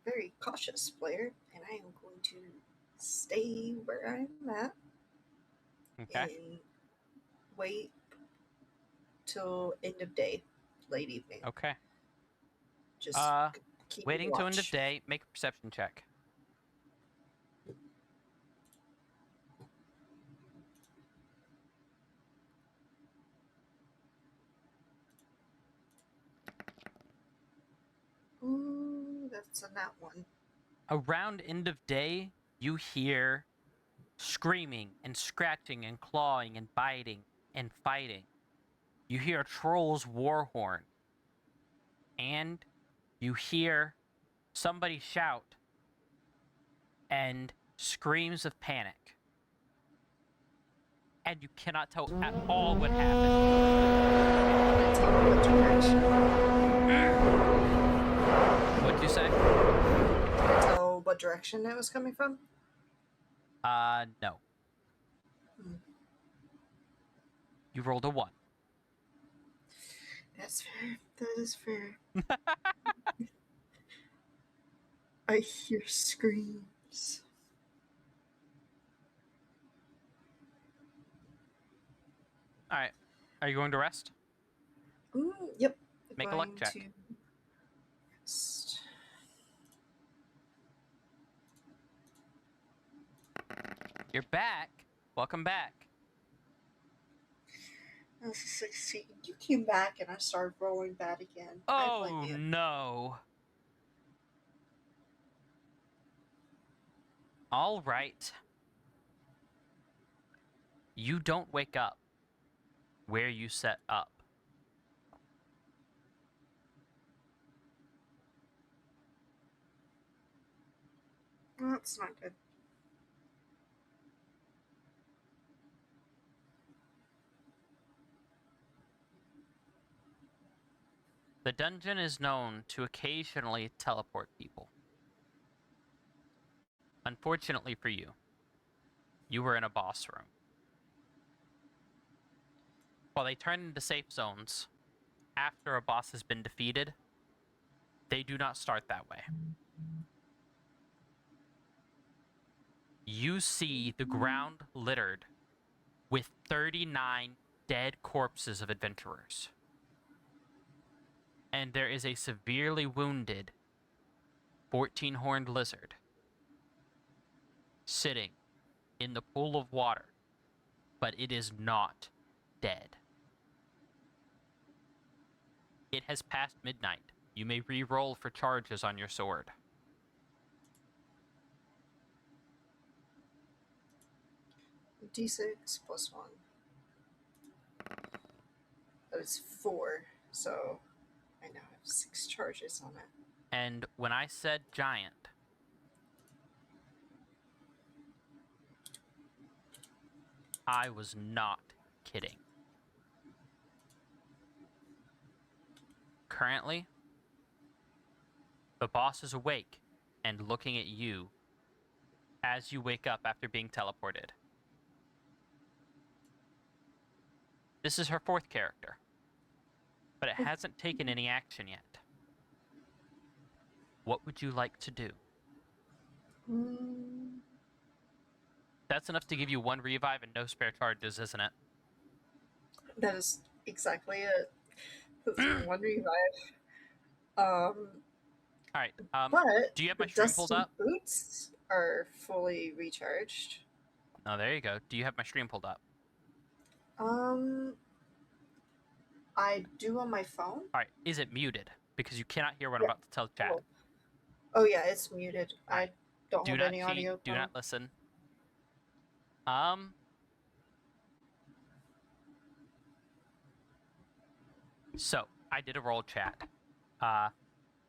very cautious player, and I am going to stay where I'm at Okay. and wait till end of day, late evening. Okay. Just keep Waiting till end of watch. day, make a perception check. Ooh, that's a nat one. Around end of day, you hear screaming and scratching and clawing and biting and fighting. You hear a troll's war horn. And you hear somebody shout and screams of panic. And you cannot tell at all what happened. Tell me what direction. What'd you say? Tell what direction it was coming from. No. Hmm. You rolled a 1. That's fair. That is fair. I hear screams. All right. Are you going to rest? Yep. Make a luck Going check. to rest. You're back. Welcome back. That's a 16. You came back and I started rolling bad again. I blame Oh, you. no. All right. You don't wake up where you set up. That's not good. The dungeon is known to occasionally teleport people. Unfortunately for you, you were in a boss room. While they turn into safe zones after a boss has been defeated, they do not start that way. You see the ground littered with 39 dead corpses of adventurers. And there is a severely wounded 14-horned lizard sitting in the pool of water, but it is not dead. It has passed midnight. You may re-roll for charges on your sword. D6 plus 1. That is 4, so I now have 6 charges on it. And when I said giant, I was not kidding. Currently, the boss is awake and looking at you as you wake up after being teleported. This is her fourth character, but it hasn't taken any action yet. What would you like to do? That's enough to give you 1 revive and no spare charges, isn't it? That is exactly it. That's one revive. All right. But do you have my the stream pulled dusty up? boots are fully recharged. Oh, there you go. Do you have my stream pulled up? I do on my phone. All right. Is it muted? Because you cannot hear what I'm Yeah. about to tell chat. Oh yeah, it's muted. Alright. I don't Do have not any cheat. audio. Do going. not listen. So I did a roll chat.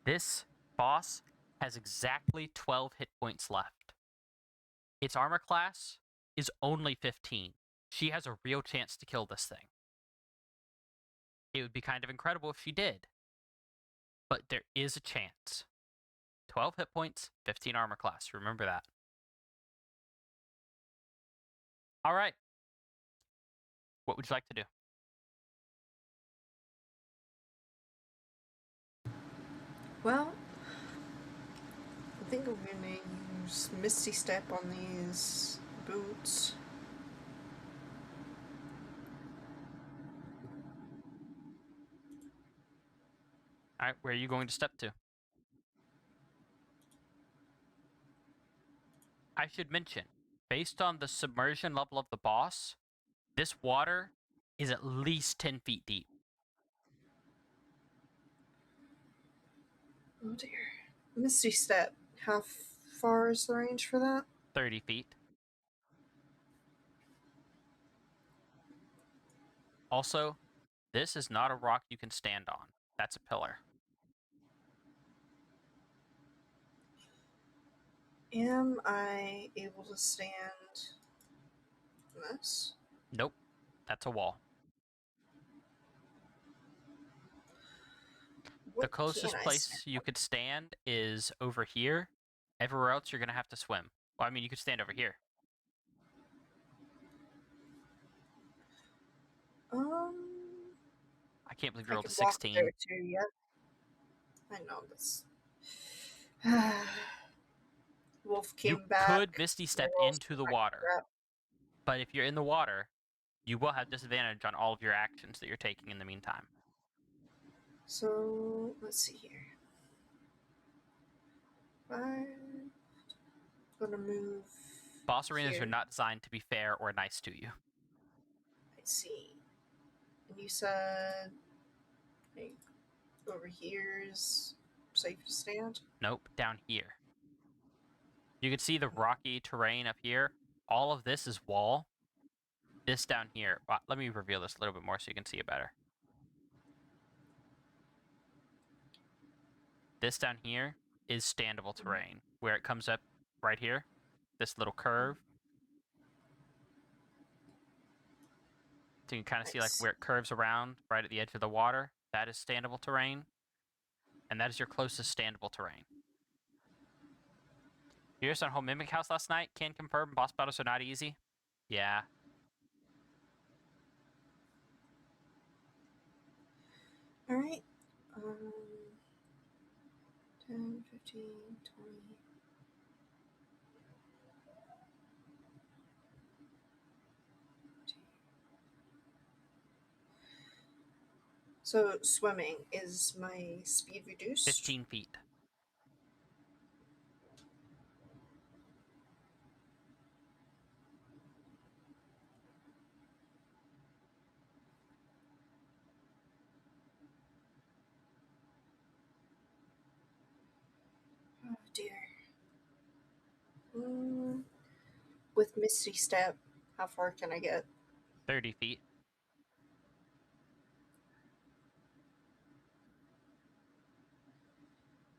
This boss has exactly 12 hit points left. Its armor class is only 15. She has a real chance to kill this thing. It would be kind of incredible if she did. But there is a chance. 12 hit points, 15 armor class. Remember that. All right. What would you like to do? Well, I think I'm gonna use Misty Step on these boots. All right, where are you going to step to? I should mention, based on the submersion level of the boss, this water is at least 10 feet deep. Oh dear. Misty Step. How far is the range for that? 30 feet. Also, this is not a rock you can stand on. That's a pillar. Am I able to stand this? Nope. That's a wall. What The closest can I place stand? you could stand is over here. Everywhere else, you're going to have to swim. Well, I mean, you could stand over here. I can't believe you I rolled a can walk 16. there too, yeah. I know this. Wolf came You back. could Misty Step rolls into the back water. up. But if you're in the water, you will have disadvantage on all of your actions that you're taking in the meantime. So, let's see here. I'm gonna move. Boss arenas here. are not designed to be fair or nice to you. I see. And you said, like, over here's safe to stand? Nope, down here. You can see the rocky terrain up here. All of this is wall. This down here. Let me reveal this a little bit more so you can see it better. This down here is standable terrain, where it comes up right here. This little curve. So you can kind of see like where it curves around right at the edge of the water. That is standable terrain. And that is your closest standable terrain. You were just on Home Mimic House last night. Can confirm boss battles are not easy. Yeah. Alright. 10, 15, 20. So, swimming, is my speed reduced? 15 feet. Oh dear. With Misty Step, how far can I get? 30 feet.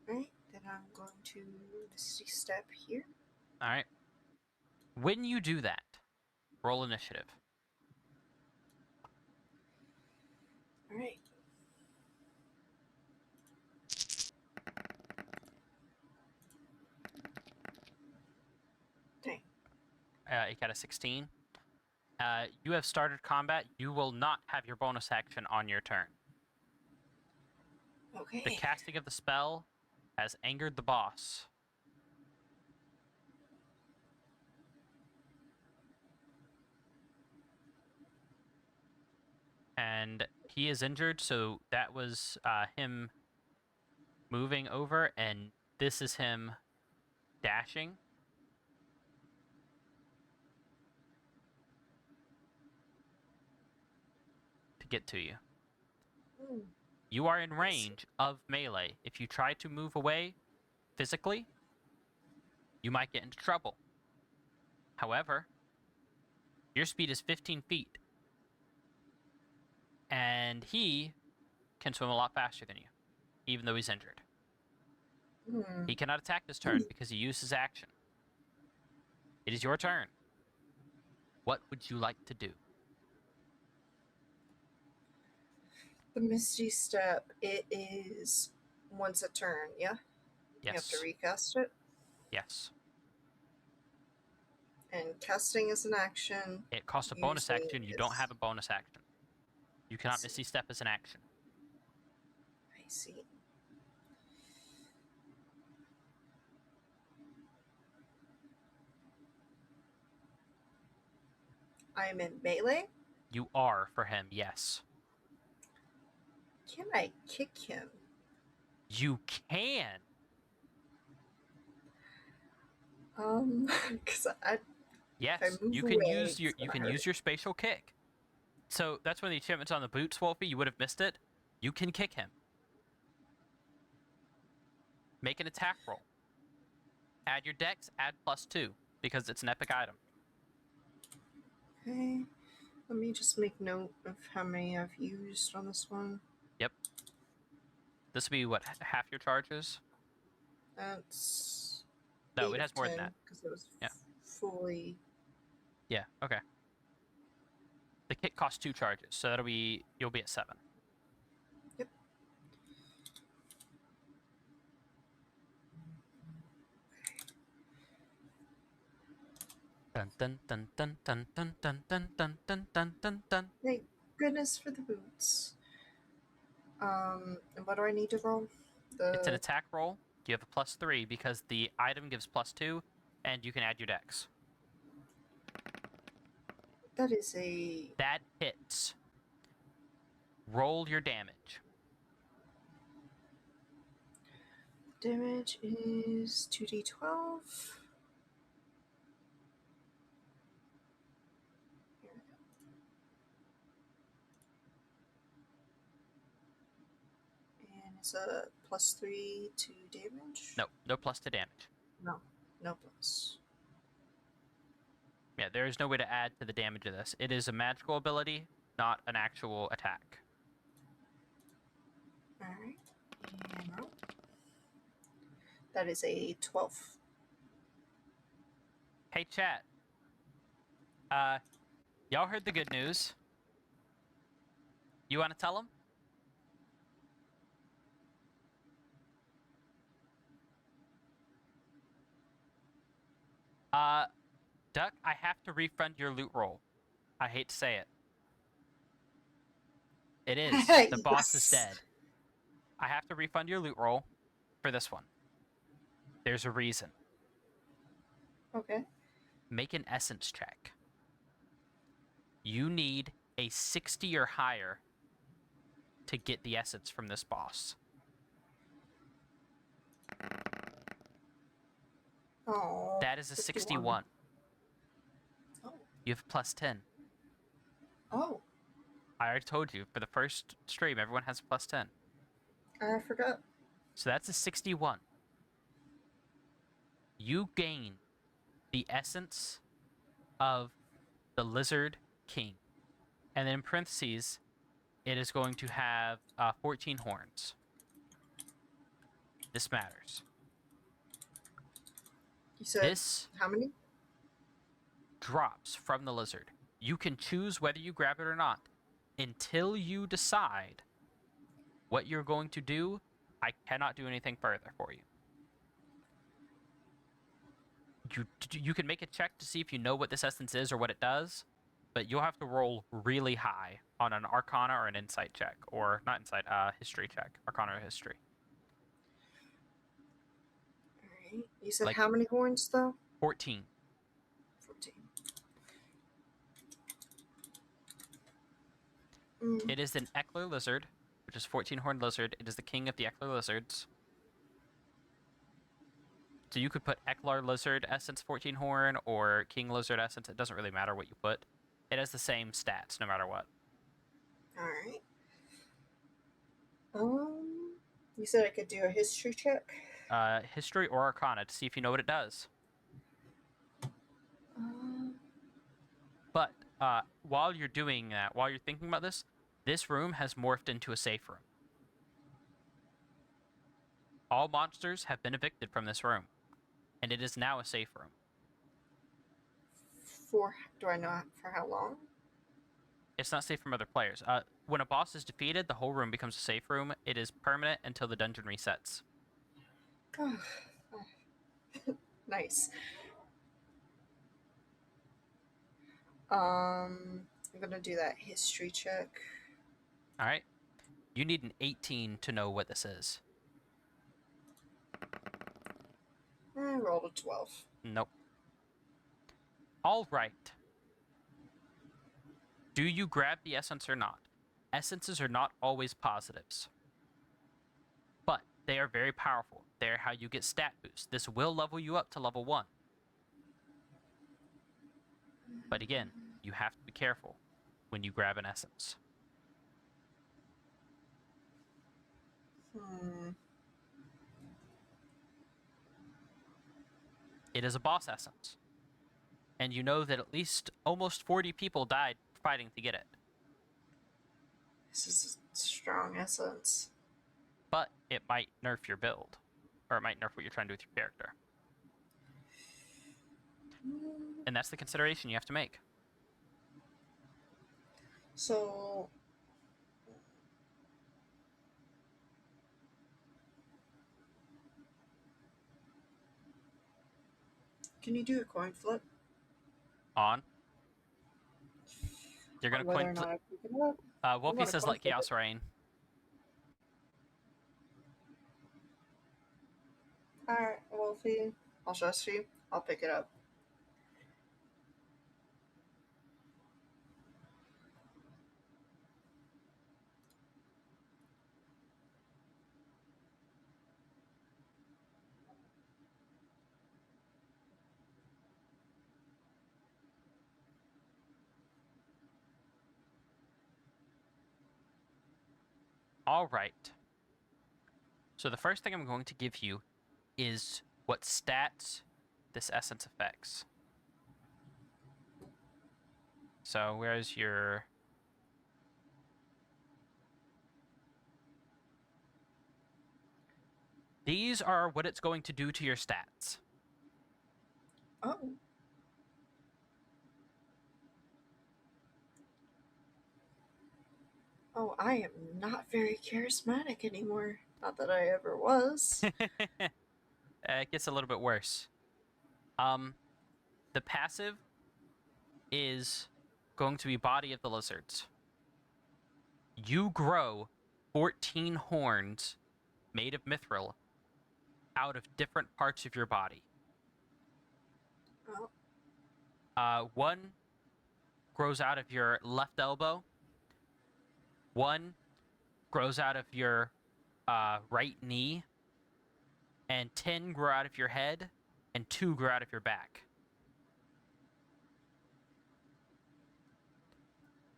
Right? to Misty Step here. All right. When you do that, roll initiative. All right. Dang. You got a 16. You have started combat. You will not have your bonus action on your turn. Okay. The casting of the spell has angered the boss. And he is injured, so that was him moving over, and this is him dashing. To get to you. Hmm. You are in I see. range of melee. If you try to move away physically, you might get into trouble. However, your speed is 15 feet. And he can swim a lot faster than you, even though he's injured. Hmm. He cannot attack this turn because he used his action. It is your turn. What would you like to do? The Misty Step, it is once a turn, yeah? You have to Yes. recast it. Yes. And casting is an action. It costs a bonus Using action. You don't is- have a bonus action. You cannot see. Misty Step as an action. I see. I'm in melee. You are for him, yes. Can I kick him? You can. Because I Yes, move you can away, use your it's you gonna can hurt. use your spatial kick. So that's when the achievement's on the boots, Wolfie. You would have missed it. You can kick him. Make an attack roll. Add your dex, add +2, because it's an epic item. Okay. Let me just make note of how many I've used on this one. This would be, what, half your charges? That's No, it has more than that. because it was Yeah. fully. Yeah, okay. The kick costs 2 charges, so you'll be at 7. Yep. Dun dun dun dun dun dun dun dun dun dun dun dun dun. Thank goodness for the boots. And what do I need to roll? It's an attack roll. You have a +3 because the item gives +2, and you can add your dex. That is a That hits. Roll your damage. damage is 2d12. Here we go. And it's a +3 to damage. No plus to damage. No plus. Yeah, there is no way to add to the damage of this. It is a magical ability, not an actual attack. All right. And roll. That is a 12. Hey, chat. Y'all heard the good news. You want to tell them? Duck, I have to refund your loot roll. I hate to say it. It is. The boss is Yes. dead. I have to refund your loot roll for this one. There's a reason. Okay. Make an essence check. You need a 60 or higher to get the essence from this boss. Oh. That is a 51. 61. Oh. You have +10. Oh. I already told you, for the first stream, everyone has a +10. I forgot. So that's a 61. You gain the essence of the Lizard King. And then in parentheses, it is going to have 14 horns. This matters. You said This how many? drops from the lizard. You can choose whether you grab it or not. Until you decide what you're going to do, I cannot do anything further for you. You can make a check to see if you know what this essence is or what it does, but you'll have to roll really high on an Arcana or an Insight check, or not Insight, history check, Arcana or History. Alright. You said Like- how many horns though? 14. 14. Mm. It is an Eckler lizard, which is 14-horned lizard. It is the king of the Eckler lizards. So you could put Eckler lizard essence 14 horn or king lizard essence. It doesn't really matter what you put. It has the same stats no matter what. Alright. You said I could do a history check. History or Arcana to see if you know what it does. But while you're doing that, while you're thinking about this room has morphed into a safe room. All monsters have been evicted from this room, and it is now a safe room. Do I know for how long? It's not safe from other players. When a boss is defeated, the whole room becomes a safe room. It is permanent until the dungeon resets. Nice. I'm gonna do that history check. All right. You need an 18 to know what this is. I rolled a 12. Nope. All right. Do you grab the essence or not? Essences are not always positives, but they are very powerful. They're how you get stat boosts. This will level you up to level 1. But again, you have to be careful when you grab an essence. It is a boss essence. And you know that at least almost 40 people died fighting to get it. This is a strong essence. But it might nerf your build. Or it might nerf what you're trying to do with your character. And that's the consideration you have to make. So can you do a coin flip? On. You're On gonna whether or coin not flip. I pick it up? Wolfie gonna says coin let flip chaos it. reign. Alright, Wolfie. I'll trust you. I'll pick it up. All right. So the first thing I'm going to give you is what stats this essence affects. So where's your... These are what it's going to do to your stats. Oh. Oh, I am not very charismatic anymore. Not that I ever was. It gets a little bit worse. The passive is going to be Body of the Lizards. You grow 14 horns made of mithril out of different parts of your body. Oh. One grows out of your left elbow. One grows out of your right knee. And 10 grow out of your head. And 2 grow out of your back.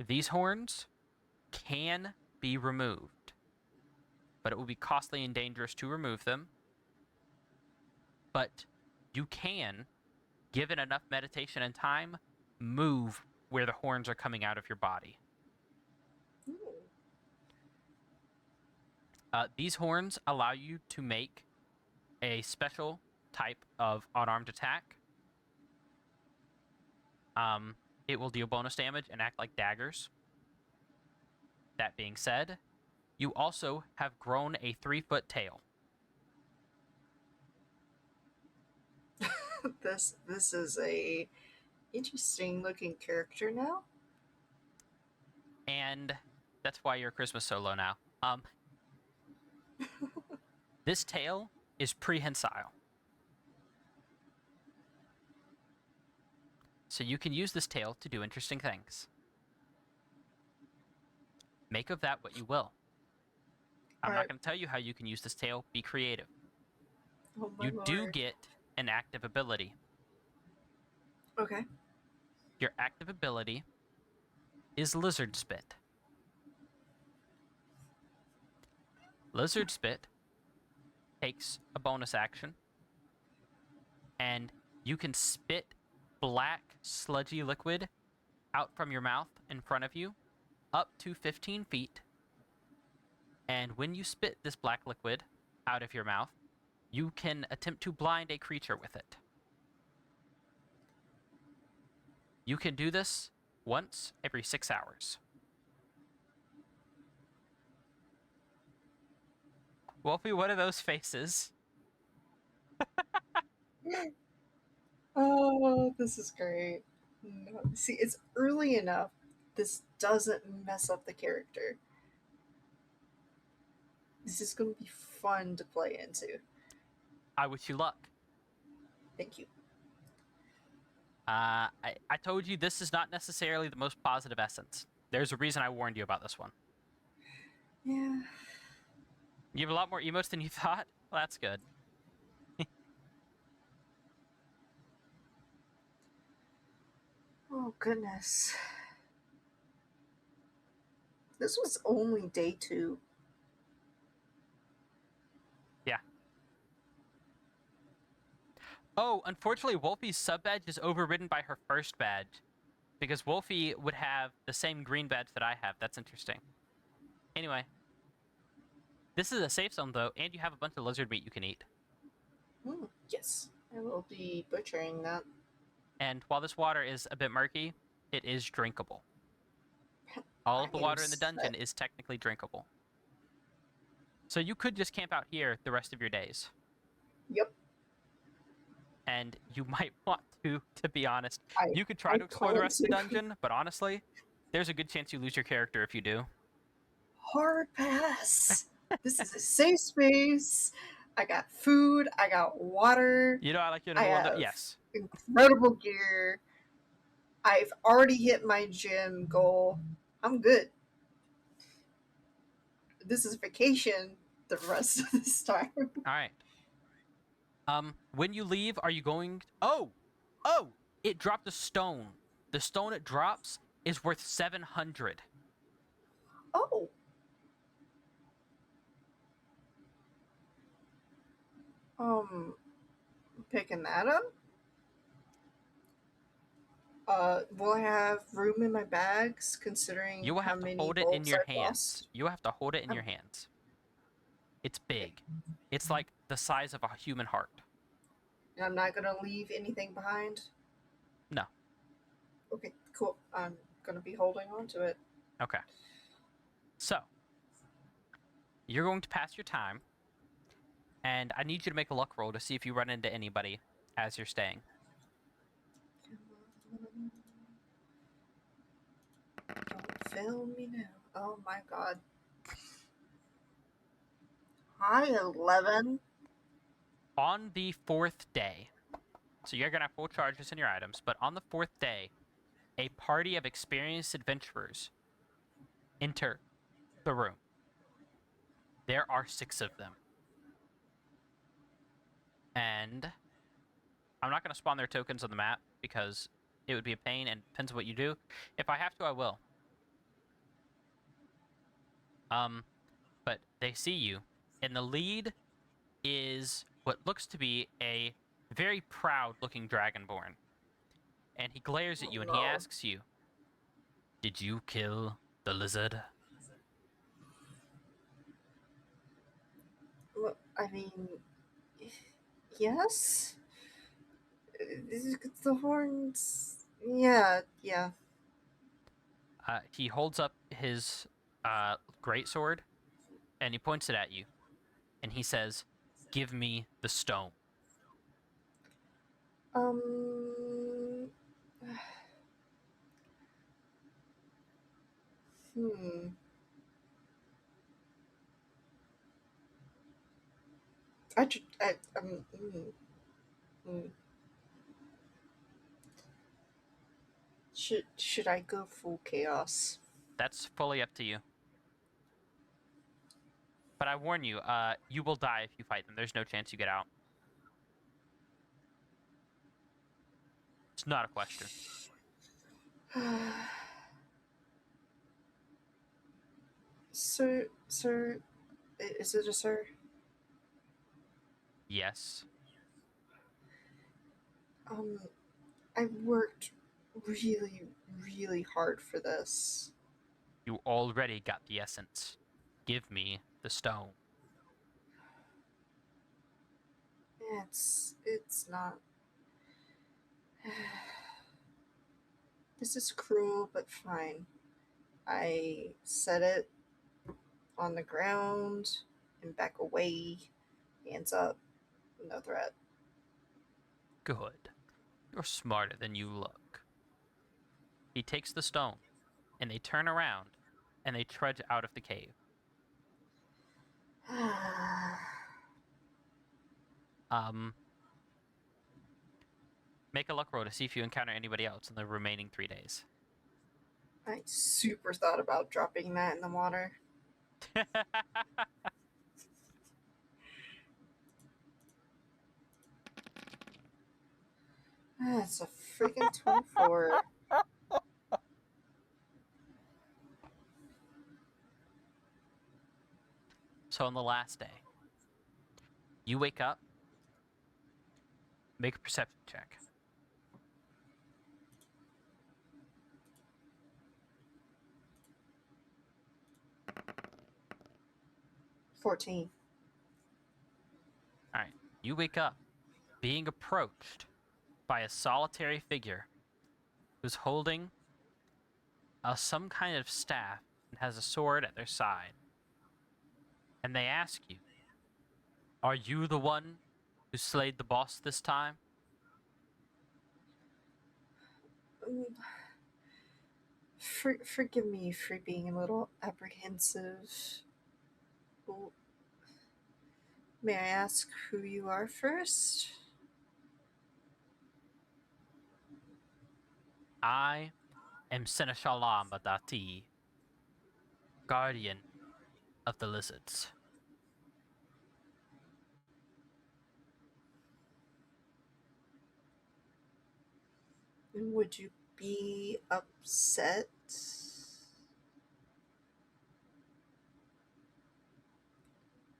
These horns can be removed, but it will be costly and dangerous to remove them. But you can, given enough meditation and time, move where the horns are coming out of your body. Ooh. These horns allow you to make a special type of unarmed attack. It will deal bonus damage and act like daggers. That being said, you also have grown a 3-foot tail. This is a interesting looking character now. And that's why your charisma's so low now. This tail is prehensile. So you can use this tail to do interesting things. Make of that what you will. I'm not Alright. going to tell you how you can use this tail. Be creative. Oh my You do lord. get an active ability. Okay. Your active ability is Lizard Spit. Lizard Spit takes a bonus action, and you can spit black, sludgy liquid out from your mouth in front of you up to 15 feet. And when you spit this black liquid out of your mouth, you can attempt to blind a creature with it. You can do this once every 6 hours. Wolfie, what are those faces? Oh, this is great. No, see, it's early enough. This doesn't mess up the character. This is going to be fun to play into. I wish you luck. Thank you. I told you this is not necessarily the most positive essence. There's a reason I warned you about this one. Yeah. You have a lot more emotes than you thought? Well, that's good. Oh, goodness. This was only day 2. Yeah. Oh, unfortunately, Wolfie's sub badge is overridden by her first badge. Because Wolfie would have the same green badge that I have. That's interesting. Anyway. This is a safe zone, though, and you have a bunch of lizard meat you can eat. Yes, I will be butchering that. And while this water is a bit murky, it is drinkable. All of the I water am in the dungeon set. is technically drinkable. So you could just camp out here the rest of your days. Yep. And you might want to be honest. I- You could try I to explore the plan rest of the to. dungeon, but honestly, there's a good chance you lose your character if you do. Hard pass. This is a safe space. I got food. I got water. You know, I like your I number one. have Yes. incredible gear. I've already hit my gym goal. I'm good. This is vacation the rest of this time. All right. When you leave, are you going? Oh, it dropped a stone. The stone it drops is worth 700. Oh. Picking that up? Will I have room in my bags considering You will how have to many hold it in bolts your I've hands. lost? You will have to hold it in Um, your hands. It's big. It's like the size of a human heart. And I'm not gonna leave anything behind? No. Okay, cool. I'm gonna be holding on to it. Okay. So, you're going to pass your time, and I need you to make a luck roll to see if you run into anybody as you're staying. Don't fail me now. Oh my god. Hi, 11. On the 4th day, so you're going to have full charges in your items, but on the 4th day, a party of experienced adventurers enter the room. There are 6 of them. And I'm not going to spawn their tokens on the map because it would be a pain and depends on what you do. If I have to, I will. But they see you, and the lead is what looks to be a very proud-looking dragonborn. And he glares at you and he No. asks you, "Did you kill the lizard?" Well, I mean, Yes? The horns. Yeah, yeah. He holds up his great sword and he points it at you, and he says, "Give me the stone." Um. Hmm. Hmm. Should I go full chaos? That's fully up to you. But I warn you, you will die if you fight them. There's no chance you get out. It's not a question. Sir, is it a sir? Yes. Um, I worked really, really hard for this. You already got the essence. Give me the stone. It's not. This is cruel, but fine. I set it on the ground and back away, hands up, no threat. Good. You're smarter than you look. He takes the stone, and they turn around, and they trudge out of the cave. Um, Make a luck roll to see if you encounter anybody else in the remaining 3 days. I super thought about dropping that in the water. It's a freaking 24. So on the last day, you wake up, make a perception check. 14. All right. You wake up being approached by a solitary figure who's holding some kind of staff and has a sword at their side. And they ask you, "Are you the one who slayed the boss this time?" Um, forgive me for being a little apprehensive. Well, may I ask who you are first? "I am Seneschal Dati, guardian of the lizards." Would you be upset?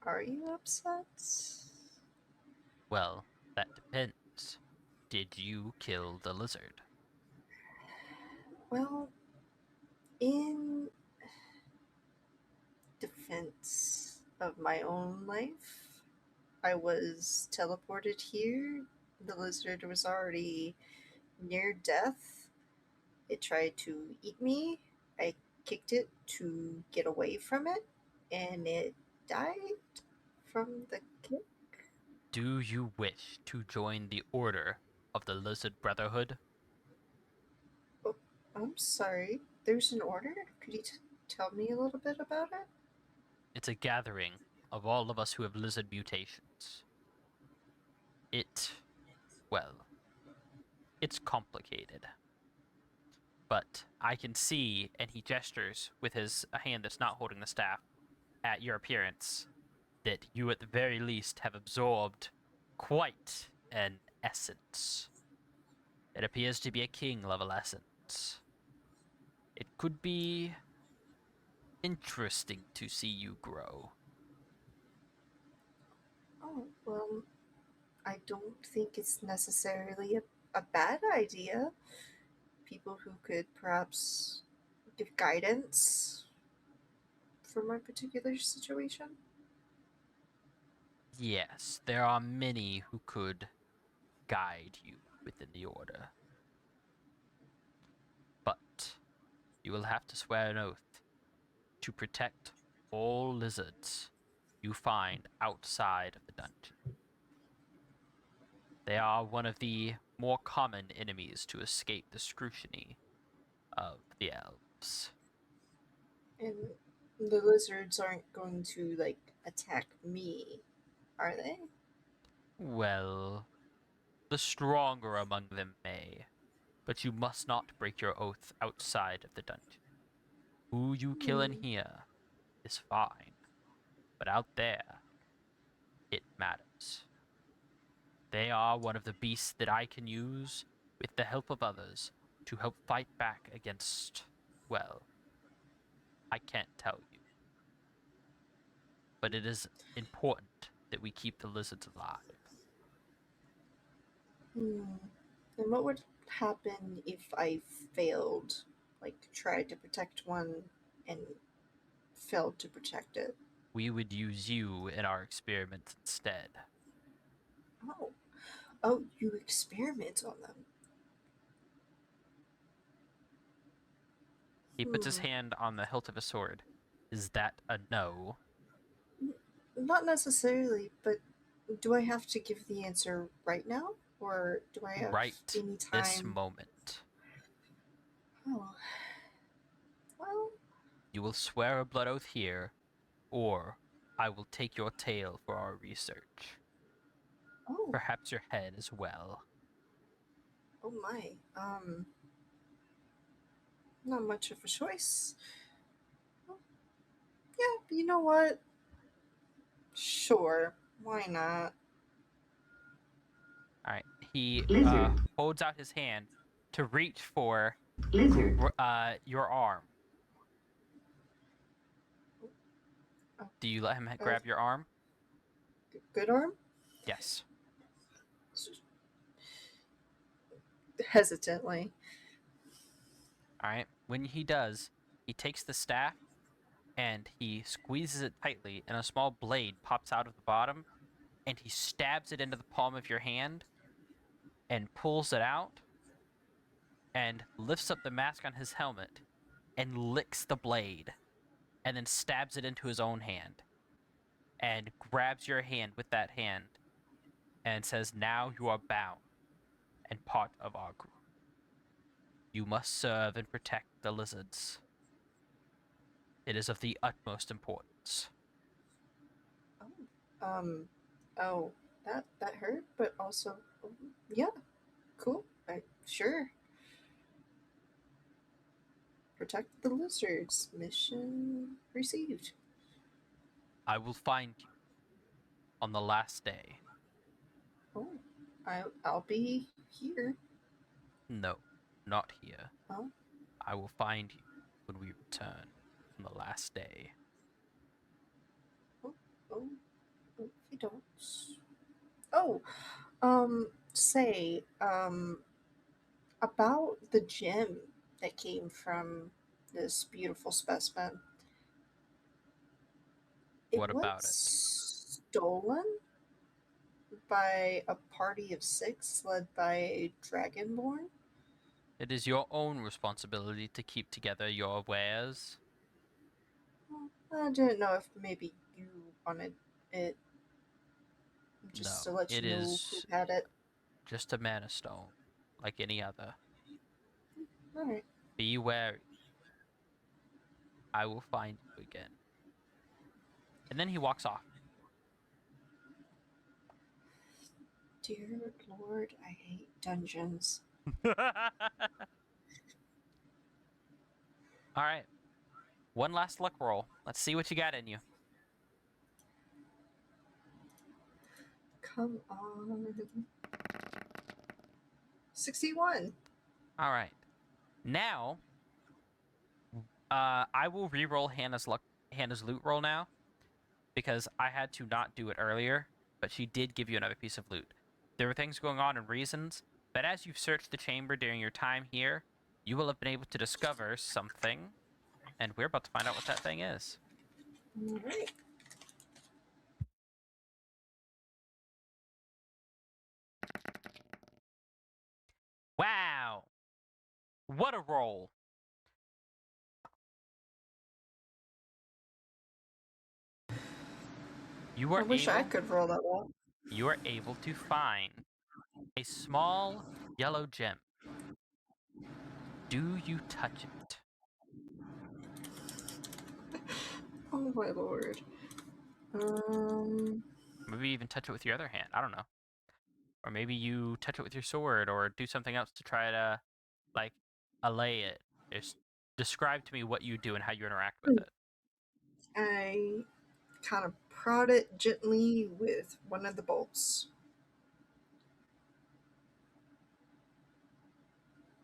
Are you upset? Well, that depends. Did you kill the lizard? Well, in defense of my own life, I was teleported here. The lizard was already near death. It tried to eat me. I kicked it to get away from it, and it died from the kick. Do you wish to join the Order of the Lizard Brotherhood? Oh, I'm sorry. There's an order? Could you tell me a little bit about it? It's a gathering of all of us who have lizard mutations. Well, it's complicated. But I can see, and he gestures with his hand that's not holding the staff at your appearance, that you at the very least have absorbed quite an essence. It appears to be a king level essence. It could be interesting to see you grow. Oh, well, I don't think it's necessarily a bad idea. People who could perhaps give guidance for my particular situation. Yes, there are many who could guide you within the order. But you will have to swear an oath to protect all lizards you find outside of the dungeon. They are one of the more common enemies to escape the scrutiny of the elves. And the lizards aren't going to, like, attack me, are they? Well, the stronger among them may, but you must not break your oath outside of the dungeon. Who you kill in Hmm. here is fine, but out there, it matters. They are one of the beasts that I can use, with the help of others, to help fight back against, well, I can't tell you. But it is important that we keep the lizards alive. Hmm. And what would happen if I failed? Like, tried to protect one and failed to protect it? We would use you in our experiments instead. Oh. Oh, you experiment on them. He puts his Hmm. hand on the hilt of a sword. Is that a no? Not necessarily, but do I have to give the answer right now? Or do I have Right any this time? moment. Oh. Well, You will swear a blood oath here, or I will take your tail for our research. oh. Perhaps your head as well. Oh my. Not much of a choice. Yeah, you know what? Sure. Why not? Alright. He Lizard. holds out his hand to reach for Lizard. your arm. Oh, Do you let him grab your arm? good arm? Yes. Hesitantly. Alright. When he does, he takes the staff and he squeezes it tightly, and a small blade pops out of the bottom, and he stabs it into the palm of your hand and pulls it out and lifts up the mask on his helmet and licks the blade and then stabs it into his own hand and grabs your hand with that hand and says, "Now you are bound and part of our group. You must serve and protect the lizards. It is of the utmost importance." Oh. Oh, that hurt, but also, yeah, cool. Sure. Protect the lizards. Mission received. I will find you on the last day. Oh, I'll be here. No, not here. Oh, I will find you when we return on the last day. oh, oh, oh, you don't. Oh, say, about the gem that came from this beautiful specimen. It What was about it? stolen by a party of 6 led by a dragonborn. It is your own responsibility to keep together your wares. I didn't know if maybe you wanted it just to No, let it you know who is had it. just a mana stone, like any other. Alright. Be wary. I will find you again. And then he walks off. Dear Lord, I hate dungeons. All right. One last luck roll. Let's see what you got in you. Come on. 61. All right. Now, I will re-roll Hannah's loot roll now, because I had to not do it earlier, but she did give you another piece of loot. There were things going on and reasons, but as you've searched the chamber during your time here, you will have been able to discover something, and we're about to find out what that thing is. Alright. What a roll! I wish I could roll that well. You are able to find a small yellow gem. Do you touch it? Oh my lord. Maybe even touch it with your other hand. I don't know. Or maybe you touch it with your sword or do something else to try to, like, allay it. Just describe to me what you do and how you interact with it. I kind of prod it gently with one of the bolts.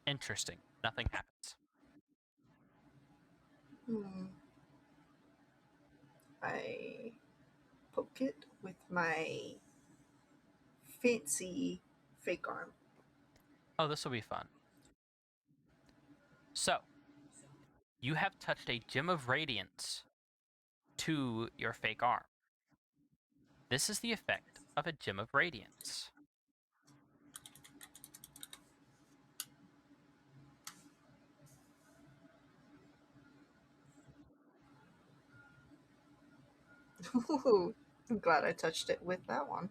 Interesting. Nothing happens. I poke it with my fancy fake arm. Oh, this will be fun. So, you have touched a gem of radiance to your fake arm. This is the effect of a gem of radiance. Ooh, I'm glad I touched it with that one.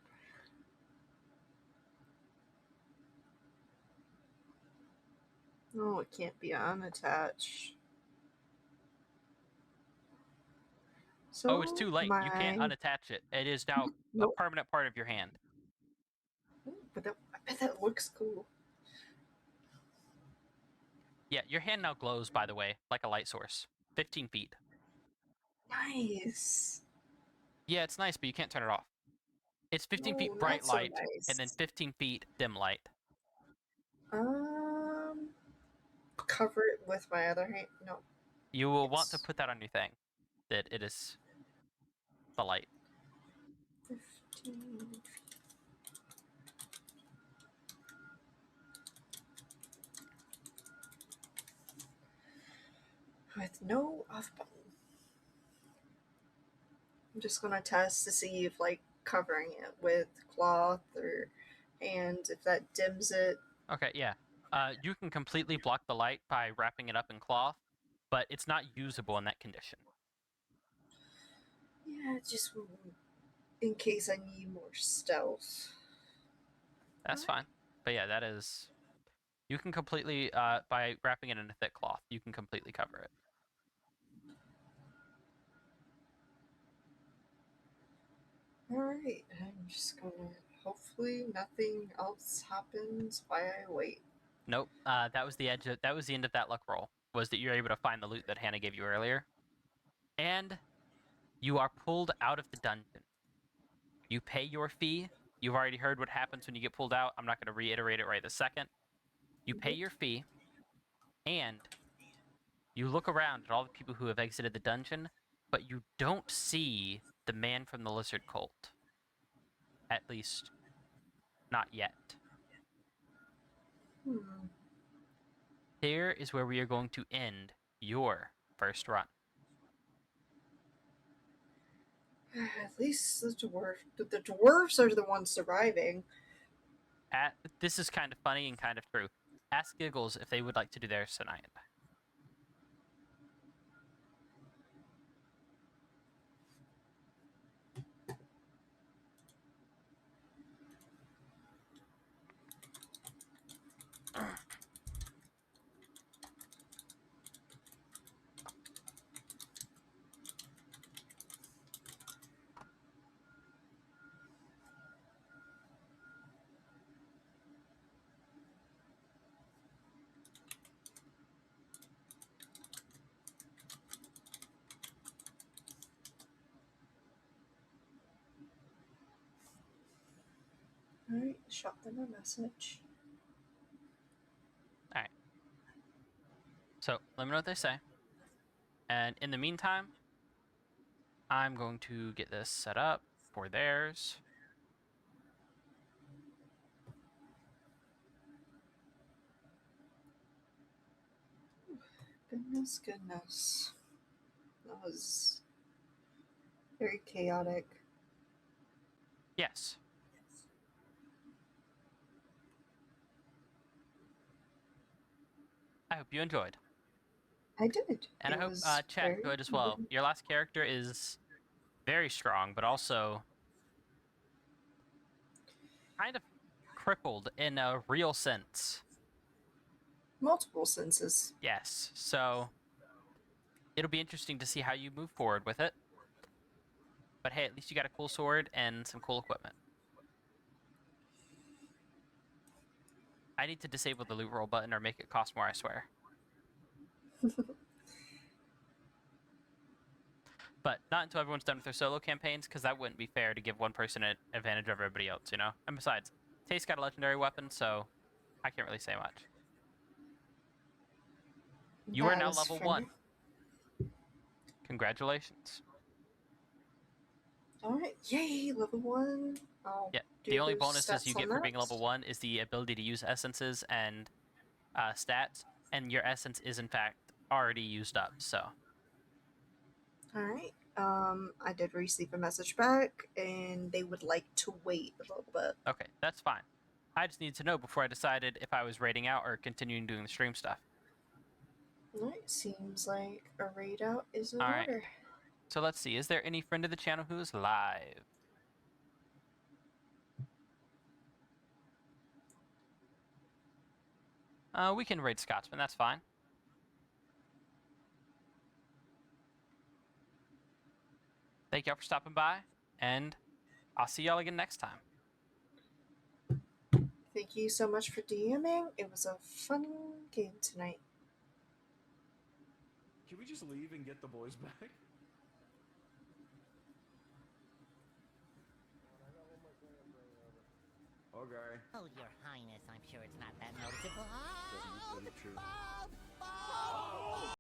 Oh, it can't be unattached. So Oh, it's too late. You can't unattach it. It is now a permanent part of your hand. But I bet that looks cool. Yeah, your hand now glows, by the way, like a light source. 15 feet. Nice. Yeah, it's nice, but you can't turn it off. It's 15 feet No, bright not so light, nice. and then 15 feet dim light. Cover it with my other hand. No. You will want to put that on your thing, that it is the light. 15. With no off button. I'm just gonna test to see if like covering it with cloth or and if that dims it. Okay, yeah. You can completely block the light by wrapping it up in cloth, but it's not usable in that condition. Yeah, just in case I need more stealth. That's fine. But yeah, that is... You can completely, by wrapping it in a thick cloth, you can completely cover it. Alright, I'm just gonna... Hopefully nothing else happens while I wait. Nope. That was the end of that luck roll. Was that you're able to find the loot that Hannah gave you earlier, and you are pulled out of the dungeon. You pay your fee. You've already heard what happens when you get pulled out. I'm not going to reiterate it right this second. You pay your fee, and you look around at all the people who have exited the dungeon, but you don't see the man from the lizard cult. At least, not yet. Here is where we are going to end your first run. At least the dwarves are the ones surviving. This is kind of funny and kind of true. Ask Giggles if they would like to do theirs tonight. Alright, shot them a message. Alright. So, let me know what they say. And in the meantime, I'm going to get this set up for theirs. Goodness. That was very chaotic. Yes. I hope you enjoyed. I did. And It I hope was chat very enjoyed as well. Your last character is very strong, but also kind of crippled in a real sense. multiple senses. Yes, so it'll be interesting to see how you move forward with it. But hey, at least you got a cool sword and some cool equipment. I need to disable the loot roll button or make it cost more, I swear. But not until everyone's done with their solo campaigns, because that wouldn't be fair to give one person an advantage over everybody else, you know? And besides, Tate's got a legendary weapon, so I can't really say much. You are That now is level fair. 1. Congratulations. Alright, yay, level 1. I'll Yeah, do the only those bonuses you stats on get for being that. level 1 is the ability to use essences and stats, and your essence is in fact already used up, so. Alright, I did receive a message back, and they would like to wait a little bit. Okay, that's fine. I just needed to know before I decided if I was raiding out or continuing doing the stream stuff. Alright, seems like a raid out is in Alright. order. So let's see, is there any friend of the channel who is live? We can raid Scotsman, that's fine. Thank y'all for stopping by, and I'll see y'all again next time. Thank you so much for DMing. It was a fun game tonight. Can we just leave and get the boys back? Okay. Oh, Your Highness, I'm sure it's not that noticeable. Doesn't look true. Bob!